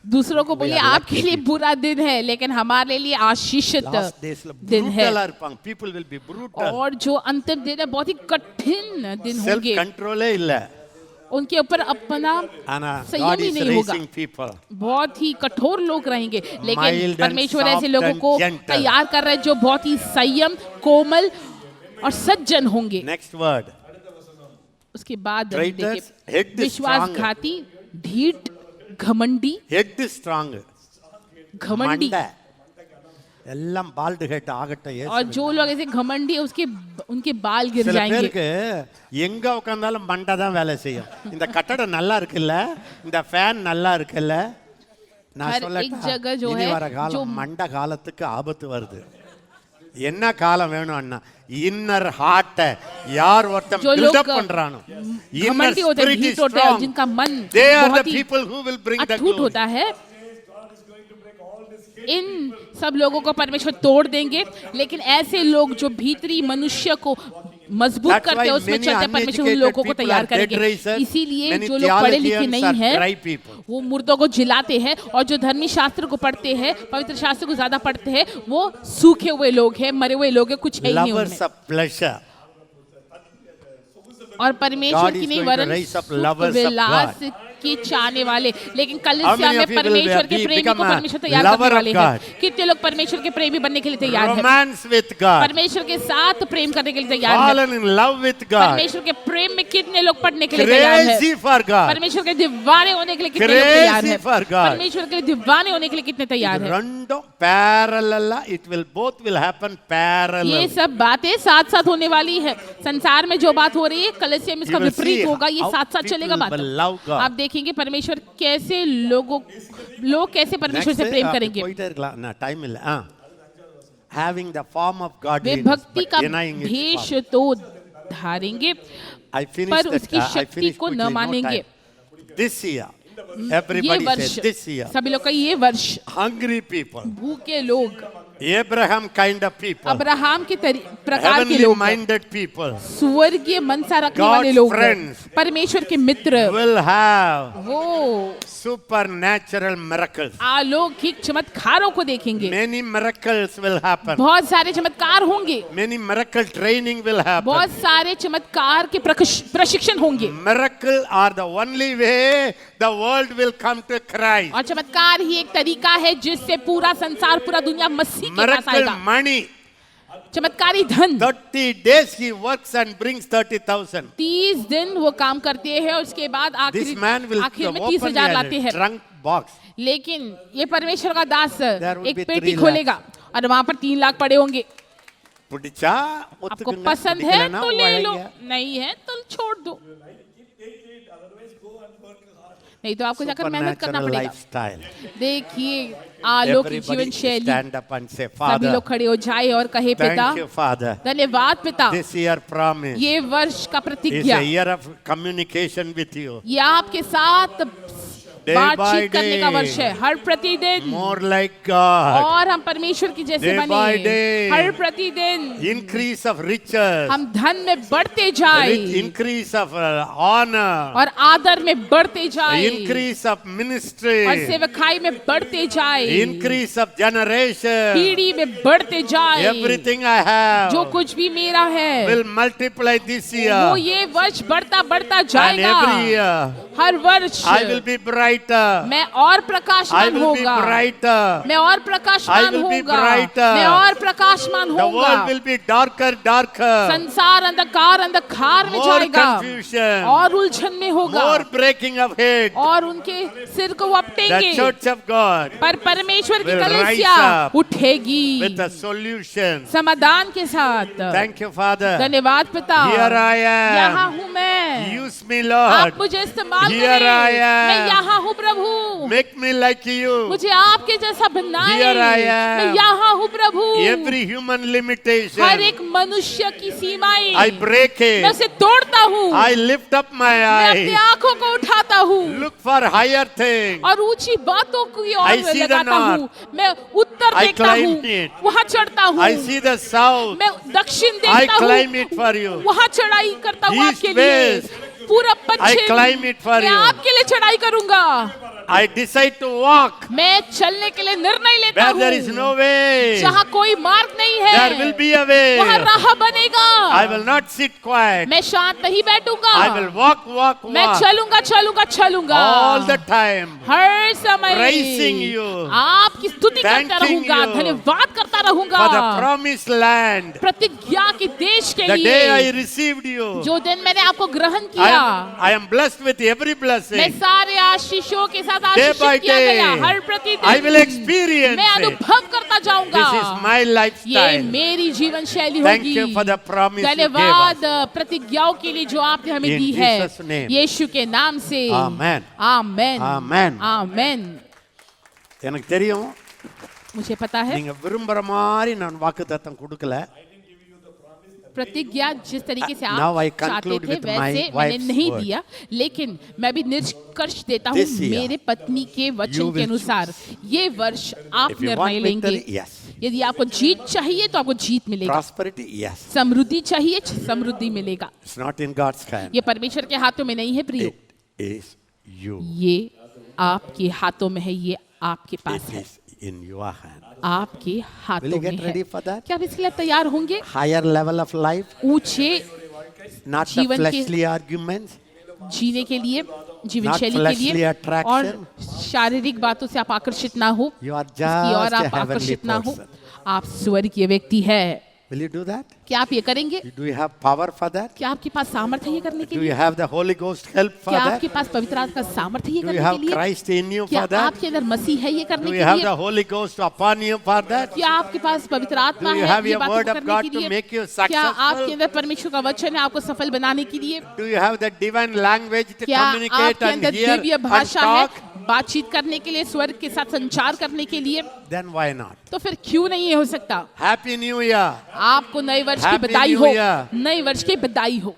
दूसरों को बोलिए We are आपके लिए बुरा दिन है लेकिन हमारे लिए आशीषित லாஸ்ட் டேஸ்ல दिन है। ब्रूटலா இருப்பாங்க. people will be brutal. और जो अंतिम दिन है बहुत ही कठिन दिन செல்ஃப் होंगे, கண்ட்ரோலே இல்ல. उनके ऊपर अपना ஆனா संयम God ही is नहीं होगा। raising people. बहुत ही कठोर लोग रहेंगे, लेकिन Mild and परमेश्वर ऐसे soft लोगों and को gentle. तैयार कर रहे हैं जो बहुत ही संयम, कोमल और सज्जन होंगे। next word उसके बाद Traitors, देखिए head विश्वासघाती, ढीठ, घमंडी, head strong. घमंडी, மண்டை எல்லாம் பால்டு ஹெட் ஆகட்டும். और जो लोग ऐसे घमंडी उसके उनके बाल गिर சில जाएंगे। பேருக்கு எங்க உட்கார்ந்தாலும் மண்டை தான் வேலை செய்யும். இந்த கட்டடம் நல்லா இருக்குல்ல, இந்த ஃபேன் நல்லா இருக்குல்ல, நான் हर एक சொல்லட்டா जगह जो இனி है வர காலம் जो மண்டை காலத்துக்கு ஆபத்து வருது. என்ன காலம் வேணும் அண்ணா? இன்னர் ஹார்ட்ட யார் ஒருத்தன் जो பில்ட் लोग அப் பண்றானோ, இன்னர் घमंडी होते हैं, ஸ்பிரிட் இஸ் ढीठ होते हैं, ஸ்ட்ராங், जिनका मन they are the बहुत ही people who will bring the अटूट glory. होता है, इन सब लोगों को परमेश्वर तोड़ देंगे। लेकिन ऐसे लोग जो भीतरी मनुष्य को मजबूत That's करते why हैं उसमें many चलते हैं, परमेश्वर उन uneducated लोगों को people तैयार are dead करेंगे। raisers. इसीलिए Many जो लोग पढ़े लिखे theologians नहीं are हैं dry people. वो मुर्दों को जिलाते हैं, और जो धर्मी शास्त्र को पढ़ते हैं, पवित्र शास्त्र को ज्यादा पढ़ते हैं, वो सूखे हुए लोग हैं, मरे हुए लोग हैं, कुछ है ही नहीं Lovers उनमें। of pleasure. और परमेश्वर God की is नहीं going to वरन raise up सुख lovers of विलास God. के चाहने वाले। लेकिन How कलीसिया many में of you will परमेश्वर के be- प्रेमी become को a परमेश्वर तैयार lover करने of वाले हैं। God? कितने लोग परमेश्वर के प्रेमी बनने के लिए तैयार हैं? Romance with God. परमेश्वर के साथ प्रेम करने के लिए तैयार हैं? Fallen in love with God. परमेश्वर के प्रेम में कितने लोग पढ़ने के लिए तैयार हैं? Crazy for God. परमेश्वर के दीवाने होने के लिए कितने लोग तैयार Crazy हैं? for God. परमेश्वर के लिए दीवाने होने के लिए कितने तैयार हैं? ரெண்டும் parallel, it will both will happen ये parallel. सब बातें साथ साथ होने वाली है। संसार में जो बात हो रही है कलीसिया में इसका You will विपरीत see होगा, ये how साथ साथ people चलेगा बात। will love God. आप देखेंगे परमेश्वर कैसे लोग कैसे परमेश्वर से प्रेम करेंगे। போயிட்டே இருக்கலாம். நான் டைம் இல்ல. Having the form of way godliness भक्ति but का denying its भेष power. तो धारेंगे I finished पर that, उसकी I शक्ति finished को quickly, न no मानेंगे। time. This year, ये everybody वर्ष says this year, सभी लोग का ये वर्ष hungry people, भूखे लोग, Abraham kind of people, Abraham के प्रकार के heavenly लोग, minded people स्वर्गीय मनसा रखने God's वाले लोग, friends परमेश्वर के मित्र, will have वो supernatural miracles. अलौकिक चमत्कारों को देखेंगे। Many miracles will happen. बहुत सारे चमत्कार होंगे, Many miracle training will happen. बहुत सारे चमत्कार के प्रशिक्षण होंगे, Miracle are the only way the world will come to Christ. और चमत्कार ही एक तरीका है जिससे पूरा संसार, पूरा दुनिया मसीह के पास Miracle आएगा। money. चमत्कारी धन, 30 days he works and brings 30,000. 30 दिन वो काम करते हैं, उसके बाद This man will आखिर में open 30,000 लाते a हैं। trunk box. लेकिन ये परमेश्वर का दास There would एक be पेटी 3 खोलेगा और वहां पर 3 लाख पड़े होंगे। பிடிச்சா आपको ஒத்துக்குங்க, पसंद है பிடிக்கலைன்னா तो ले लो, வழங்க. नहीं है तो छोड़ दो, नहीं तो आपको जाकर मेहनत करना Supernatural पड़ेगा। lifestyle. देखिए अलौकिक जीवन Everybody शैली। stand up and say, सभी Father, लोग खड़े हो जाए और कहे पिता, thank you, Father. धन्यवाद पिता, This year promise ये वर्ष का is प्रतिज्ञा, a year of communication with you. ये आपके साथ Day by बातचीत करने का day. वर्ष है, हर प्रतिदिन, More like God. और हम परमेश्वर की जैसे Day by बने, day. हर प्रतिदिन Increase of riches. हम धन में बढ़ते जाए, Increase of honor. और आदर में बढ़ते जाए, Increase of और ministry. सेवकाई में बढ़ते जाए, Increase of generation. पीढ़ी में बढ़ते जाए। Everything I have जो कुछ भी मेरा है will multiply this वो year. ये वर्ष बढ़ता बढ़ता And जाएगा। every year हर वर्ष I will be brighter. मैं और I प्रकाशमान will be होगा, brighter. मैं और I प्रकाशमान will be होगा, brighter. मैं और प्रकाशमान The world होगा। will be darker, darker. संसार अंधकार अंधकार में More जाएगा, confusion. और उलझन में होगा, More breaking of head. और उनके सिर को वो The अपटेंगे, church of God पर परमेश्वर की will कलीसिया rise up उठेगी with a solution. समाधान के साथ। Thank you, Father. धन्यवाद पिता, Here I am. यहाँ हूँ मैं, Use me, आप Lord. मुझे इस्तेमाल Here करें, I am. मैं यहाँ हूँ प्रभु, Make me like you. मुझे आपके जैसा बनाए, Here I am. मैं यहाँ हूँ प्रभु। Every human limitation, हर एक मनुष्य की सीमाएं I break मैं it. उसे तोड़ता हूँ, I lift up my मैं अपनी eyes. आंखों को उठाता हूँ Look for higher things. और ऊंची बातों की ओर I see the लगाता हूँ। north. मैं उत्तर I देखता climb हूँ, it. वहाँ चढ़ता हूँ। I see the south. मैं दक्षिण I देखता climb हूँ, it for you. वहाँ चढ़ाई करता हूँ East, आपके लिए। west. पूरब I Paschim climb it for मैं you. आपके लिए चढ़ाई करूंगा। I decide to walk मैं चलने के लिए निर्णय लेता where हूँ, there is no way. जहाँ कोई मार्ग नहीं है, There will be a way. वहाँ राह बनेगा। I will not sit quiet. मैं शांत नहीं बैठूंगा, I will walk, walk, मैं walk चलूंगा चलूंगा चलूंगा all the time. हर समय Praising you. आपकी स्तुति करता Thanking रहूंगा, you धन्यवाद करता रहूंगा For the promised land. प्रतिज्ञा के देश के The day I लिए। received you. जो दिन मैंने आपको ग्रहण किया, I am blessed with every मैं blessing. सारे आशीषों के साथ Day आशीषित by किया गया। day, हर प्रतिदिन I will experience मैं it. अनुभव करता जाऊंगा। This is my ये lifestyle. मेरी जीवन शैली Thank होगी। you for the promise you gave धन्यवाद us. प्रतिज्ञाओं के लिए जो आपने हमें In दी है, Jesus' name. यीशु के नाम से। Amen. आमेन, Amen. आमेन। எனக்கு தெரியும் मुझे पता है நீங்க விரும்புற மாதிரி நான் வாக்குத்தத்தம் கொடுக்கல. प्रतिज्ञा जिस तरीके से Now I आप चाहते conclude थे with my वैसे मैंने wife's नहीं word. दिया, लेकिन मैं भी निष्कर्ष देता हूँ This year, मेरे पत्नी के you वचन will के अनुसार। ये वर्ष आप If you निर्णय want लेंगे। victory, yes. यदि आपको जीत चाहिए तो आपको जीत मिलेगा, Prosperity, yes. समृद्धि चाहिए समृद्धि मिलेगा। It's not in God's hand. ये परमेश्वर के हाथों में नहीं है प्रियो, It is you. ये आपके हाथों में है, ये आपके पास It है, is in your hand. आपके Will हाथों you में get है। ready for that? क्या आप इसके लिए तैयार होंगे? Higher level of life, ऊंचे not the जीवन के- fleshly arguments. जीने के लिए, जीवन Not शैली के fleshly लिए, attraction. और शारीरिक बातों से आप आकर्षित ना हो, You are इसकी ओर just a आप heavenly आकर्षित ना हो। person. आप स्वर्गीय व्यक्ति है। Will you do that? क्या आप ये करेंगे? Do you have power for that? क्या आपके पास सामर्थ्य है ये करने के Do लिए? you have the Holy Ghost help for क्या that? आपके पास पवित्र आत्मा का सामर्थ्य है ये Do करने you के have लिए? Christ in you क्या for that? आपके अंदर मसीह है ये करने Do के you have लिए? the Holy Ghost upon you for that? क्या आपके पास पवित्र आत्मा Do you है have ये your बातों word को of करने God के to लिए? make you क्या आपके successful? अंदर परमेश्वर का वचन है आपको सफल बनाने के लिए? Do you have the divine language to क्या communicate आपके and अंदर hear दिव्य and भाषा है talk? बातचीत करने के लिए, स्वर्ग के साथ संचार करने के लिए? Then why not? तो फिर क्यों नहीं ये हो सकता? Happy New Year! आपको नए वर्ष की Happy बधाई New हो, Year. नए वर्ष की बधाई हो।